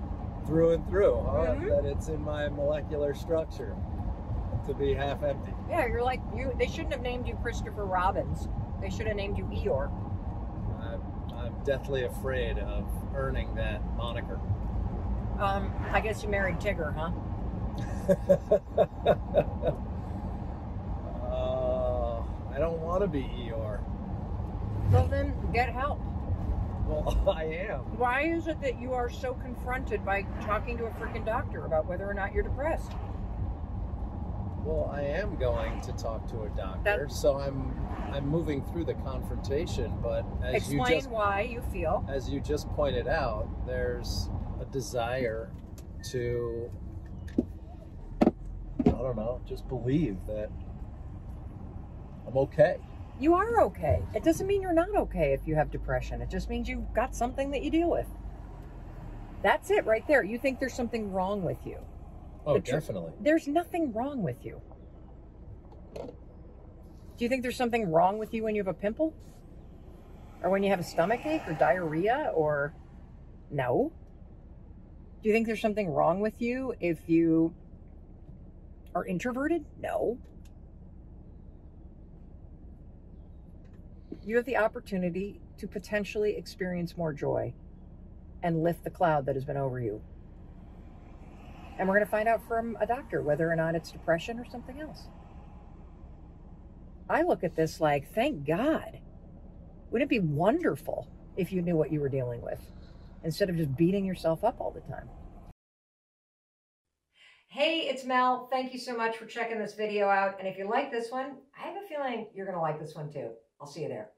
through and through, huh? Mm-hmm. That it's in my molecular structure to be half empty. Yeah, you're like, they shouldn't have named you Christopher Robbins. They should have named you Eeyore. I'm deathly afraid of earning that moniker. I guess you married Tigger, huh? I don't want to be Eeyore. Well, then get help. Well, I am. Why is it that you are so confronted by talking to a freaking doctor about whether or not you're depressed? Well, I am going to talk to a doctor, so I'm moving through the confrontation, but explain why you feel. As you just pointed out, there's a desire to, I don't know, just believe that I'm okay. You are okay. It doesn't mean you're not okay if you have depression. It just means you've got something that you deal with. That's it right there. You think there's something wrong with you. Oh, definitely. There's nothing wrong with you. Do you think there's something wrong with you when you have a pimple? Or when you have a stomach ache or diarrhea or no? Do you think there's something wrong with you if you are introverted? No. You have the opportunity to potentially experience more joy and lift the cloud that has been over you. And we're going to find out from a doctor whether or not it's depression or something else. I look at this like, thank God. Wouldn't it be wonderful if you knew what you were dealing with instead of just beating yourself up all the time? Hey, it's Mel. Thank you so much for checking this video out. And if you like this one, I have a feeling you're going to like this one too. I'll see you there.